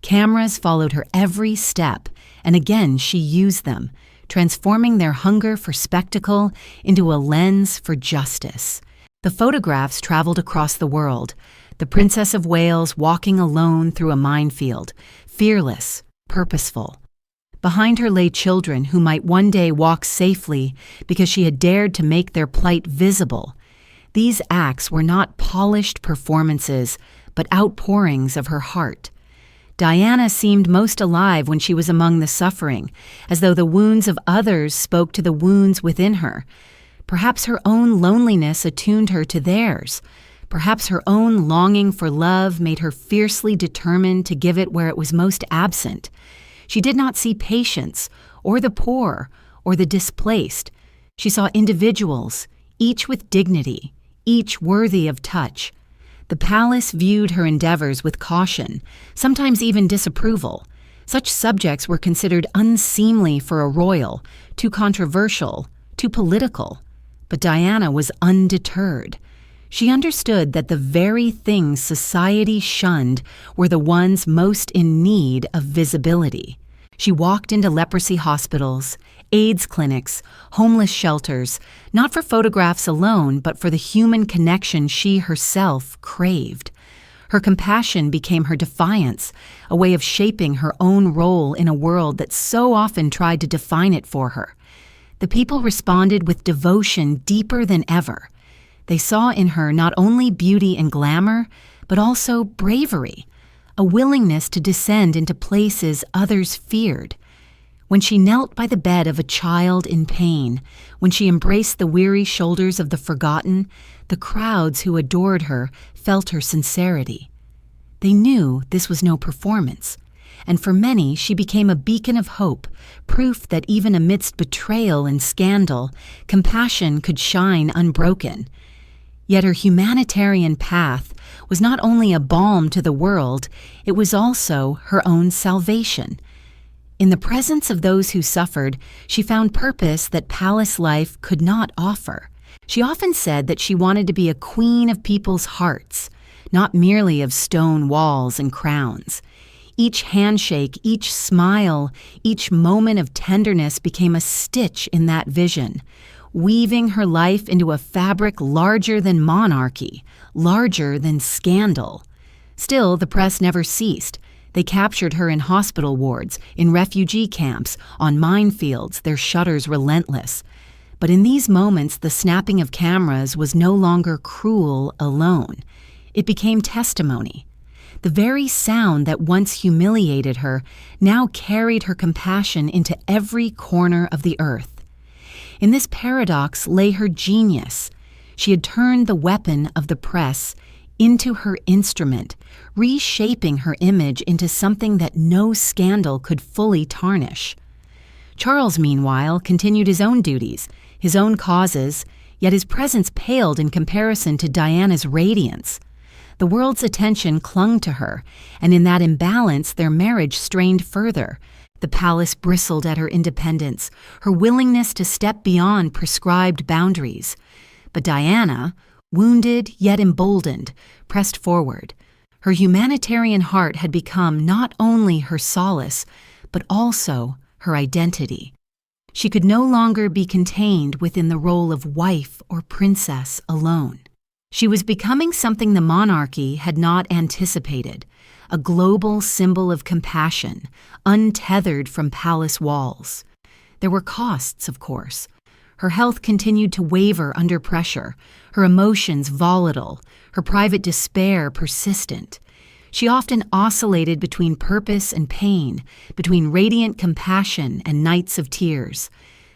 Cameras followed her every step, and again she used them, transforming their hunger for spectacle into a lens for justice. The photographs traveled across the world, the Princess of Wales walking alone through a minefield, fearless, purposeful. Behind her lay children who might one day walk safely because she had dared to make their plight visible. These acts were not polished performances, but outpourings of her heart. Diana seemed most alive when she was among the suffering, as though the wounds of others spoke to the wounds within her. Perhaps her own loneliness attuned her to theirs. Perhaps her own longing for love made her fiercely determined to give it where it was most absent. She did not see patients, or the poor, or the displaced. She saw individuals, each with dignity, each worthy of touch. The palace viewed her endeavors with caution, sometimes even disapproval. Such subjects were considered unseemly for a royal, too controversial, too political. But Diana was undeterred. She understood that the very things society shunned were the ones most in need of visibility. She walked into leprosy hospitals, AIDS clinics, homeless shelters, not for photographs alone, but for the human connection she herself craved. Her compassion became her defiance, a way of shaping her own role in a world that so often tried to define it for her. The people responded with devotion deeper than ever. They saw in her not only beauty and glamour, but also bravery, a willingness to descend into places others feared. When she knelt by the bed of a child in pain, when she embraced the weary shoulders of the forgotten, the crowds who adored her felt her sincerity. They knew this was no performance, and for many she became a beacon of hope, proof that even amidst betrayal and scandal, compassion could shine unbroken. Yet her humanitarian path was not only a balm to the world, it was also her own salvation. In the presence of those who suffered, she found purpose that palace life could not offer. She often said that she wanted to be a queen of people's hearts, not merely of stone walls and crowns. Each handshake, each smile, each moment of tenderness became a stitch in that vision, weaving her life into a fabric larger than monarchy, larger than scandal. Still, the press never ceased. They captured her in hospital wards, in refugee camps, on minefields, their shutters relentless. But in these moments, the snapping of cameras was no longer cruel alone. It became testimony. The very sound that once humiliated her now carried her compassion into every corner of the earth. In this paradox lay her genius. She had turned the weapon of the press into her instrument, reshaping her image into something that no scandal could fully tarnish. Charles, meanwhile, continued his own duties, his own causes, yet his presence paled in comparison to Diana's radiance. The world's attention clung to her, and in that imbalance their marriage strained further. The palace bristled at her independence, her willingness to step beyond prescribed boundaries. But Diana, wounded yet emboldened, pressed forward. Her humanitarian heart had become not only her solace, but also her identity. She could no longer be contained within the role of wife or princess alone. She was becoming something the monarchy had not anticipated, a global symbol of compassion, untethered from palace walls. There were costs, of course. Her health continued to waver under pressure, her emotions volatile, her private despair persistent. She often oscillated between purpose and pain, between radiant compassion and nights of tears.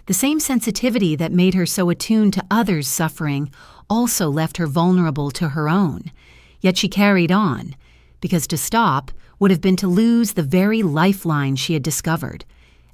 The same sensitivity that made her so attuned to others' suffering also left her vulnerable to her own. Yet she carried on, because to stop would have been to lose the very lifeline she had discovered.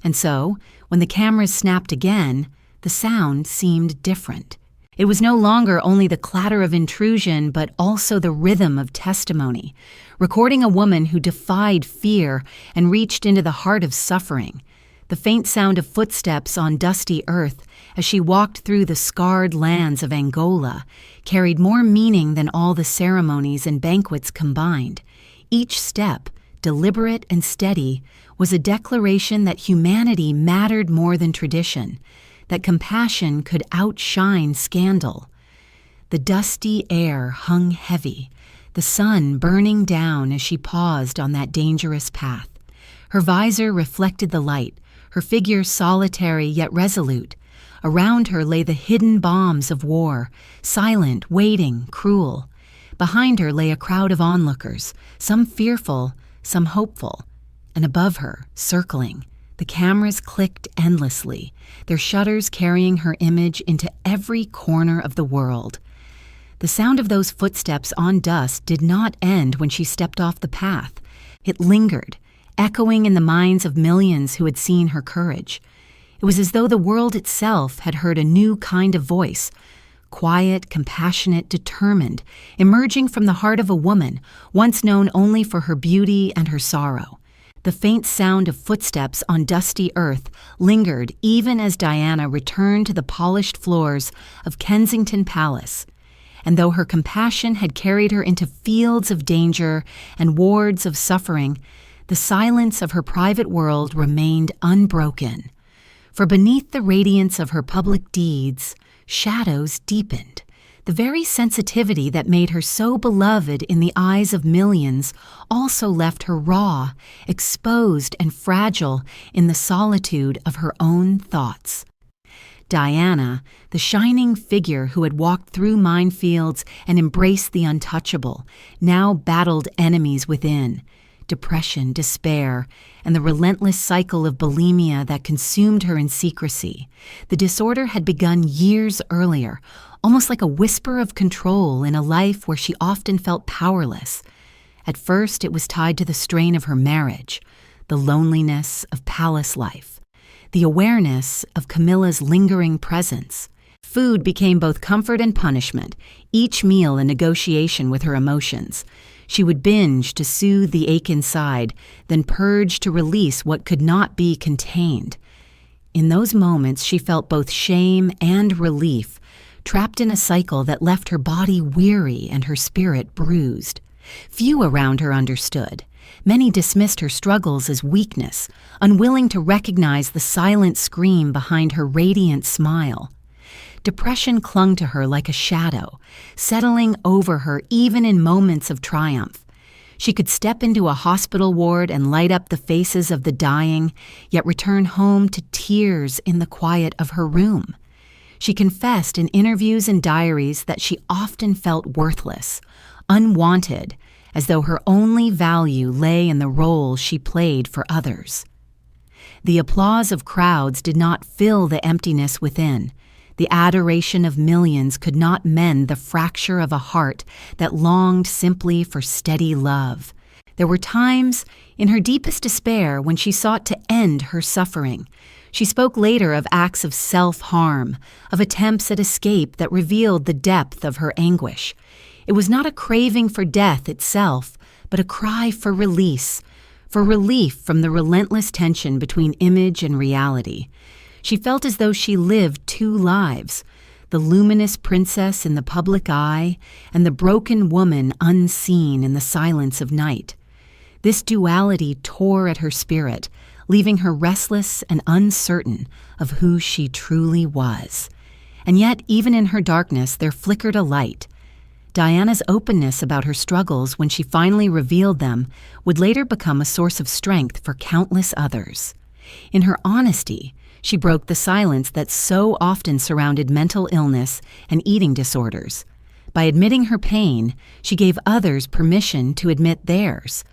And so, when the cameras snapped again, the sound seemed different. It was no longer only the clatter of intrusion, but also the rhythm of testimony, recording a woman who defied fear and reached into the heart of suffering. The faint sound of footsteps on dusty earth as she walked through the scarred lands of Angola carried more meaning than all the ceremonies and banquets combined. Each step, deliberate and steady, was a declaration that humanity mattered more than tradition, that compassion could outshine scandal. The dusty air hung heavy, the sun burning down as she paused on that dangerous path. Her visor reflected the light, her figure solitary yet resolute. Around her lay the hidden bombs of war, silent, waiting, cruel. Behind her lay a crowd of onlookers, some fearful, some hopeful. And above her, circling, the cameras clicked endlessly, their shutters carrying her image into every corner of the world. The sound of those footsteps on dust did not end when she stepped off the path. It lingered, echoing in the minds of millions who had seen her courage. It was as though the world itself had heard a new kind of voice, quiet, compassionate, determined, emerging from the heart of a woman, once known only for her beauty and her sorrow. The faint sound of footsteps on dusty earth lingered even as Diana returned to the polished floors of Kensington Palace. And though her compassion had carried her into fields of danger and wards of suffering, the silence of her private world remained unbroken. For beneath the radiance of her public deeds, shadows deepened. The very sensitivity that made her so beloved in the eyes of millions also left her raw, exposed, and fragile in the solitude of her own thoughts. Diana, the shining figure who had walked through minefields and embraced the untouchable, now battled enemies within. Depression, despair, and the relentless cycle of bulimia that consumed her in secrecy. The disorder had begun years earlier, almost like a whisper of control in a life where she often felt powerless. At first, it was tied to the strain of her marriage, the loneliness of palace life, the awareness of Camilla's lingering presence. Food became both comfort and punishment, each meal a negotiation with her emotions. She would binge to soothe the ache inside, then purge to release what could not be contained. In those moments, she felt both shame and relief, trapped in a cycle that left her body weary and her spirit bruised. Few around her understood. Many dismissed her struggles as weakness, unwilling to recognize the silent scream behind her radiant smile. depression clung to her like a shadow, settling over her even in moments of triumph. She could step into a hospital ward and light up the faces of the dying, yet return home to tears in the quiet of her room. She confessed in interviews and diaries that she often felt worthless, unwanted, as though her only value lay in the role she played for others. The applause of crowds did not fill the emptiness within. The adoration of millions could not mend the fracture of a heart that longed simply for steady love. There were times, in her deepest despair, when she sought to end her suffering. She spoke later of acts of self-harm, of attempts at escape that revealed the depth of her anguish. It was not a craving for death itself, but a cry for release, for relief from the relentless tension between image and reality. She felt as though she lived two lives, the luminous princess in the public eye and the broken woman unseen in the silence of night. This duality tore at her spirit, leaving her restless and uncertain of who she truly was. And yet, even in her darkness, there flickered a light. Diana's openness about her struggles when she finally revealed them would later become a source of strength for countless others. In her honesty, she broke the silence that so often surrounded mental illness and eating disorders. By admitting her pain, she gave others permission to admit theirs.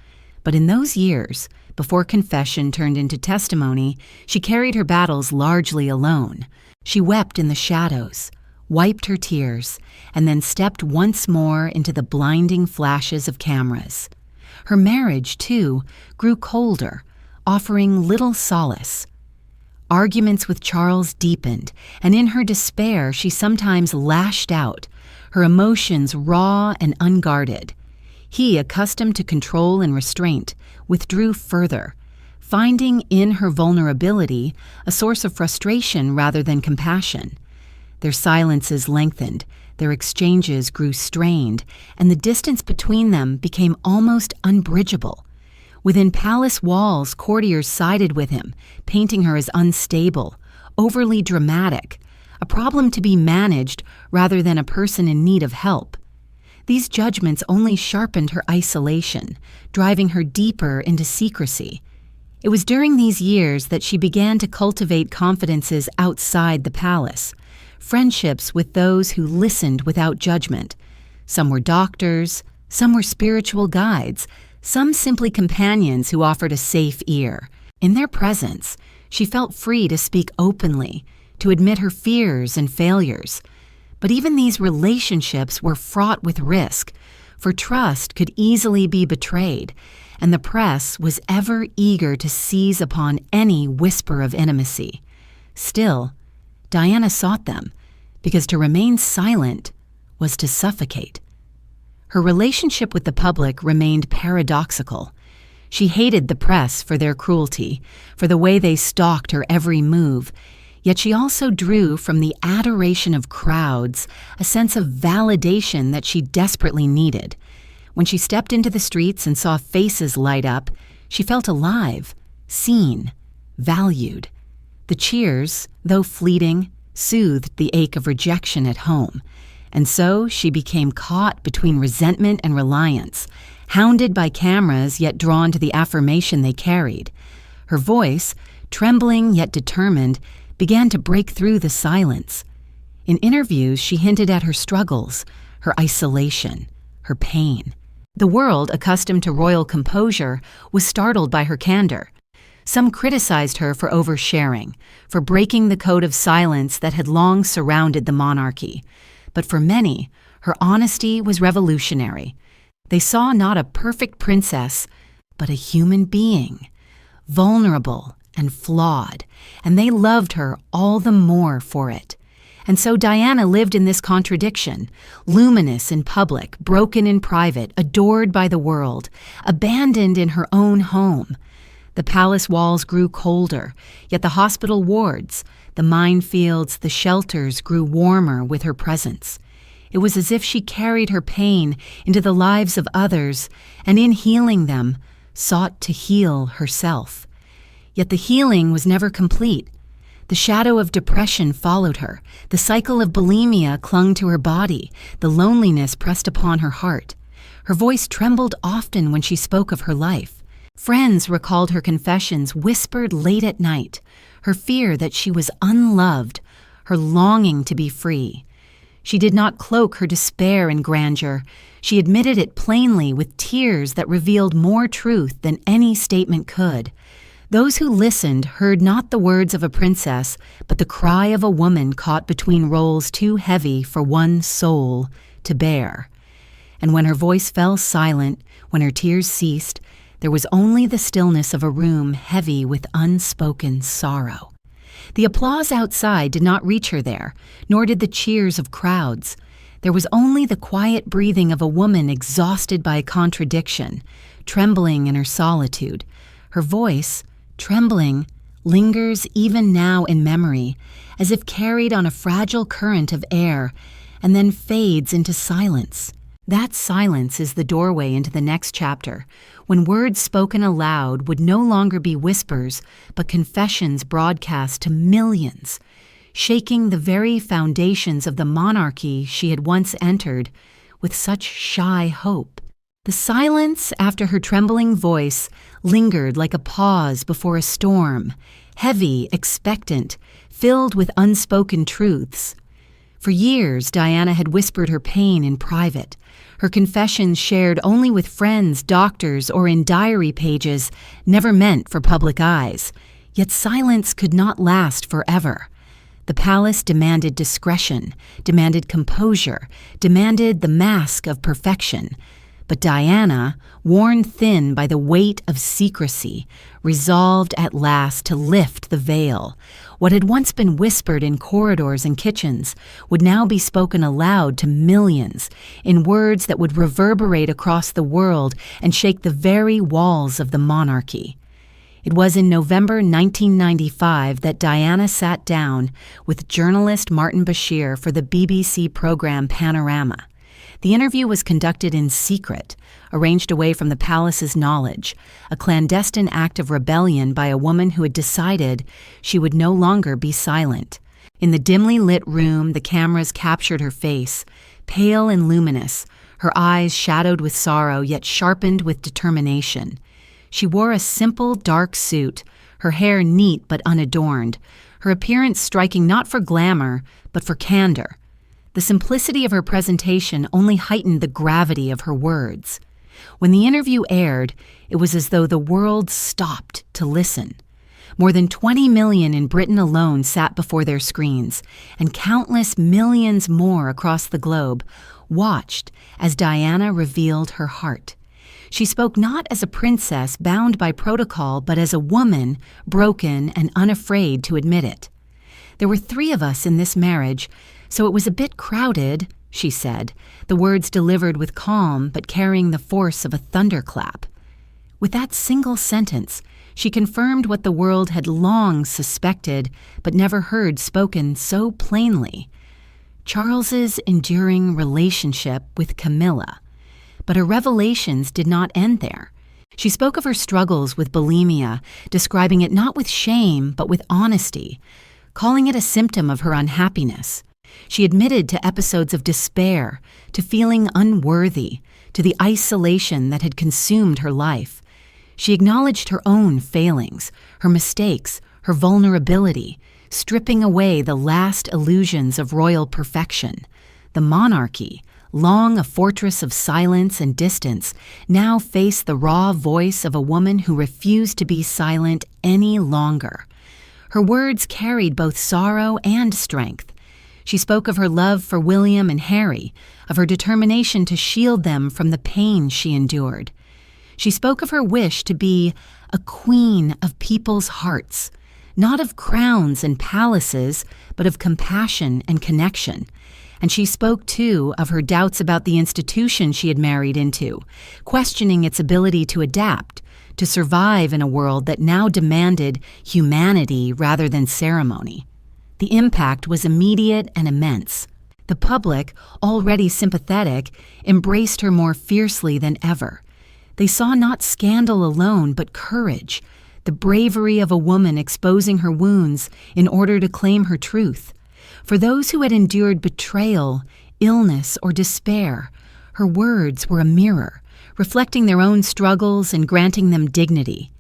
But in those years, before confession turned into testimony, she carried her battles largely alone. She wept in the shadows, wiped her tears, and then stepped once more into the blinding flashes of cameras. Her marriage, too, grew colder, offering little solace. Arguments with Charles deepened, and in her despair she sometimes lashed out, her emotions raw and unguarded. He, accustomed to control and restraint, withdrew further, finding in her vulnerability a source of frustration rather than compassion. Their silences lengthened, their exchanges grew strained, and the distance between them became almost unbridgeable. Within palace walls, courtiers sided with him, painting her as unstable, overly dramatic, a problem to be managed rather than a person in need of help. These judgments only sharpened her isolation, driving her deeper into secrecy. It was during these years that she began to cultivate confidences outside the palace, friendships with those who listened without judgment. Some were doctors, some were spiritual guides, some simply companions who offered a safe ear. In their presence, she felt free to speak openly, to admit her fears and failures. But even these relationships were fraught with risk, for trust could easily be betrayed, and the press was ever eager to seize upon any whisper of intimacy. Still, Diana sought them, because to remain silent was to suffocate. Her relationship with the public remained paradoxical. She hated the press for their cruelty, for the way they stalked her every move, yet she also drew from the adoration of crowds a sense of validation that she desperately needed. When she stepped into the streets and saw faces light up, she felt alive, seen, valued. The cheers, though fleeting, soothed the ache of rejection at home. And so she became caught between resentment and reliance, hounded by cameras yet drawn to the affirmation they carried. Her voice, trembling yet determined, began to break through the silence. In interviews, she hinted at her struggles, her isolation, her pain. The world, accustomed to royal composure, was startled by her candor. Some criticized her for oversharing, for breaking the code of silence that had long surrounded the monarchy. But for many, her honesty was revolutionary. They saw not a perfect princess, but a human being, vulnerable and flawed, and they loved her all the more for it. And so Diana lived in this contradiction, luminous in public, broken in private, adored by the world, abandoned in her own home. The palace walls grew colder, yet the hospital wards, the minefields, the shelters grew warmer with her presence. It was as if she carried her pain into the lives of others, and in healing them, sought to heal herself. Yet the healing was never complete. The shadow of depression followed her. The cycle of bulimia clung to her body. The loneliness pressed upon her heart. Her voice trembled often when she spoke of her life. Friends recalled her confessions whispered late at night, her fear that she was unloved, her longing to be free. She did not cloak her despair in grandeur. She admitted it plainly with tears that revealed more truth than any statement could. Those who listened heard not the words of a princess, but the cry of a woman caught between roles too heavy for one soul to bear. And when her voice fell silent, when her tears ceased, there was only the stillness of a room heavy with unspoken sorrow. The applause outside did not reach her there, nor did the cheers of crowds. There was only the quiet breathing of a woman exhausted by contradiction, trembling in her solitude. Her voice, trembling, lingers even now in memory, as if carried on a fragile current of air, and then fades into silence. That silence is the doorway into the next chapter, when words spoken aloud would no longer be whispers, but confessions broadcast to millions, shaking the very foundations of the monarchy she had once entered with such shy hope. The silence after her trembling voice lingered like a pause before a storm, heavy, expectant, filled with unspoken truths. For years, Diana had whispered her pain in private, her confessions shared only with friends, doctors, or in diary pages, never meant for public eyes. Yet silence could not last forever. The palace demanded discretion, demanded composure, demanded the mask of perfection. But Diana, worn thin by the weight of secrecy, resolved at last to lift the veil. What had once been whispered in corridors and kitchens would now be spoken aloud to millions, in words that would reverberate across the world and shake the very walls of the monarchy. It was in November 1995 that Diana sat down with journalist Martin Bashir for the BBC program Panorama. The interview was conducted in secret, arranged away from the palace's knowledge, a clandestine act of rebellion by a woman who had decided she would no longer be silent. In the dimly lit room, the cameras captured her face, pale and luminous, her eyes shadowed with sorrow yet sharpened with determination. She wore a simple, dark suit, her hair neat but unadorned, her appearance striking not for glamour, but for candor. The simplicity of her presentation only heightened the gravity of her words. When the interview aired, it was as though the world stopped to listen. More than 20 million in Britain alone sat before their screens, and countless millions more across the globe watched as Diana revealed her heart. She spoke not as a princess bound by protocol, but as a woman broken and unafraid to admit it. There were 3 of us in this marriage, so it was a bit crowded, she said, the words delivered with calm but carrying the force of a thunderclap. With that single sentence, she confirmed what the world had long suspected but never heard spoken so plainly: Charles's enduring relationship with Camilla. But her revelations did not end there. She spoke of her struggles with bulimia, describing it not with shame but with honesty, calling it a symptom of her unhappiness. She admitted to episodes of despair, to feeling unworthy, to the isolation that had consumed her life. She acknowledged her own failings, her mistakes, her vulnerability, stripping away the last illusions of royal perfection. The monarchy, long a fortress of silence and distance, now faced the raw voice of a woman who refused to be silent any longer. Her words carried both sorrow and strength. She spoke of her love for William and Harry, of her determination to shield them from the pain she endured. She spoke of her wish to be a queen of people's hearts, not of crowns and palaces, but of compassion and connection. And she spoke, too, of her doubts about the institution she had married into, questioning its ability to adapt, to survive in a world that now demanded humanity rather than ceremony. The impact was immediate and immense. The public, already sympathetic, embraced her more fiercely than ever. They saw not scandal alone, but courage, the bravery of a woman exposing her wounds in order to claim her truth. For those who had endured betrayal, illness, or despair, her words were a mirror, reflecting their own struggles and granting them dignity.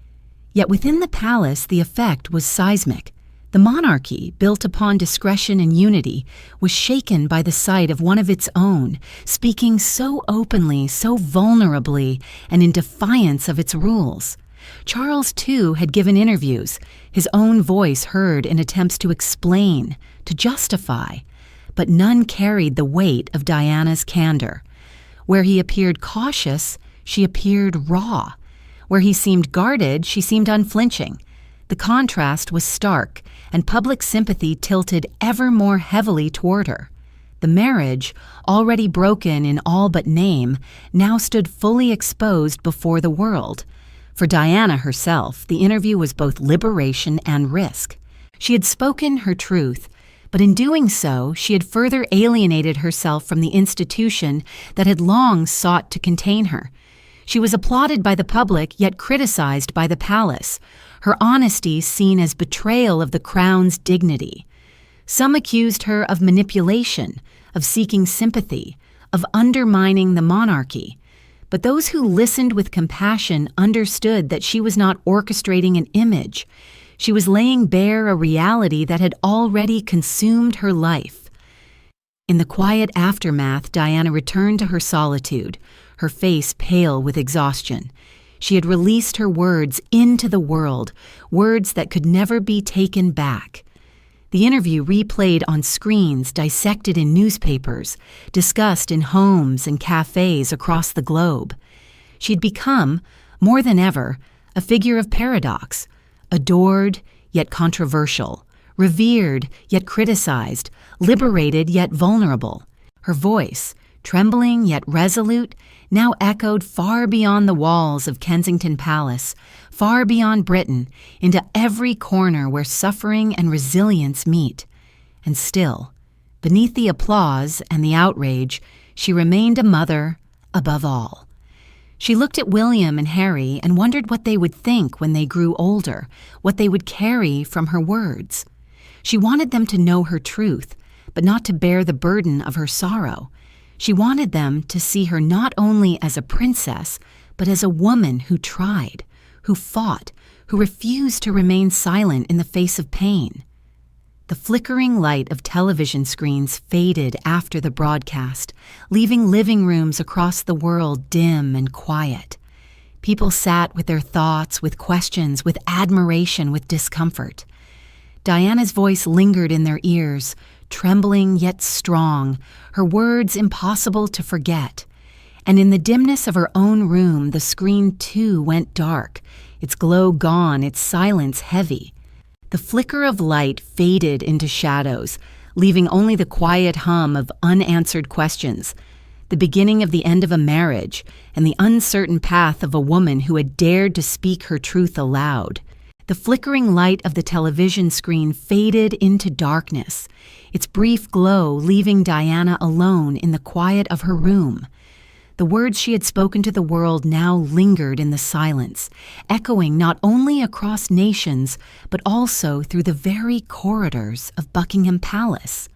Yet within the palace, the effect was seismic. The monarchy, built upon discretion and unity, was shaken by the sight of one of its own, speaking so openly, so vulnerably, and in defiance of its rules. Charles, too, had given interviews, his own voice heard in attempts to explain, to justify, but none carried the weight of Diana's candor. Where he appeared cautious, she appeared raw. Where he seemed guarded, she seemed unflinching. The contrast was stark, and public sympathy tilted ever more heavily toward her. The marriage, already broken in all but name, now stood fully exposed before the world. For Diana herself, the interview was both liberation and risk. She had spoken her truth, but in doing so, she had further alienated herself from the institution that had long sought to contain her. She was applauded by the public, yet criticized by the palace, her honesty seen as betrayal of the crown's dignity. Some accused her of manipulation, of seeking sympathy, of undermining the monarchy. But those who listened with compassion understood that she was not orchestrating an image. She was laying bare a reality that had already consumed her life. In the quiet aftermath, Diana returned to her solitude, her face pale with exhaustion. She had released her words into the world, words that could never be taken back. The interview replayed on screens, dissected in newspapers, discussed in homes and cafes across the globe. She had become, more than ever, a figure of paradox, adored yet controversial, revered yet criticized, liberated yet vulnerable. Her voice, trembling yet resolute, now echoed far beyond the walls of Kensington Palace, far beyond Britain, into every corner where suffering and resilience meet. And still, beneath the applause and the outrage, she remained a mother above all. She looked at William and Harry and wondered what they would think when they grew older, what they would carry from her words. She wanted them to know her truth, but not to bear the burden of her sorrow. She wanted them to see her not only as a princess, but as a woman who tried, who fought, who refused to remain silent in the face of pain. The flickering light of television screens faded after the broadcast, leaving living rooms across the world dim and quiet. People sat with their thoughts, with questions, with admiration, with discomfort. Diana's voice lingered in their ears, trembling yet strong, her words impossible to forget. And in the dimness of her own room, the screen too went dark, its glow gone, its silence heavy. The flicker of light faded into shadows, leaving only the quiet hum of unanswered questions, the beginning of the end of a marriage, and the uncertain path of a woman who had dared to speak her truth aloud. The flickering light of the television screen faded into darkness, its brief glow leaving Diana alone in the quiet of her room. The words she had spoken to the world now lingered in the silence, echoing not only across nations, but also through the very corridors of Buckingham Palace.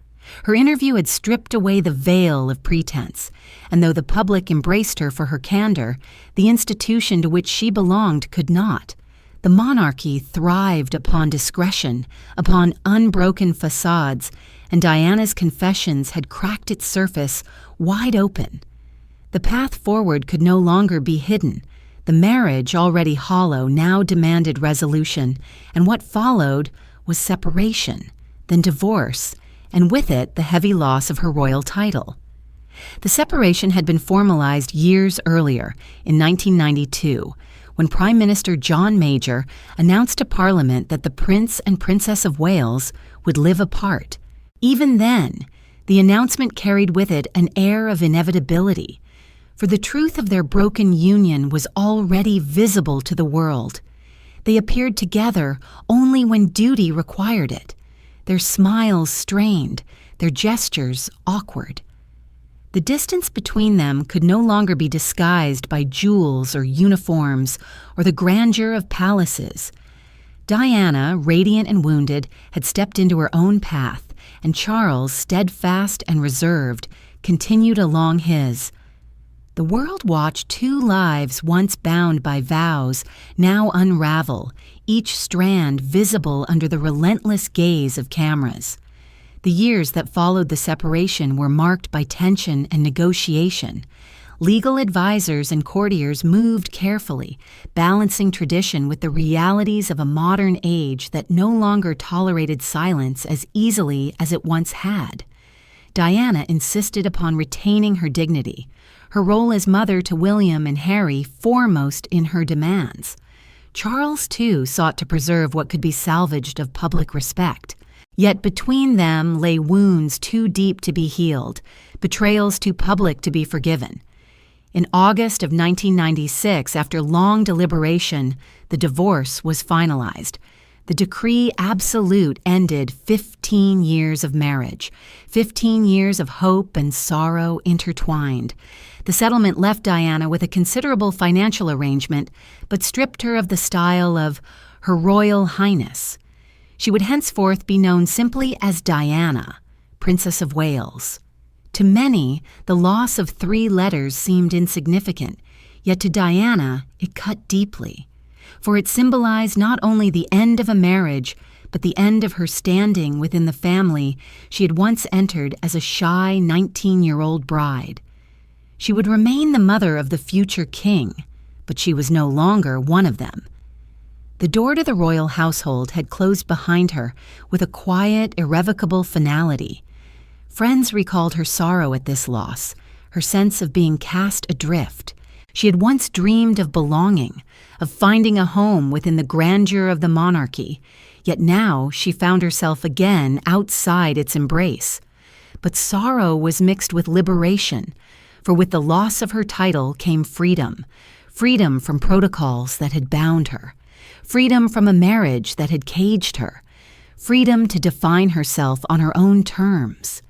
Her interview had stripped away the veil of pretense, and though the public embraced her for her candor, the institution to which she belonged could not. The monarchy thrived upon discretion, upon unbroken facades, and Diana's confessions had cracked its surface wide open. The path forward could no longer be hidden. The marriage, already hollow, now demanded resolution, and what followed was separation, then divorce, and with it the heavy loss of her royal title. The separation had been formalized years earlier, in 1992, when Prime Minister John Major announced to Parliament that the Prince and Princess of Wales would live apart. Even then, the announcement carried with it an air of inevitability, for the truth of their broken union was already visible to the world. They appeared together only when duty required it, their smiles strained, their gestures awkward. The distance between them could no longer be disguised by jewels or uniforms or the grandeur of palaces. Diana, radiant and wounded, had stepped into her own path, and Charles, steadfast and reserved, continued along his. The world watched two lives once bound by vows now unravel, each strand visible under the relentless gaze of cameras. The years that followed the separation were marked by tension and negotiation. Legal advisors and courtiers moved carefully, balancing tradition with the realities of a modern age that no longer tolerated silence as easily as it once had. Diana insisted upon retaining her dignity, her role as mother to William and Harry foremost in her demands. Charles, too, sought to preserve what could be salvaged of public respect. Yet between them lay wounds too deep to be healed, betrayals too public to be forgiven. In August of 1996, after long deliberation, the divorce was finalized. The decree absolute ended 15 years of marriage, 15 years of hope and sorrow intertwined. The settlement left Diana with a considerable financial arrangement, but stripped her of the style of Her Royal Highness. She would henceforth be known simply as Diana, Princess of Wales. To many, the loss of 3 letters seemed insignificant, yet to Diana it cut deeply, for it symbolized not only the end of a marriage, but the end of her standing within the family she had once entered as a shy 19-year-old bride. She would remain the mother of the future king, but she was no longer one of them. The door to the royal household had closed behind her with a quiet, irrevocable finality. Friends recalled her sorrow at this loss, her sense of being cast adrift. She had once dreamed of belonging, of finding a home within the grandeur of the monarchy, yet now she found herself again outside its embrace. But sorrow was mixed with liberation, for with the loss of her title came freedom, freedom from protocols that had bound her, freedom from a marriage that had caged her, freedom to define herself on her own terms.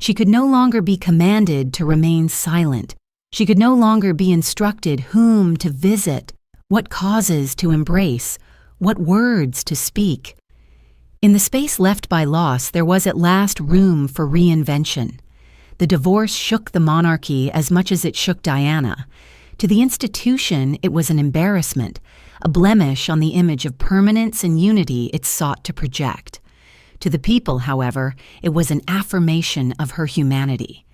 She could no longer be commanded to remain silent. She could no longer be instructed whom to visit, what causes to embrace, what words to speak. In the space left by loss, there was at last room for reinvention. The divorce shook the monarchy as much as it shook Diana. To the institution, it was an embarrassment, a blemish on the image of permanence and unity it sought to project. To the people, however, it was an affirmation of her humanity.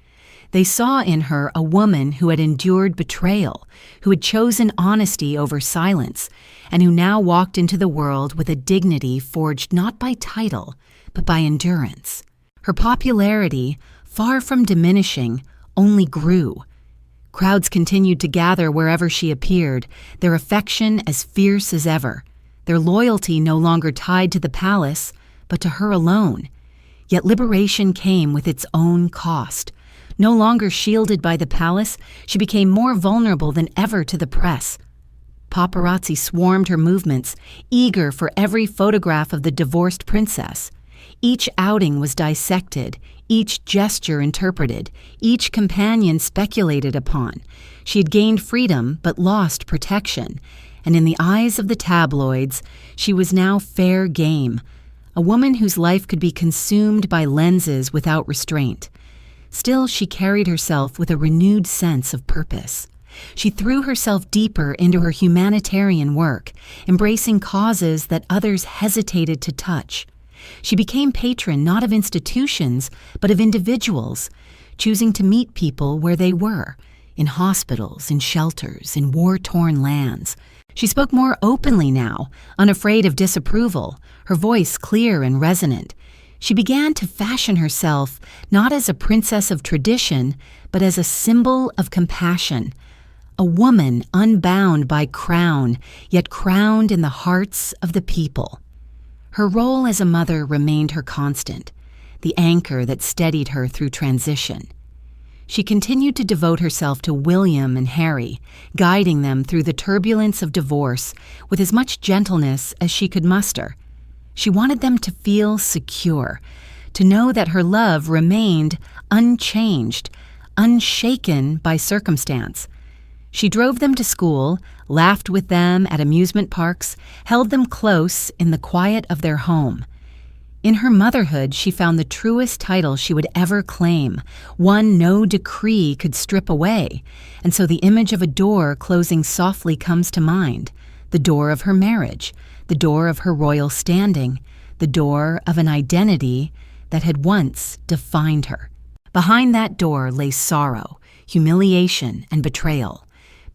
They saw in her a woman who had endured betrayal, who had chosen honesty over silence, and who now walked into the world with a dignity forged not by title, but by endurance. Her popularity, far from diminishing, only grew. Crowds continued to gather wherever she appeared, their affection as fierce as ever, their loyalty no longer tied to the palace, but to her alone. Yet liberation came with its own cost. No longer shielded by the palace, she became more vulnerable than ever to the press. Paparazzi swarmed her movements, eager for every photograph of the divorced princess. Each outing was dissected, each gesture interpreted, each companion speculated upon. She had gained freedom but lost protection, and in the eyes of the tabloids, she was now fair game, a woman whose life could be consumed by lenses without restraint. Still, she carried herself with a renewed sense of purpose. She threw herself deeper into her humanitarian work, embracing causes that others hesitated to touch. She became patron not of institutions, but of individuals, choosing to meet people where they were, in hospitals, in shelters, in war-torn lands. She spoke more openly now, unafraid of disapproval, her voice clear and resonant. She began to fashion herself not as a princess of tradition, but as a symbol of compassion, a woman unbound by crown, yet crowned in the hearts of the people. Her role as a mother remained her constant, the anchor that steadied her through transition. She continued to devote herself to William and Harry, guiding them through the turbulence of divorce with as much gentleness as she could muster. She wanted them to feel secure, to know that her love remained unchanged, unshaken by circumstance. She drove them to school, laughed with them at amusement parks, held them close in the quiet of their home. In her motherhood, she found the truest title she would ever claim, one no decree could strip away, and so the image of a door closing softly comes to mind, the door of her marriage, the door of her royal standing, the door of an identity that had once defined her. Behind that door lay sorrow, humiliation, and betrayal.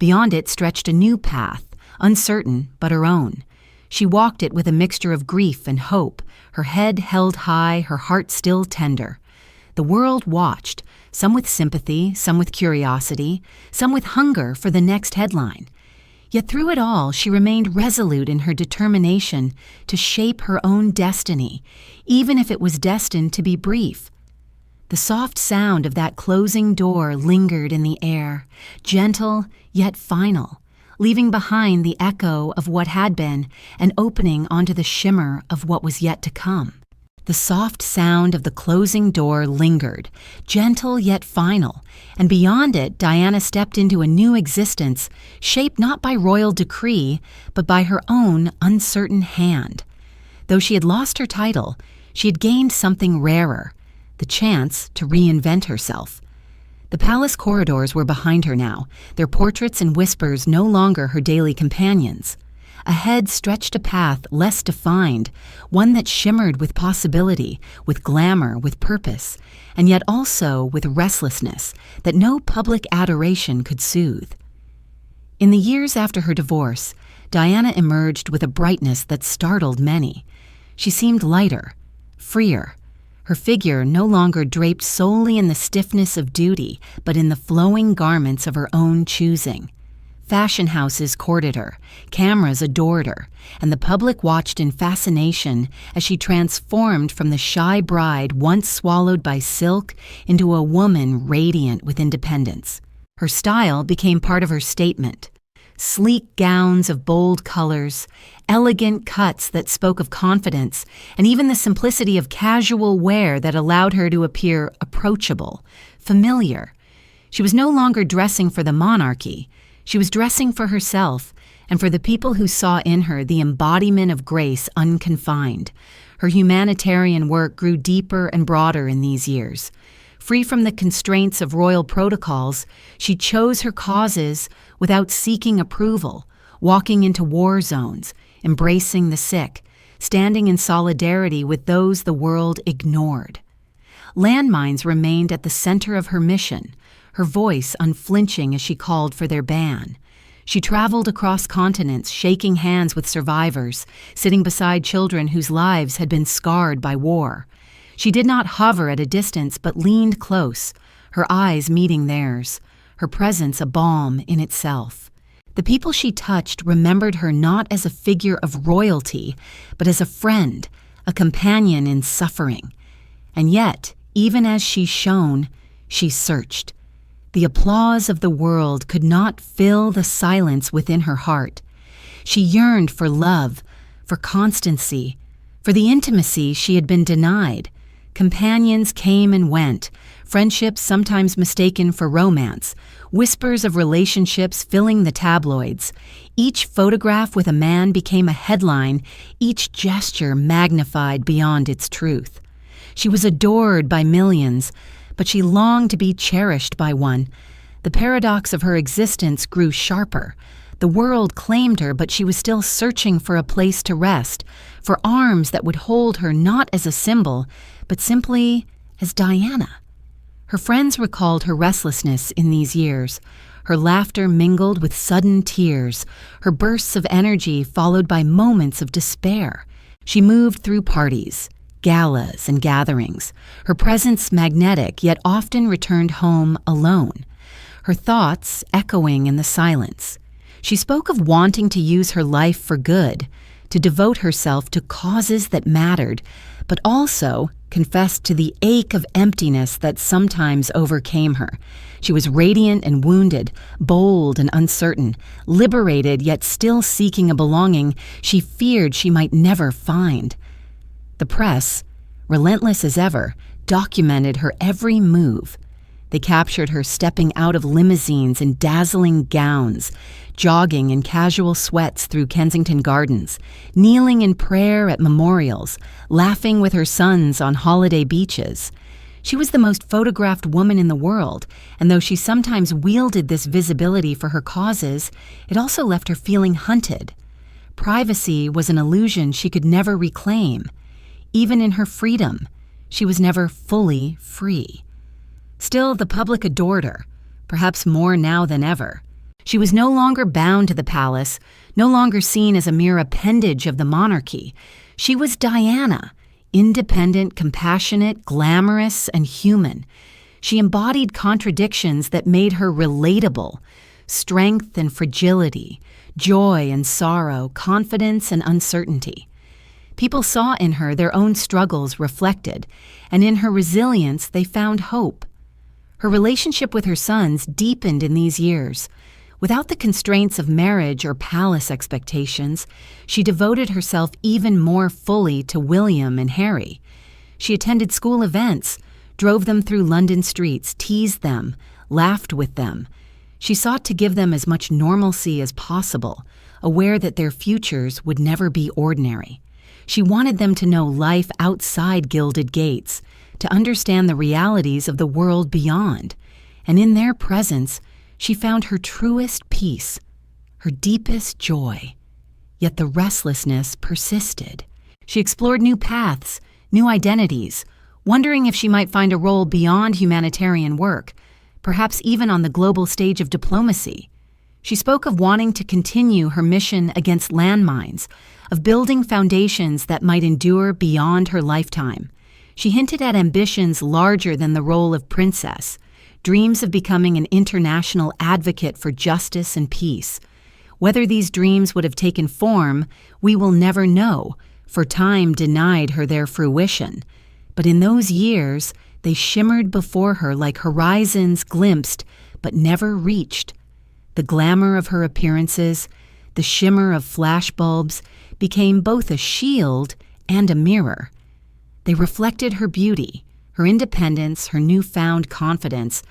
Beyond it stretched a new path, uncertain but her own. She walked it with a mixture of grief and hope, her head held high, her heart still tender. The world watched, some with sympathy, some with curiosity, some with hunger for the next headline. Yet through it all, she remained resolute in her determination to shape her own destiny, even if it was destined to be brief. The soft sound of that closing door lingered in the air, gentle yet final, leaving behind the echo of what had been and opening onto the shimmer of what was yet to come. The soft sound of the closing door lingered, gentle yet final, and beyond it Diana stepped into a new existence, shaped not by royal decree, but by her own uncertain hand. Though she had lost her title, she had gained something rarer, the chance to reinvent herself. The palace corridors were behind her now, their portraits and whispers no longer her daily companions. Ahead stretched a path less defined, one that shimmered with possibility, with glamour, with purpose, and yet also with restlessness that no public adoration could soothe. In the years after her divorce, Diana emerged with a brightness that startled many. She seemed lighter, freer, her figure no longer draped solely in the stiffness of duty, but in the flowing garments of her own choosing. Fashion houses courted her, cameras adored her, and the public watched in fascination as she transformed from the shy bride once swallowed by silk into a woman radiant with independence. Her style became part of her statement. Sleek gowns of bold colors, elegant cuts that spoke of confidence, and even the simplicity of casual wear that allowed her to appear approachable, familiar. She was no longer dressing for the monarchy. She was dressing for herself and for the people who saw in her the embodiment of grace unconfined. Her humanitarian work grew deeper and broader in these years. Free from the constraints of royal protocols, she chose her causes without seeking approval, walking into war zones, embracing the sick, standing in solidarity with those the world ignored. Landmines remained at the center of her mission, her voice unflinching as she called for their ban. She traveled across continents, shaking hands with survivors, sitting beside children whose lives had been scarred by war. She did not hover at a distance, but leaned close, her eyes meeting theirs, her presence a balm in itself. The people she touched remembered her not as a figure of royalty, but as a friend, a companion in suffering. And yet, even as she shone, she searched. The applause of the world could not fill the silence within her heart. She yearned for love, for constancy, for the intimacy she had been denied. Companions came and went, friendships sometimes mistaken for romance, whispers of relationships filling the tabloids. Each photograph with a man became a headline, each gesture magnified beyond its truth. She was adored by millions, but she longed to be cherished by one. The paradox of her existence grew sharper. The world claimed her, but she was still searching for a place to rest, for arms that would hold her not as a symbol, but simply as Diana. Her friends recalled her restlessness in these years. Her laughter mingled with sudden tears, her bursts of energy followed by moments of despair. She moved through parties, galas, and gatherings, her presence magnetic, yet often returned home alone, her thoughts echoing in the silence. She spoke of wanting to use her life for good, to devote herself to causes that mattered, but also confessed to the ache of emptiness that sometimes overcame her. She was radiant and wounded, bold and uncertain, liberated yet still seeking a belonging she feared she might never find. The press, relentless as ever, documented her every move. They captured her stepping out of limousines in dazzling gowns, jogging in casual sweats through Kensington Gardens, kneeling in prayer at memorials, laughing with her sons on holiday beaches. She was the most photographed woman in the world, and though she sometimes wielded this visibility for her causes, it also left her feeling hunted. Privacy was an illusion she could never reclaim. Even in her freedom, she was never fully free. Still, the public adored her, perhaps more now than ever. She was no longer bound to the palace, no longer seen as a mere appendage of the monarchy. She was Diana, independent, compassionate, glamorous, and human. She embodied contradictions that made her relatable: strength and fragility, joy and sorrow, confidence and uncertainty. People saw in her their own struggles reflected, and in her resilience they found hope. Her relationship with her sons deepened in these years. Without the constraints of marriage or palace expectations, she devoted herself even more fully to William and Harry. She attended school events, drove them through London streets, teased them, laughed with them. She sought to give them as much normalcy as possible, aware that their futures would never be ordinary. She wanted them to know life outside gilded gates, to understand the realities of the world beyond, and in their presence, she found her truest peace, her deepest joy. Yet the restlessness persisted. She explored new paths, new identities, wondering if she might find a role beyond humanitarian work, perhaps even on the global stage of diplomacy. She spoke of wanting to continue her mission against landmines, of building foundations that might endure beyond her lifetime. She hinted at ambitions larger than the role of princess, dreams of becoming an international advocate for justice and peace. Whether these dreams would have taken form, we will never know, for time denied her their fruition. But in those years, they shimmered before her like horizons glimpsed but never reached. The glamour of her appearances, the shimmer of flashbulbs, became both a shield and a mirror. They reflected her beauty, her independence, her newfound confidence,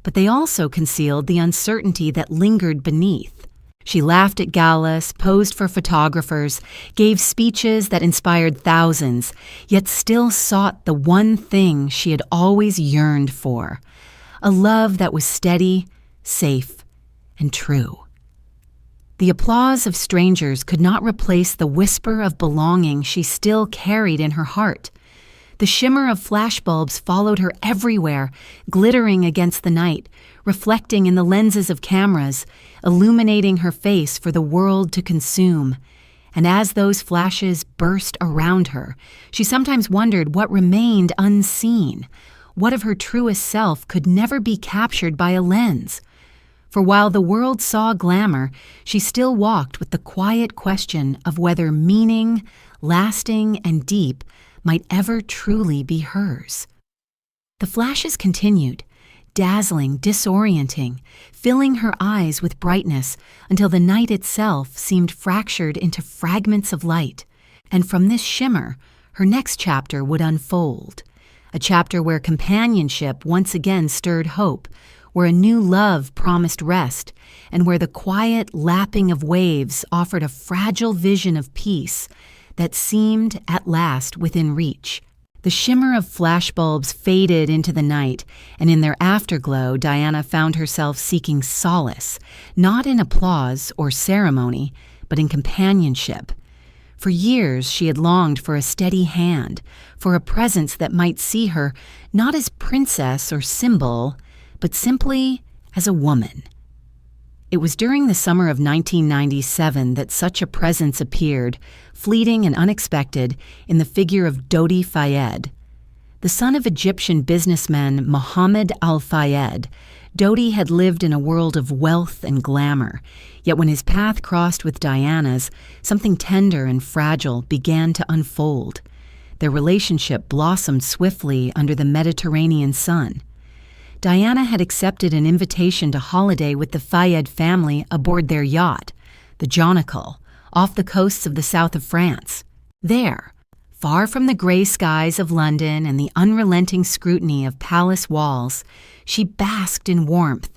but they also concealed the uncertainty that lingered beneath. She laughed at galas, posed for photographers, gave speeches that inspired thousands, yet still sought the one thing she had always yearned for: a love that was steady, safe, and true. The applause of strangers could not replace the whisper of belonging she still carried in her heart. The shimmer of flashbulbs followed her everywhere, glittering against the night, reflecting in the lenses of cameras, illuminating her face for the world to consume. And as those flashes burst around her, she sometimes wondered what remained unseen. What of her truest self could never be captured by a lens? For while the world saw glamour, she still walked with the quiet question of whether meaning, lasting and deep, might ever truly be hers. The flashes continued, dazzling, disorienting, filling her eyes with brightness until the night itself seemed fractured into fragments of light. And from this shimmer, her next chapter would unfold, a chapter where companionship once again stirred hope, where a new love promised rest, and where the quiet lapping of waves offered a fragile vision of peace that seemed at last within reach. The shimmer of flashbulbs faded into the night, and in their afterglow, Diana found herself seeking solace, not in applause or ceremony, but in companionship. For years, she had longed for a steady hand, for a presence that might see her not as princess or symbol, but simply as a woman. It was during the summer of 1997 that such a presence appeared, fleeting and unexpected, in the figure of Dodi Fayed. The son of Egyptian businessman Mohammed al-Fayed, Dodi had lived in a world of wealth and glamour, yet when his path crossed with Diana's, something tender and fragile began to unfold. Their relationship blossomed swiftly under the Mediterranean sun. Diana had accepted an invitation to holiday with the Fayed family aboard their yacht, the Jonicle, off the coasts of the south of France. There, Far from the gray skies of London and the unrelenting scrutiny of palace walls, she basked in warmth,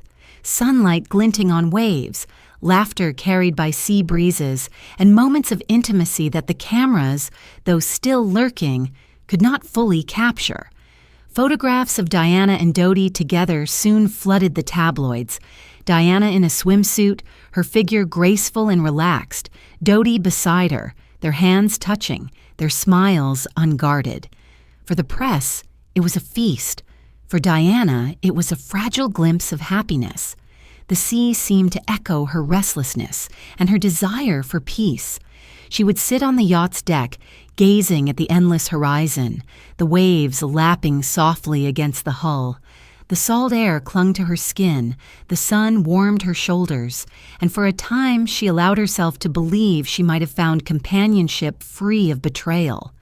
sunlight glinting on waves, laughter carried by sea breezes, and moments of intimacy that the cameras, though still lurking, could not fully capture. Photographs of Diana and Dodi together soon flooded the tabloids. Diana in a swimsuit, her figure graceful and relaxed, Dodi beside her, their hands touching, their smiles unguarded. For the press, it was a feast. For Diana, it was a fragile glimpse of happiness. The sea seemed to echo her restlessness and her desire for peace. She would sit on the yacht's deck, gazing at the endless horizon, the waves lapping softly against the hull. The salt air clung to her skin, the sun warmed her shoulders, and for a time she allowed herself to believe she might have found companionship free of betrayal.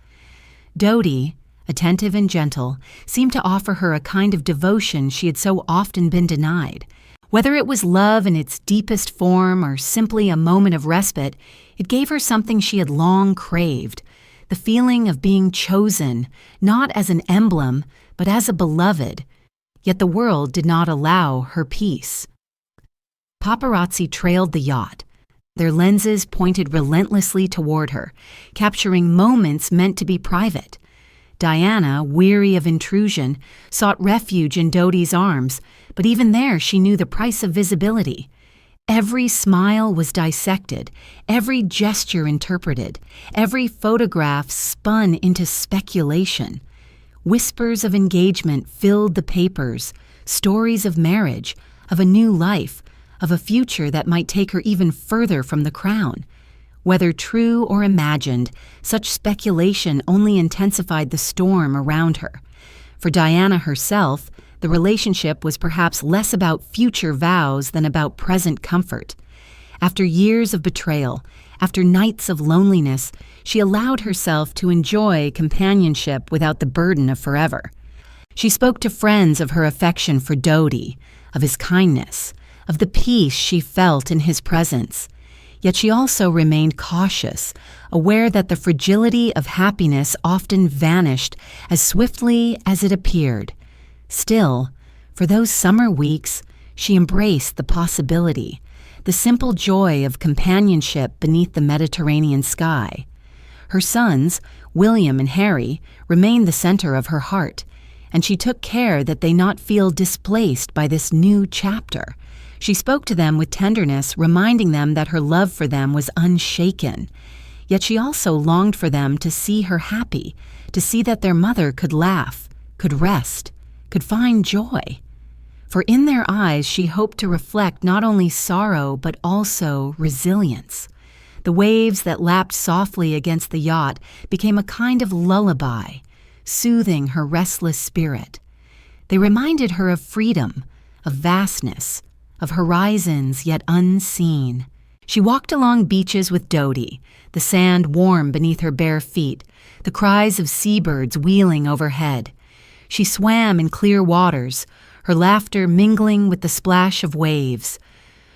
Dodi, attentive and gentle, seemed to offer her a kind of devotion she had so often been denied. Whether it was love in its deepest form or simply a moment of respite, it gave her something she had long craved, the feeling of being chosen, not as an emblem, but as a beloved. Yet the world did not allow her peace. Paparazzi trailed the yacht. Their lenses pointed relentlessly toward her, capturing moments meant to be private. Diana, weary of intrusion, sought refuge in Dodi's arms, but even there she knew the price of visibility. Every smile was dissected, every gesture interpreted, every photograph spun into speculation. Whispers of engagement filled the papers, stories of marriage, of a new life, of a future that might take her even further from the crown. Whether true or imagined, such speculation only intensified the storm around her. For Diana herself, the relationship was perhaps less about future vows than about present comfort. After years of betrayal, after nights of loneliness, she allowed herself to enjoy companionship without the burden of forever. She spoke to friends of her affection for Dodi, of his kindness, of the peace she felt in his presence. Yet she also remained cautious, aware that the fragility of happiness often vanished as swiftly as it appeared. Still, for those summer weeks, she embraced the possibility, the simple joy of companionship beneath the Mediterranean sky. Her sons, William and Harry, remained the center of her heart, and she took care that they not feel displaced by this new chapter. She spoke to them with tenderness, reminding them that her love for them was unshaken. Yet she also longed for them to see her happy, to see that their mother could laugh, could rest, could find joy. For in their eyes she hoped to reflect not only sorrow but also resilience. The waves that lapped softly against the yacht became a kind of lullaby, soothing her restless spirit. They reminded her of freedom, of vastness, of horizons yet unseen. She walked along beaches with Dodi, the sand warm beneath her bare feet, the cries of seabirds wheeling overhead. She swam in clear waters, her laughter mingling with the splash of waves.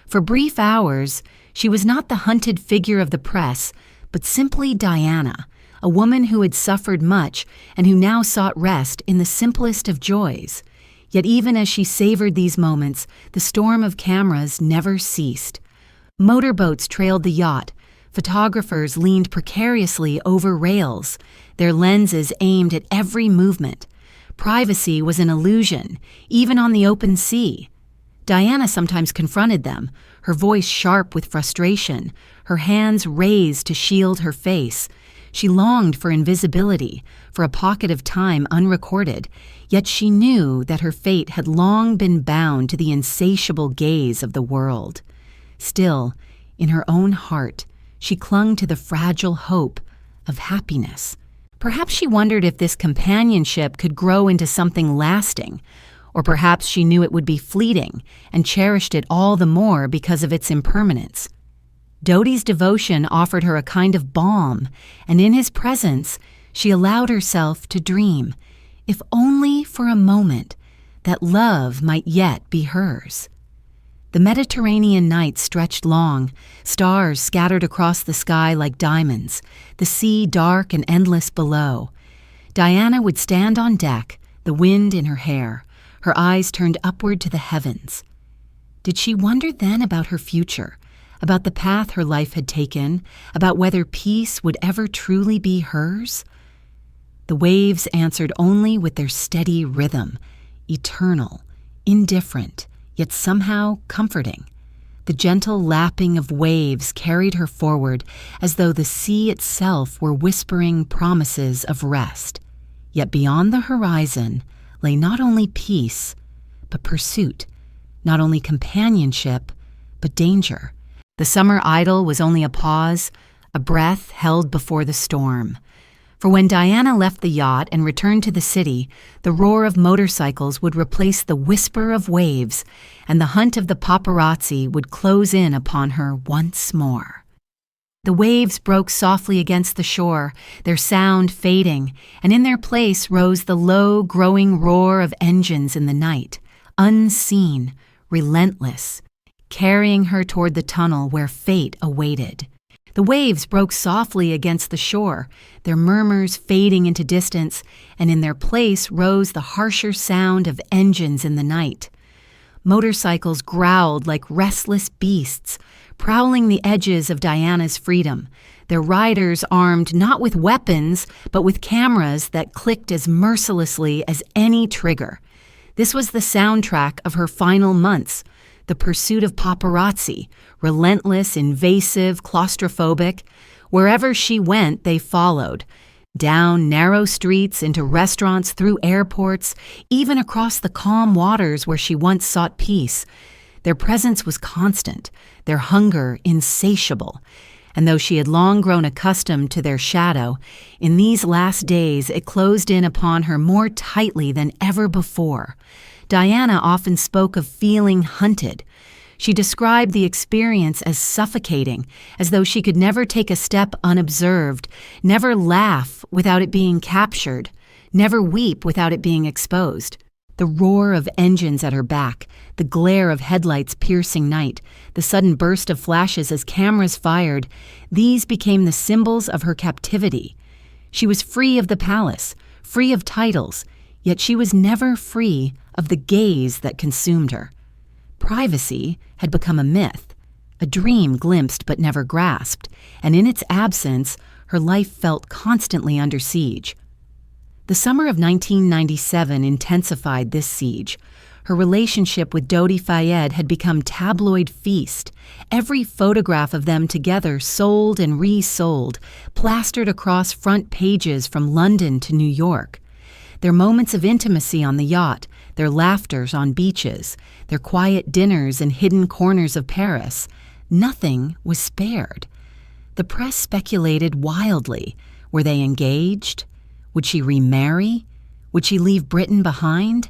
For brief hours, she was not the hunted figure of the press, but simply Diana, a woman who had suffered much and who now sought rest in the simplest of joys. Yet even as she savored these moments, the storm of cameras never ceased. Motorboats trailed the yacht. Photographers leaned precariously over rails, their lenses aimed at every movement. Privacy was an illusion, even on the open sea. Diana sometimes confronted them, her voice sharp with frustration, her hands raised to shield her face. She longed for invisibility, for a pocket of time unrecorded, yet she knew that her fate had long been bound to the insatiable gaze of the world. Still, in her own heart, she clung to the fragile hope of happiness. Perhaps she wondered if this companionship could grow into something lasting, or perhaps she knew it would be fleeting and cherished it all the more because of its impermanence. Dodi's devotion offered her a kind of balm, and in his presence she allowed herself to dream, if only for a moment, that love might yet be hers. The Mediterranean night stretched long, stars scattered across the sky like diamonds, the sea dark and endless below. Diana would stand on deck, the wind in her hair, her eyes turned upward to the heavens. Did she wonder then about her future, about the path her life had taken, about whether peace would ever truly be hers? The waves answered only with their steady rhythm, eternal, indifferent, yet somehow comforting. The gentle lapping of waves carried her forward as though the sea itself were whispering promises of rest. Yet beyond the horizon lay not only peace, but pursuit, not only companionship, but danger. The summer idyll was only a pause, a breath held before the storm. For when Diana left the yacht and returned to the city, the roar of motorcycles would replace the whisper of waves, and the hunt of the paparazzi would close in upon her once more. The waves broke softly against the shore, their sound fading, and in their place rose the low, growing roar of engines in the night, unseen, relentless, carrying her toward the tunnel where fate awaited. The waves broke softly against the shore, their murmurs fading into distance, and in their place rose the harsher sound of engines in the night. Motorcycles growled like restless beasts, prowling the edges of Diana's freedom, their riders armed not with weapons, but with cameras that clicked as mercilessly as any trigger. This was the soundtrack of her final months, the pursuit of paparazzi, relentless, invasive, claustrophobic. Wherever she went, they followed. Down narrow streets, into restaurants, through airports, even across the calm waters where she once sought peace. Their presence was constant, their hunger insatiable. And though she had long grown accustomed to their shadow, in these last days it closed in upon her more tightly than ever before. Diana often spoke of feeling hunted. She described the experience as suffocating, as though she could never take a step unobserved, never laugh without it being captured, never weep without it being exposed. The roar of engines at her back, the glare of headlights piercing night, the sudden burst of flashes as cameras fired, these became the symbols of her captivity. She was free of the palace, free of titles, yet she was never free of the gaze that consumed her. Privacy had become a myth, a dream glimpsed but never grasped, and in its absence, her life felt constantly under siege. The summer of 1997 intensified this siege. Her relationship with Dodi Fayed had become tabloid feast. Every photograph of them together sold and resold, plastered across front pages from London to New York. Their moments of intimacy on the yacht, their laughters on beaches, their quiet dinners in hidden corners of Paris, nothing was spared. The press speculated wildly. Were they engaged? Would she remarry? Would she leave Britain behind?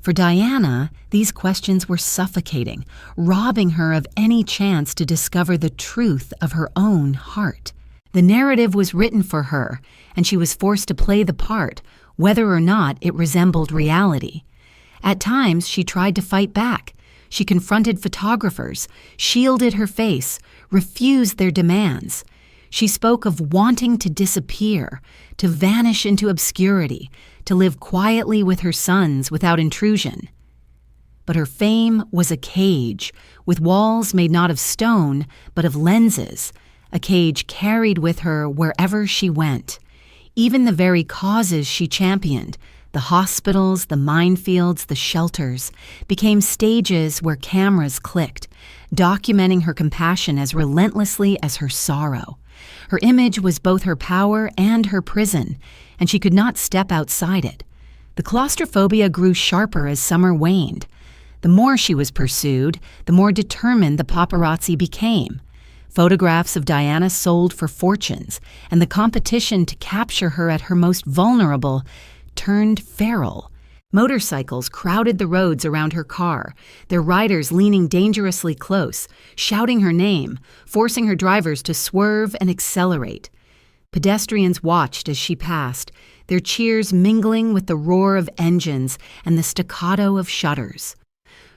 For Diana, these questions were suffocating, robbing her of any chance to discover the truth of her own heart. The narrative was written for her, and she was forced to play the part, whether or not it resembled reality. At times, she tried to fight back. She confronted photographers, shielded her face, refused their demands. She spoke of wanting to disappear, to vanish into obscurity, to live quietly with her sons without intrusion. But her fame was a cage, with walls made not of stone, but of lenses, a cage carried with her wherever she went. Even the very causes she championed, the hospitals, the minefields, the shelters, became stages where cameras clicked, documenting her compassion as relentlessly as her sorrow. Her image was both her power and her prison, and she could not step outside it. The claustrophobia grew sharper as summer waned. The more she was pursued, the more determined the paparazzi became. Photographs of Diana sold for fortunes, and the competition to capture her at her most vulnerable turned feral. Motorcycles crowded the roads around her car, their riders leaning dangerously close, shouting her name, forcing her drivers to swerve and accelerate. Pedestrians watched as she passed, their cheers mingling with the roar of engines and the staccato of shutters.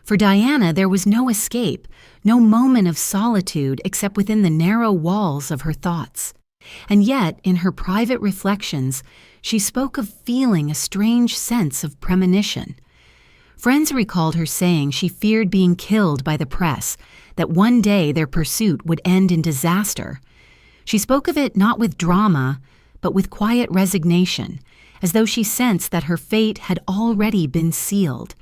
For Diana, there was no escape, no moment of solitude except within the narrow walls of her thoughts. And yet, in her private reflections, she spoke of feeling a strange sense of premonition. Friends recalled her saying she feared being killed by the press, that one day their pursuit would end in disaster. She spoke of it not with drama, but with quiet resignation, as though she sensed that her fate had already been sealed.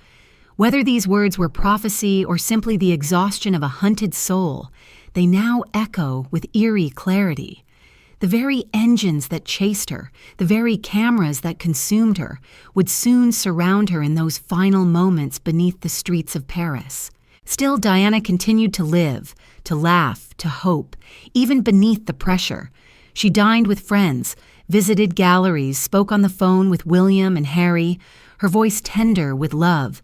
Whether these words were prophecy or simply the exhaustion of a hunted soul, they now echo with eerie clarity. The very engines that chased her, the very cameras that consumed her, would soon surround her in those final moments beneath the streets of Paris. Still, Diana continued to live, to laugh, to hope, even beneath the pressure. She dined with friends, visited galleries, spoke on the phone with William and Harry, her voice tender with love.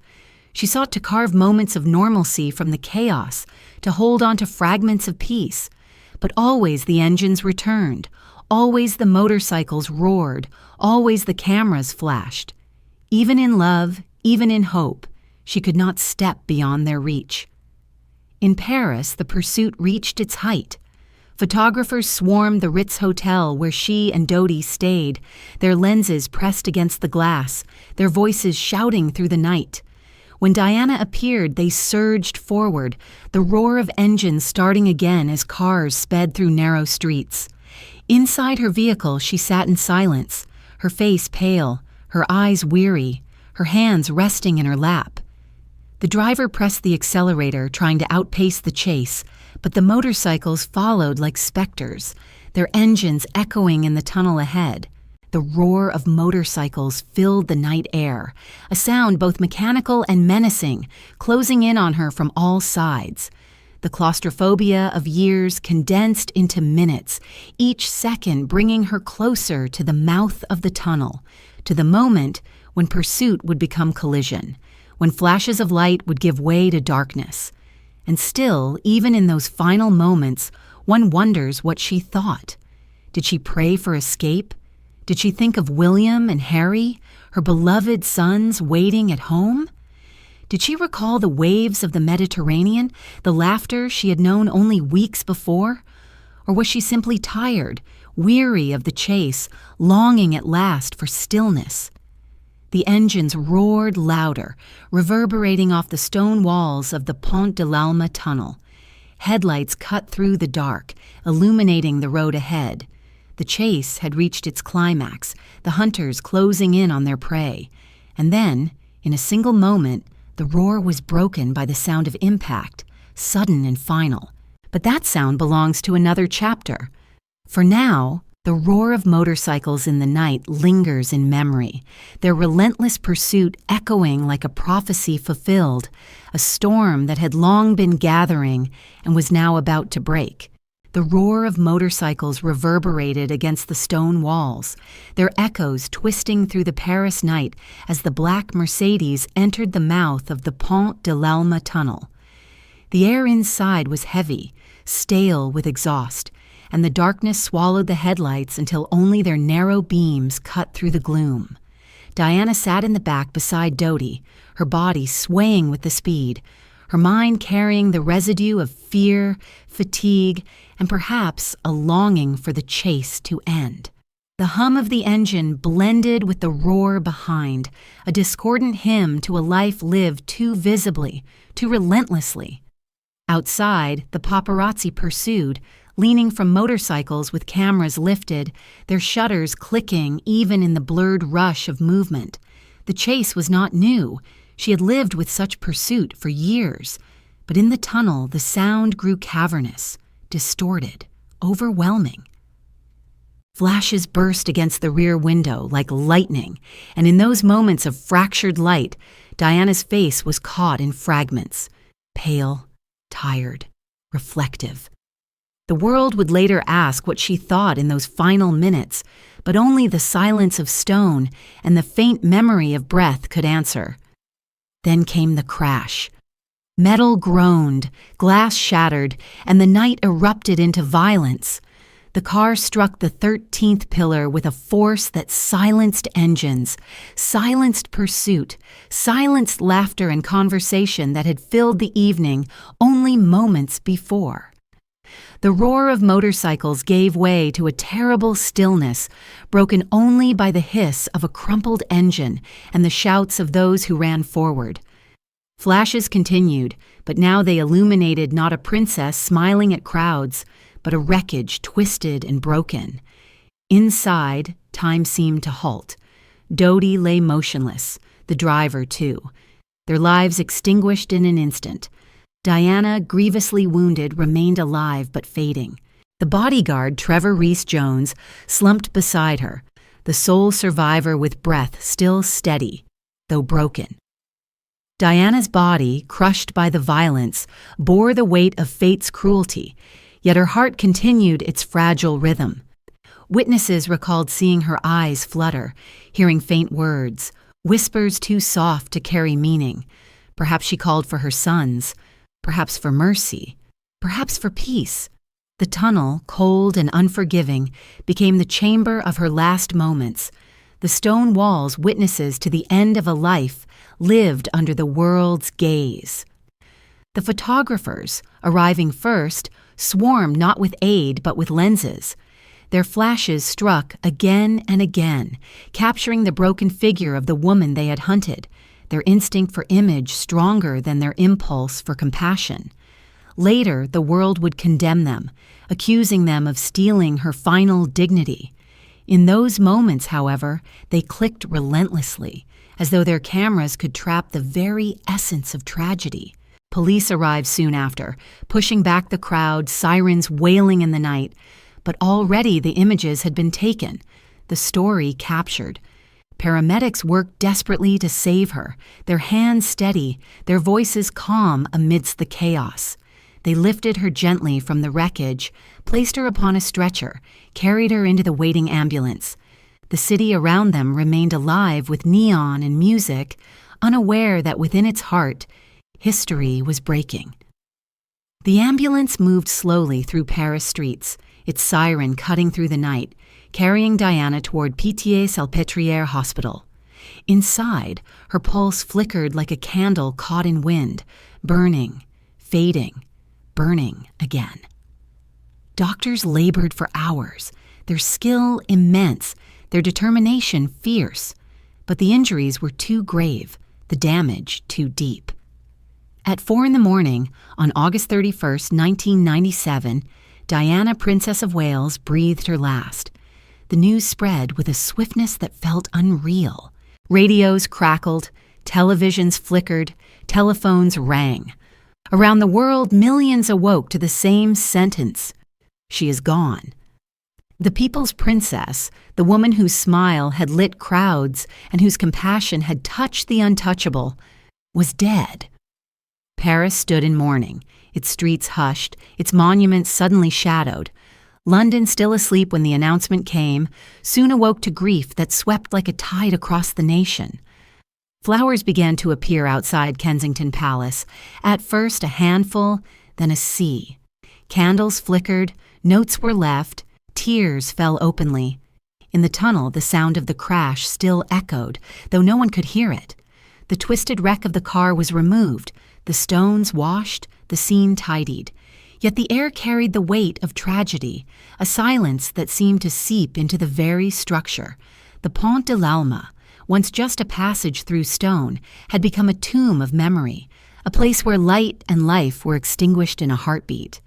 She sought to carve moments of normalcy from the chaos, to hold on to fragments of peace. But always the engines returned, always the motorcycles roared, always the cameras flashed. Even in love, even in hope, she could not step beyond their reach. In Paris, the pursuit reached its height. Photographers swarmed the Ritz Hotel where she and Dodi stayed, their lenses pressed against the glass, their voices shouting through the night. When Diana appeared, they surged forward, the roar of engines starting again as cars sped through narrow streets. Inside her vehicle, she sat in silence, her face pale, her eyes weary, her hands resting in her lap. The driver pressed the accelerator, trying to outpace the chase, but the motorcycles followed like specters, their engines echoing in the tunnel ahead. The roar of motorcycles filled the night air, a sound both mechanical and menacing, closing in on her from all sides. The claustrophobia of years condensed into minutes, each second bringing her closer to the mouth of the tunnel, to the moment when pursuit would become collision, when flashes of light would give way to darkness. And still, even in those final moments, one wonders what she thought. Did she pray for escape? Did she think of William and Harry, her beloved sons waiting at home? Did she recall the waves of the Mediterranean, the laughter she had known only weeks before? Or was she simply tired, weary of the chase, longing at last for stillness? The engines roared louder, reverberating off the stone walls of the Pont de l'Alma tunnel. Headlights cut through the dark, illuminating the road ahead. The chase had reached its climax, the hunters closing in on their prey. And then, in a single moment, the roar was broken by the sound of impact, sudden and final. But that sound belongs to another chapter. For now, the roar of motorcycles in the night lingers in memory, their relentless pursuit echoing like a prophecy fulfilled, a storm that had long been gathering and was now about to break. The roar of motorcycles reverberated against the stone walls, their echoes twisting through the Paris night as the black Mercedes entered the mouth of the Pont de l'Alma tunnel. The air inside was heavy, stale with exhaust, and the darkness swallowed the headlights until only their narrow beams cut through the gloom. Diana sat in the back beside Dodi, her body swaying with the speed, her mind carrying the residue of fear, fatigue, and perhaps a longing for the chase to end. The hum of the engine blended with the roar behind, a discordant hymn to a life lived too visibly, too relentlessly. Outside, the paparazzi pursued, leaning from motorcycles with cameras lifted, their shutters clicking even in the blurred rush of movement. The chase was not new. She had lived with such pursuit for years. But in the tunnel, the sound grew cavernous, distorted, overwhelming. Flashes burst against the rear window like lightning, and in those moments of fractured light, Diana's face was caught in fragments, pale, tired, reflective. The world would later ask what she thought in those final minutes, but only the silence of stone and the faint memory of breath could answer. Then came the crash. Metal groaned, glass shattered, and the night erupted into violence. The car struck the 13th pillar with a force that silenced engines, silenced pursuit, silenced laughter and conversation that had filled the evening only moments before. The roar of motorcycles gave way to a terrible stillness, broken only by the hiss of a crumpled engine and the shouts of those who ran forward. Flashes continued, but now they illuminated not a princess smiling at crowds, but a wreckage twisted and broken. Inside, time seemed to halt. Dodie lay motionless, the driver too, their lives extinguished in an instant. Diana, grievously wounded, remained alive but fading. The bodyguard, Trevor Rees-Jones, slumped beside her, the sole survivor with breath still steady, though broken. Diana's body, crushed by the violence, bore the weight of fate's cruelty, yet her heart continued its fragile rhythm. Witnesses recalled seeing her eyes flutter, hearing faint words, whispers too soft to carry meaning. Perhaps she called for her sons, perhaps for mercy, perhaps for peace. The tunnel, cold and unforgiving, became the chamber of her last moments. The stone walls, witnesses to the end of a life, lived under the world's gaze. The photographers, arriving first, swarmed not with aid but with lenses. Their flashes struck again and again, capturing the broken figure of the woman they had hunted, their instinct for image stronger than their impulse for compassion. Later, the world would condemn them, accusing them of stealing her final dignity. In those moments, however, they clicked relentlessly, as though their cameras could trap the very essence of tragedy. Police arrived soon after, pushing back the crowd, sirens wailing in the night. But already the images had been taken, the story captured. Paramedics worked desperately to save her, their hands steady, their voices calm amidst the chaos. They lifted her gently from the wreckage, placed her upon a stretcher, carried her into the waiting ambulance. The city around them remained alive with neon and music, unaware that within its heart, history was breaking. The ambulance moved slowly through Paris streets, its siren cutting through the night, carrying Diana toward Pitié-Salpêtrière Hospital. Inside, her pulse flickered like a candle caught in wind, burning, fading, burning again. Doctors labored for hours, their skill immense, their determination fierce. But the injuries were too grave, the damage too deep. At 4 a.m, on August 31st, 1997, Diana, Princess of Wales, breathed her last. The news spread with a swiftness that felt unreal. Radios crackled, televisions flickered, telephones rang. Around the world, millions awoke to the same sentence: she is gone. The people's princess, the woman whose smile had lit crowds and whose compassion had touched the untouchable, was dead. Paris stood in mourning, its streets hushed, its monuments suddenly shadowed. London, still asleep when the announcement came, soon awoke to grief that swept like a tide across the nation. Flowers began to appear outside Kensington Palace, at first a handful, then a sea. Candles flickered, notes were left, tears fell openly. In the tunnel, the sound of the crash still echoed, though no one could hear it. The twisted wreck of the car was removed, the stones washed, the scene tidied. Yet the air carried the weight of tragedy, a silence that seemed to seep into the very structure. The Pont de l'Alma, once just a passage through stone, had become a tomb of memory, a place where light and life were extinguished in a heartbeat.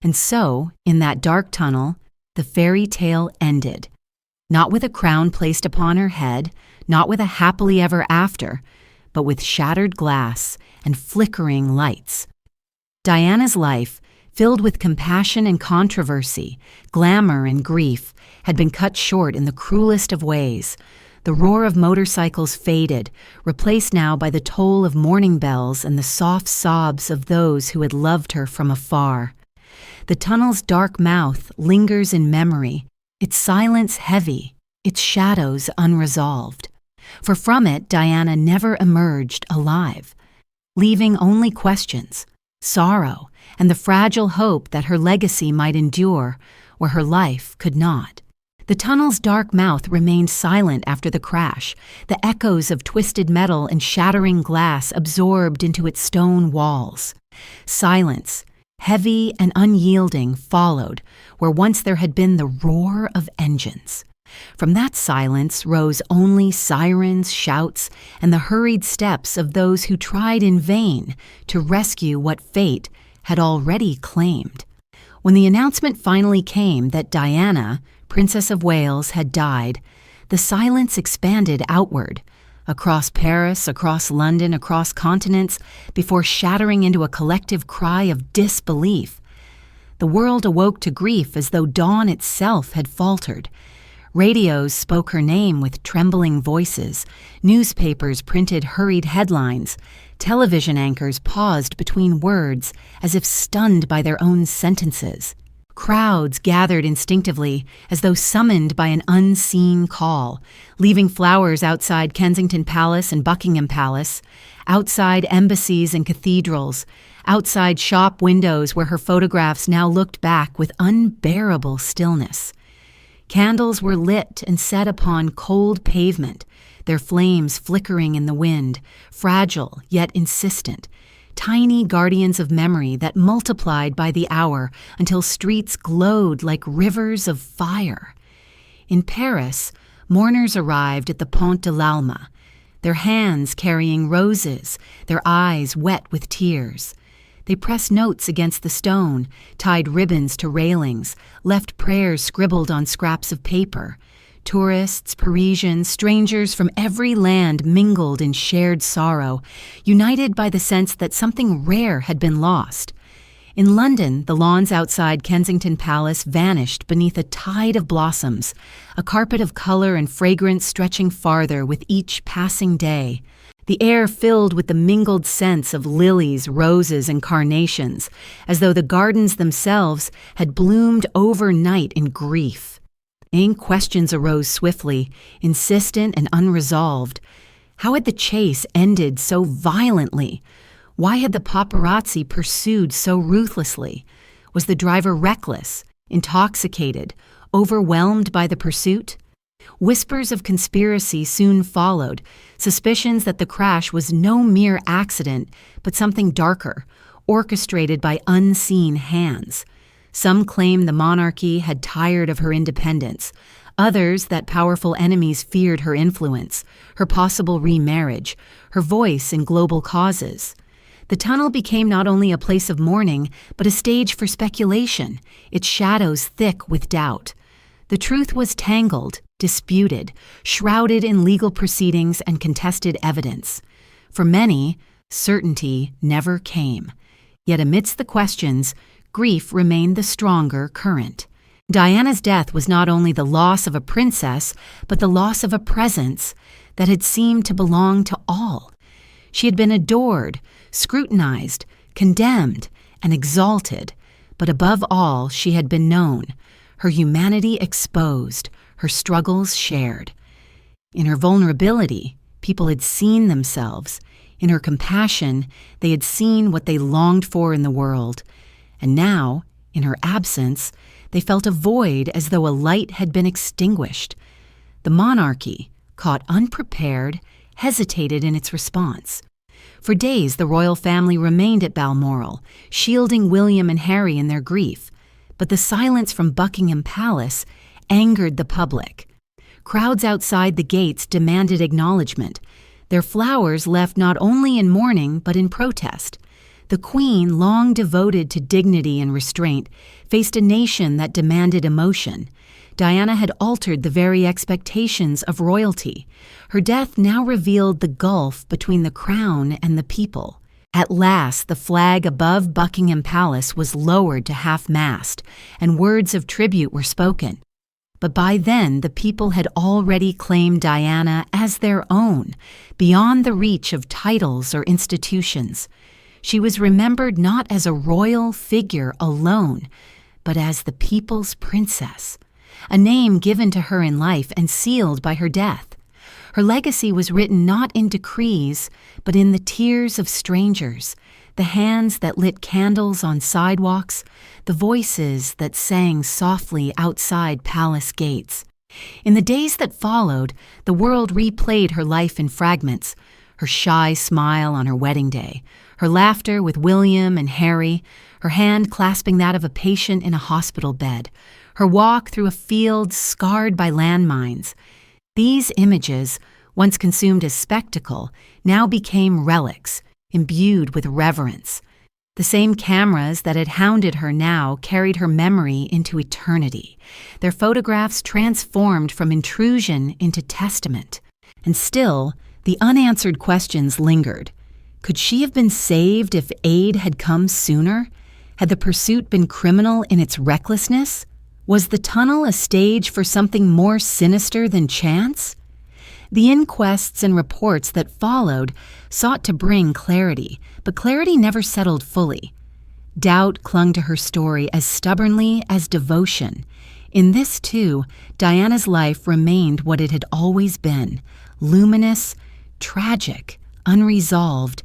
And so, in that dark tunnel, the fairy tale ended. Not with a crown placed upon her head, not with a happily ever after, but with shattered glass and flickering lights. Diana's life, filled with compassion and controversy, glamour and grief, had been cut short in the cruelest of ways. The roar of motorcycles faded, replaced now by the toll of mourning bells and the soft sobs of those who had loved her from afar. The tunnel's dark mouth lingers in memory, its silence heavy, its shadows unresolved. For from it, Diana never emerged alive, leaving only questions, sorrow, and the fragile hope that her legacy might endure, where her life could not. The tunnel's dark mouth remained silent after the crash, the echoes of twisted metal and shattering glass absorbed into its stone walls. Silence, heavy and unyielding, followed where once there had been the roar of engines. From that silence rose only sirens, shouts, and the hurried steps of those who tried in vain to rescue what fate had already claimed. When the announcement finally came that Diana, Princess of Wales, had died, the silence expanded outward, across Paris, across London, across continents, before shattering into a collective cry of disbelief. The world awoke to grief as though dawn itself had faltered. Radios spoke her name with trembling voices, newspapers printed hurried headlines, television anchors paused between words as if stunned by their own sentences. Crowds gathered instinctively as though summoned by an unseen call, leaving flowers outside Kensington Palace and Buckingham Palace, outside embassies and cathedrals, outside shop windows where her photographs now looked back with unbearable stillness. Candles were lit and set upon cold pavement, their flames flickering in the wind, fragile yet insistent, tiny guardians of memory that multiplied by the hour until streets glowed like rivers of fire. In Paris, mourners arrived at the Pont de l'Alma, their hands carrying roses, their eyes wet with tears. They pressed notes against the stone, tied ribbons to railings, left prayers scribbled on scraps of paper. Tourists, Parisians, strangers from every land mingled in shared sorrow, united by the sense that something rare had been lost. In London, the lawns outside Kensington Palace vanished beneath a tide of blossoms, a carpet of color and fragrance stretching farther with each passing day. The air filled with the mingled scents of lilies, roses, and carnations, as though the gardens themselves had bloomed overnight in grief. Questions arose swiftly, insistent and unresolved. How had the chase ended so violently? Why had the paparazzi pursued so ruthlessly? Was the driver reckless, intoxicated, overwhelmed by the pursuit? Whispers of conspiracy soon followed, suspicions that the crash was no mere accident, but something darker, orchestrated by unseen hands. Some claimed the monarchy had tired of her independence, others that powerful enemies feared her influence, her possible remarriage, her voice in global causes. The tunnel became not only a place of mourning, but a stage for speculation, its shadows thick with doubt. The truth was tangled, disputed, shrouded in legal proceedings and contested evidence. For many, certainty never came. Yet amidst the questions, grief remained the stronger current. Diana's death was not only the loss of a princess, but the loss of a presence that had seemed to belong to all. She had been adored, scrutinized, condemned, and exalted, but above all she had been known, her humanity exposed, her struggles shared. In her vulnerability, people had seen themselves. In her compassion, they had seen what they longed for in the world. And now, in her absence, they felt a void as though a light had been extinguished. The monarchy, caught unprepared, hesitated in its response. For days, the royal family remained at Balmoral, shielding William and Harry in their grief. But the silence from Buckingham Palace angered the public. Crowds outside the gates demanded acknowledgement. Their flowers left not only in mourning but in protest. The Queen, long devoted to dignity and restraint, faced a nation that demanded emotion. Diana had altered the very expectations of royalty. Her death now revealed the gulf between the crown and the people. At last, the flag above Buckingham Palace was lowered to half-mast, and words of tribute were spoken. But by then, the people had already claimed Diana as their own, beyond the reach of titles or institutions. She was remembered not as a royal figure alone, but as the people's princess, a name given to her in life and sealed by her death. Her legacy was written not in decrees, but in the tears of strangers, the hands that lit candles on sidewalks, the voices that sang softly outside palace gates. In the days that followed, the world replayed her life in fragments, her shy smile on her wedding day, her laughter with William and Harry, her hand clasping that of a patient in a hospital bed, her walk through a field scarred by landmines. These images, once consumed as spectacle, now became relics, imbued with reverence. The same cameras that had hounded her now carried her memory into eternity, their photographs transformed from intrusion into testament. And still, the unanswered questions lingered. Could she have been saved if aid had come sooner? Had the pursuit been criminal in its recklessness? Was the tunnel a stage for something more sinister than chance? The inquests and reports that followed sought to bring clarity, but clarity never settled fully. Doubt clung to her story as stubbornly as devotion. In this, too, Diana's life remained what it had always been: luminous, tragic, unresolved.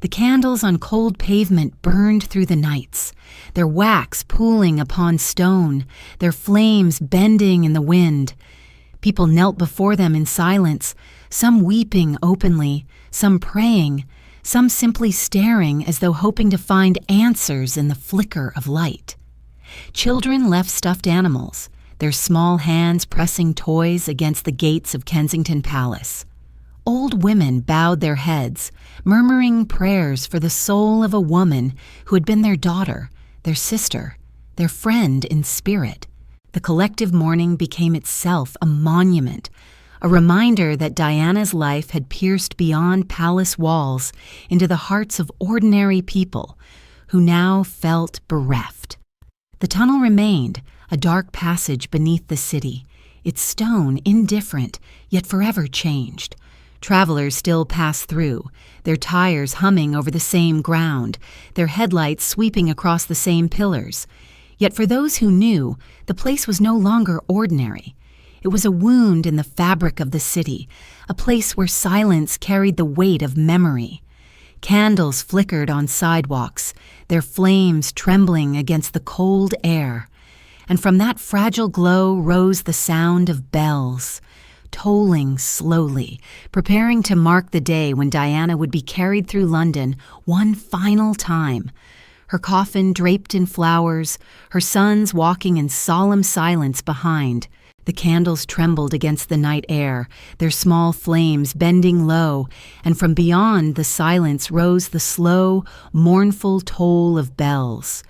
The candles on cold pavement burned through the nights, their wax pooling upon stone, their flames bending in the wind. People knelt before them in silence, some weeping openly, some praying, some simply staring as though hoping to find answers in the flicker of light. Children left stuffed animals, their small hands pressing toys against the gates of Kensington Palace. Old women bowed their heads, murmuring prayers for the soul of a woman who had been their daughter, their sister, their friend in spirit. The collective mourning became itself a monument, a reminder that Diana's life had pierced beyond palace walls into the hearts of ordinary people who now felt bereft. The tunnel remained, a dark passage beneath the city, its stone indifferent, yet forever changed. Travelers still passed through, their tires humming over the same ground, their headlights sweeping across the same pillars. Yet for those who knew, the place was no longer ordinary. It was a wound in the fabric of the city, a place where silence carried the weight of memory. Candles flickered on sidewalks, their flames trembling against the cold air. And from that fragile glow rose the sound of bells, tolling slowly, preparing to mark the day when Diana would be carried through London one final time. Her coffin draped in flowers, her sons walking in solemn silence behind. The candles trembled against the night air, their small flames bending low, and from beyond the silence rose the slow, mournful toll of bells.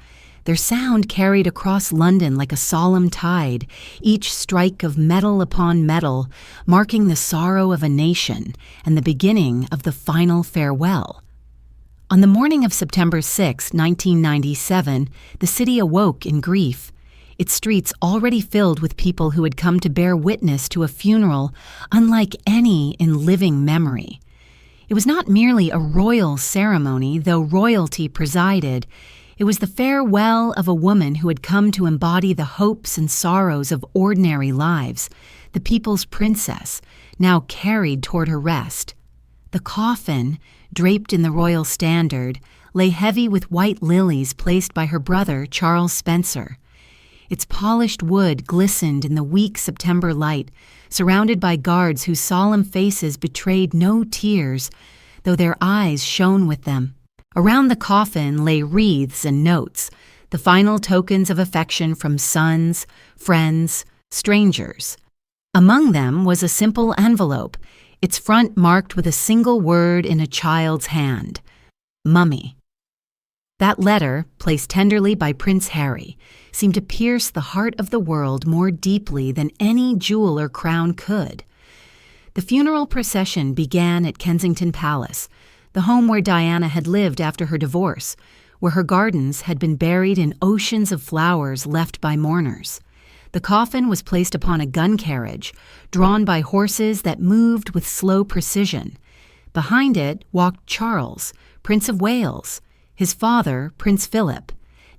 Their sound carried across London like a solemn tide, each strike of metal upon metal, marking the sorrow of a nation and the beginning of the final farewell. On the morning of September 6, 1997, the city awoke in grief, its streets already filled with people who had come to bear witness to a funeral unlike any in living memory. It was not merely a royal ceremony, though royalty presided. It was the farewell of a woman who had come to embody the hopes and sorrows of ordinary lives, the people's princess, now carried toward her rest. The coffin, draped in the royal standard, lay heavy with white lilies placed by her brother, Charles Spencer. Its polished wood glistened in the weak September light, surrounded by guards whose solemn faces betrayed no tears, though their eyes shone with them. Around the coffin lay wreaths and notes, the final tokens of affection from sons, friends, strangers. Among them was a simple envelope, its front marked with a single word in a child's hand: Mummy. That letter, placed tenderly by Prince Harry, seemed to pierce the heart of the world more deeply than any jewel or crown could. The funeral procession began at Kensington Palace, the home where Diana had lived after her divorce, where her gardens had been buried in oceans of flowers left by mourners. The coffin was placed upon a gun carriage, drawn by horses that moved with slow precision. Behind it walked Charles, Prince of Wales, his father, Prince Philip,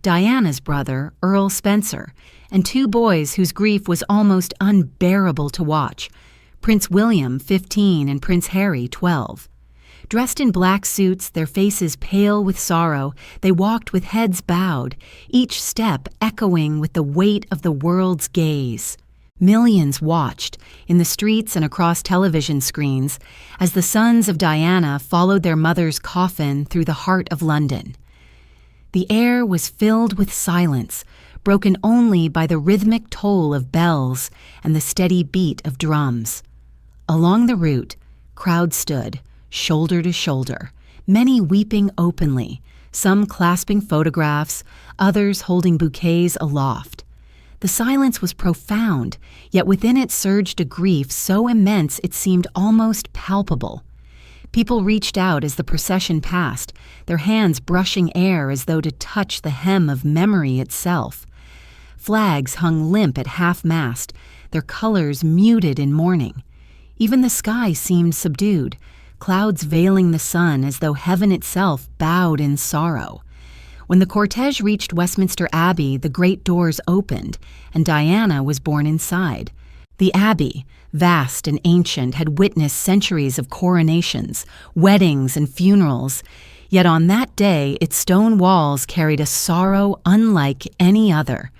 Diana's brother, Earl Spencer, and two boys whose grief was almost unbearable to watch, Prince William, 15, and Prince Harry, 12. Dressed in black suits, their faces pale with sorrow, they walked with heads bowed, each step echoing with the weight of the world's gaze. Millions watched, in the streets and across television screens, as the sons of Diana followed their mother's coffin through the heart of London. The air was filled with silence, broken only by the rhythmic toll of bells and the steady beat of drums. Along the route, crowds stood, shoulder to shoulder, many weeping openly, some clasping photographs, others holding bouquets aloft. The silence was profound, yet within it surged a grief so immense it seemed almost palpable. People reached out as the procession passed, their hands brushing air as though to touch the hem of memory itself. Flags hung limp at half-mast, their colors muted in mourning. Even the sky seemed subdued, clouds veiling the sun as though heaven itself bowed in sorrow. When the cortege reached Westminster Abbey, the great doors opened, and Diana was borne inside. The Abbey, vast and ancient, had witnessed centuries of coronations, weddings, and funerals, yet on that day its stone walls carried a sorrow unlike any other.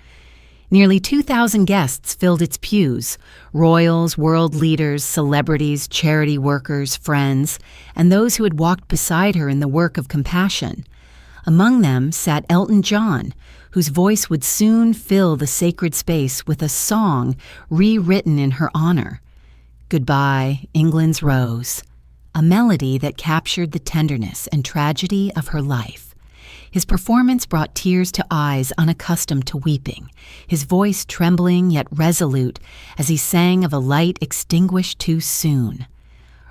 Nearly 2,000 guests filled its pews, royals, world leaders, celebrities, charity workers, friends, and those who had walked beside her in the work of compassion. Among them sat Elton John, whose voice would soon fill the sacred space with a song rewritten in her honor. Goodbye, England's Rose, a melody that captured the tenderness and tragedy of her life. His performance brought tears to eyes unaccustomed to weeping, his voice trembling yet resolute as he sang of a light extinguished too soon.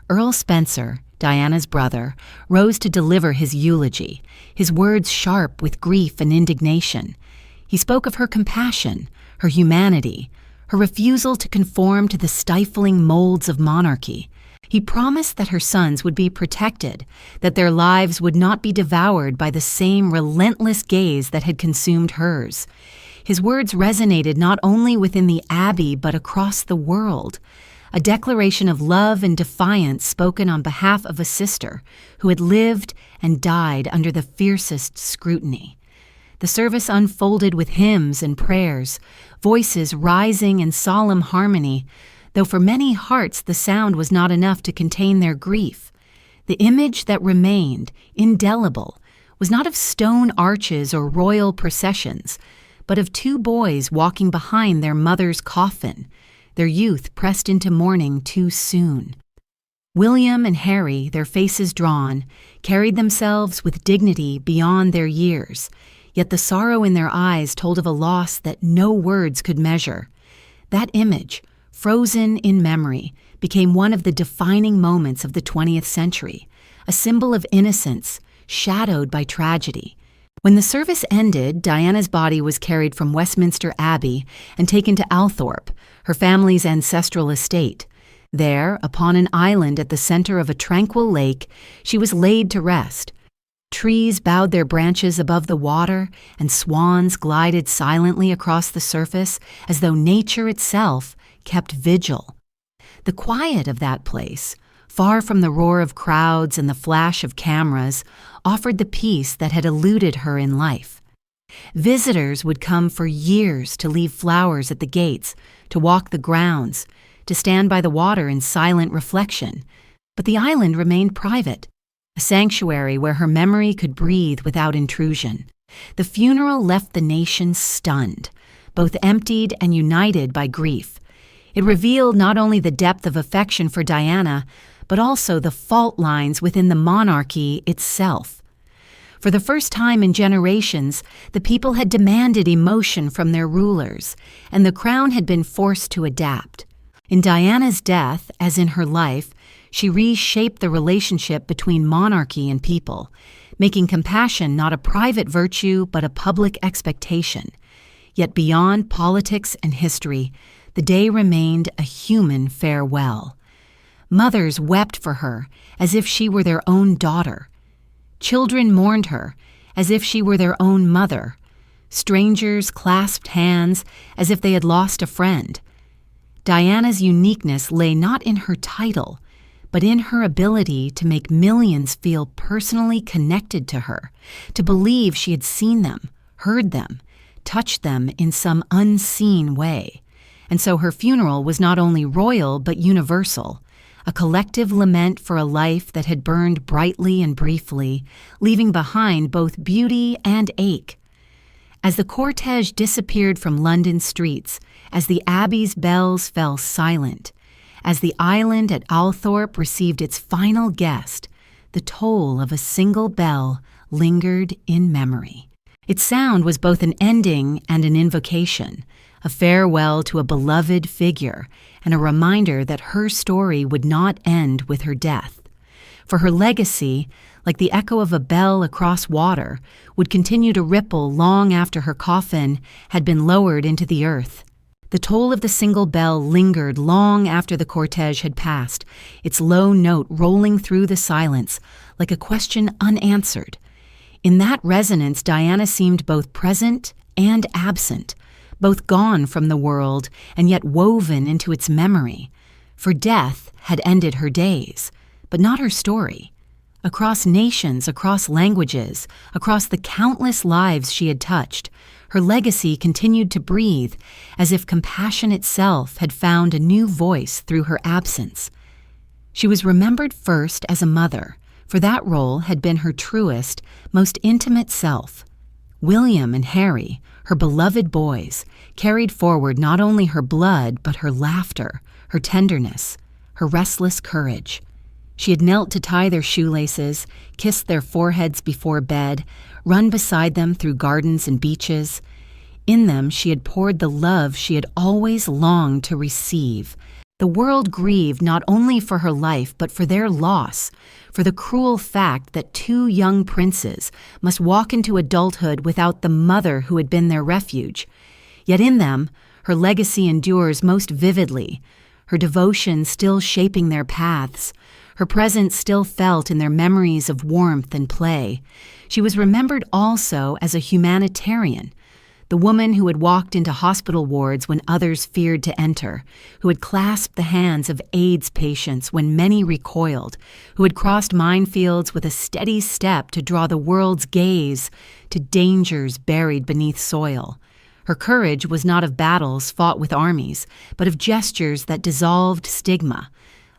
Earl Spencer, Diana's brother, rose to deliver his eulogy, his words sharp with grief and indignation. He spoke of her compassion, her humanity, her refusal to conform to the stifling molds of monarchy. He promised that her sons would be protected, that their lives would not be devoured by the same relentless gaze that had consumed hers. His words resonated not only within the Abbey but across the world, a declaration of love and defiance spoken on behalf of a sister who had lived and died under the fiercest scrutiny. The service unfolded with hymns and prayers, voices rising in solemn harmony, though for many hearts the sound was not enough to contain their grief. The image that remained, indelible, was not of stone arches or royal processions, but of two boys walking behind their mother's coffin, their youth pressed into mourning too soon. William and Harry, their faces drawn, carried themselves with dignity beyond their years, yet the sorrow in their eyes told of a loss that no words could measure. That image, frozen in memory, became one of the defining moments of the 20th century, a symbol of innocence, shadowed by tragedy. When the service ended, Diana's body was carried from Westminster Abbey and taken to Althorpe, her family's ancestral estate. There, upon an island at the center of a tranquil lake, she was laid to rest. Trees bowed their branches above the water, and swans glided silently across the surface as though nature itself kept vigil. The quiet of that place, far from the roar of crowds and the flash of cameras, offered the peace that had eluded her in life. Visitors would come for years to leave flowers at the gates, to walk the grounds, to stand by the water in silent reflection, but the island remained private, a sanctuary where her memory could breathe without intrusion. The funeral left the nation stunned, both emptied and united by grief. It revealed not only the depth of affection for Diana, but also the fault lines within the monarchy itself. For the first time in generations, the people had demanded emotion from their rulers, and the crown had been forced to adapt. In Diana's death, as in her life, she reshaped the relationship between monarchy and people, making compassion not a private virtue but a public expectation. Yet beyond politics and history, the day remained a human farewell. Mothers wept for her as if she were their own daughter. Children mourned her as if she were their own mother. Strangers clasped hands as if they had lost a friend. Diana's uniqueness lay not in her title, but in her ability to make millions feel personally connected to her, to believe she had seen them, heard them, touched them in some unseen way. And so her funeral was not only royal but universal, a collective lament for a life that had burned brightly and briefly, leaving behind both beauty and ache. As the cortege disappeared from London streets, as the Abbey's bells fell silent, as the island at Althorpe received its final guest, the toll of a single bell lingered in memory. Its sound was both an ending and an invocation, a farewell to a beloved figure, and a reminder that her story would not end with her death. For her legacy, like the echo of a bell across water, would continue to ripple long after her coffin had been lowered into the earth. The toll of the single bell lingered long after the cortege had passed, its low note rolling through the silence like a question unanswered. In that resonance, Diana seemed both present and absent, both gone from the world and yet woven into its memory. For death had ended her days, but not her story. Across nations, across languages, across the countless lives she had touched, her legacy continued to breathe, as if compassion itself had found a new voice through her absence. She was remembered first as a mother, for that role had been her truest, most intimate self. William and Harry, her beloved boys, carried forward not only her blood but her laughter, her tenderness, her restless courage. She had knelt to tie their shoelaces, kissed their foreheads before bed, run beside them through gardens and beaches. In them she had poured the love she had always longed to receive. The world grieved not only for her life but for their loss, for the cruel fact that two young princes must walk into adulthood without the mother who had been their refuge. Yet in them, her legacy endures most vividly, her devotion still shaping their paths, her presence still felt in their memories of warmth and play. She was remembered also as a humanitarian, the woman who had walked into hospital wards when others feared to enter, who had clasped the hands of AIDS patients when many recoiled, who had crossed minefields with a steady step to draw the world's gaze to dangers buried beneath soil. Her courage was not of battles fought with armies, but of gestures that dissolved stigma,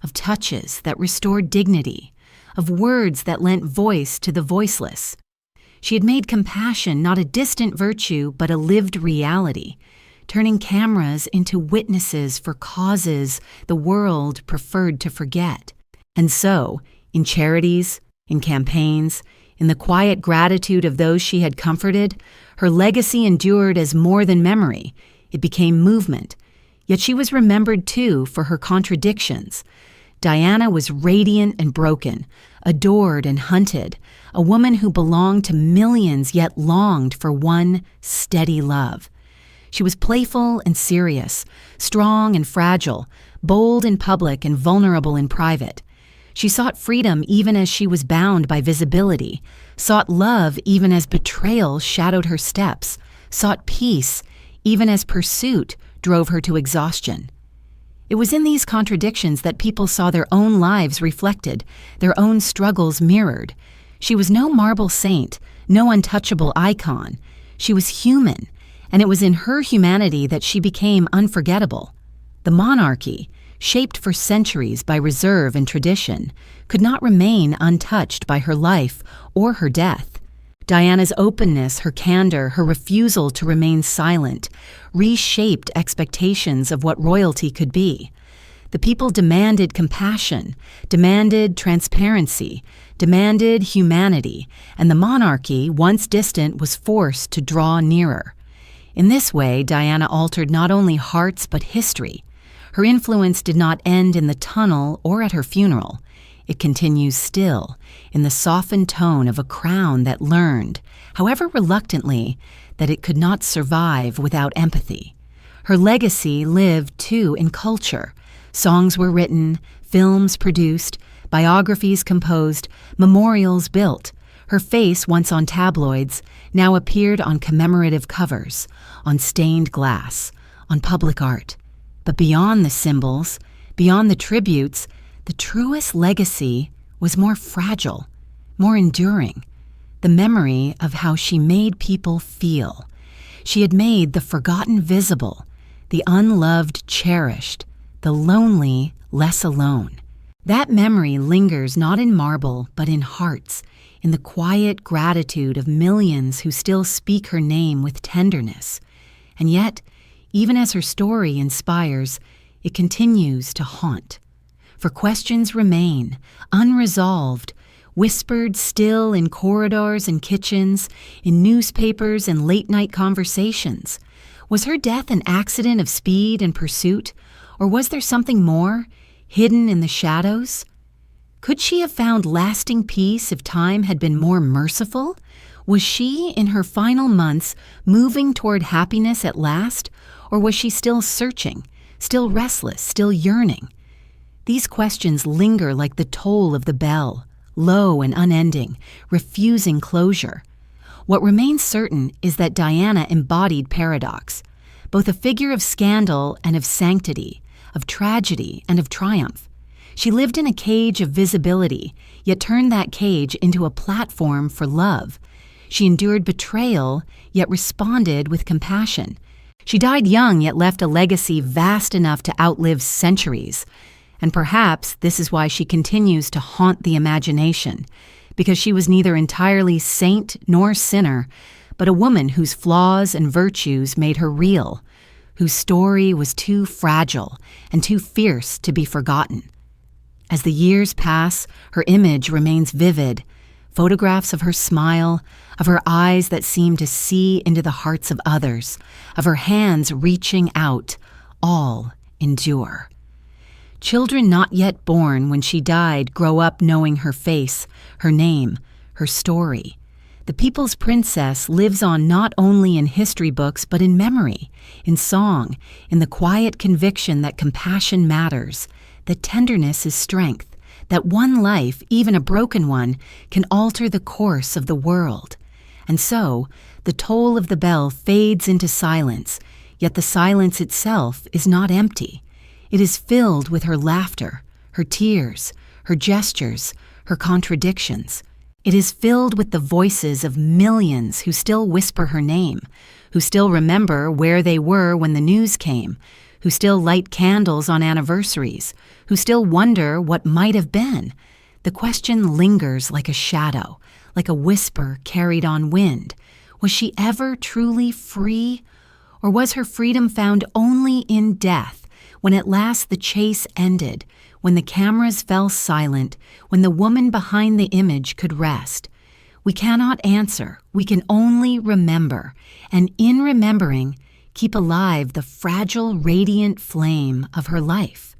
of touches that restored dignity, of words that lent voice to the voiceless. She had made compassion not a distant virtue but a lived reality, turning cameras into witnesses for causes the world preferred to forget. And so, in charities, in campaigns, in the quiet gratitude of those she had comforted, her legacy endured as more than memory. It became movement. Yet she was remembered, too, for her contradictions. Diana was radiant and broken, adored and hunted, a woman who belonged to millions yet longed for one steady love. She was playful and serious, strong and fragile, bold in public and vulnerable in private. She sought freedom even as she was bound by visibility, sought love even as betrayal shadowed her steps, sought peace even as pursuit drove her to exhaustion. It was in these contradictions that people saw their own lives reflected, their own struggles mirrored. She was no marble saint, no untouchable icon. She was human, and it was in her humanity that she became unforgettable. The monarchy, shaped for centuries by reserve and tradition, could not remain untouched by her life or her death. Diana's openness, her candor, her refusal to remain silent, reshaped expectations of what royalty could be. The people demanded compassion, demanded transparency, demanded humanity, and the monarchy, once distant, was forced to draw nearer. In this way, Diana altered not only hearts but history. Her influence did not end in the tunnel or at her funeral. It continues still, in the softened tone of a crown that learned, however reluctantly, that it could not survive without empathy. Her legacy lived, too, in culture. Songs were written, films produced, biographies composed, memorials built. Her face, once on tabloids, now appeared on commemorative covers, on stained glass, on public art. But beyond the symbols, beyond the tributes, The truest legacy was more fragile, more enduring, the memory of how she made people feel. She had made the forgotten visible, the unloved cherished, the lonely less alone. That memory lingers not in marble but in hearts, in the quiet gratitude of millions who still speak her name with tenderness. And yet, even as her story inspires, it continues to haunt. For questions remain, unresolved, whispered still in corridors and kitchens, in newspapers and late-night conversations. Was her death an accident of speed and pursuit, or was there something more, hidden in the shadows? Could she have found lasting peace if time had been more merciful? Was she, in her final months, moving toward happiness at last, or was she still searching, still restless, still yearning? These questions linger like the toll of the bell, low and unending, refusing closure. What remains certain is that Diana embodied paradox, both a figure of scandal and of sanctity, of tragedy and of triumph. She lived in a cage of visibility, yet turned that cage into a platform for love. She endured betrayal, yet responded with compassion. She died young, yet left a legacy vast enough to outlive centuries. And perhaps this is why she continues to haunt the imagination, because she was neither entirely saint nor sinner, but a woman whose flaws and virtues made her real, whose story was too fragile and too fierce to be forgotten. As the years pass, her image remains vivid, photographs of her smile, of her eyes that seem to see into the hearts of others, of her hands reaching out, all endure. Children not yet born when she died grow up knowing her face, her name, her story. The people's princess lives on not only in history books but in memory, in song, in the quiet conviction that compassion matters, that tenderness is strength, that one life, even a broken one, can alter the course of the world. And so, the toll of the bell fades into silence, yet the silence itself is not empty. It is filled with her laughter, her tears, her gestures, her contradictions. It is filled with the voices of millions who still whisper her name, who still remember where they were when the news came, who still light candles on anniversaries, who still wonder what might have been. The question lingers like a shadow, like a whisper carried on wind. Was she ever truly free? Or was her freedom found only in death, when at last the chase ended, when the cameras fell silent, when the woman behind the image could rest? We cannot answer, we can only remember, and in remembering, keep alive the fragile, radiant flame of her life.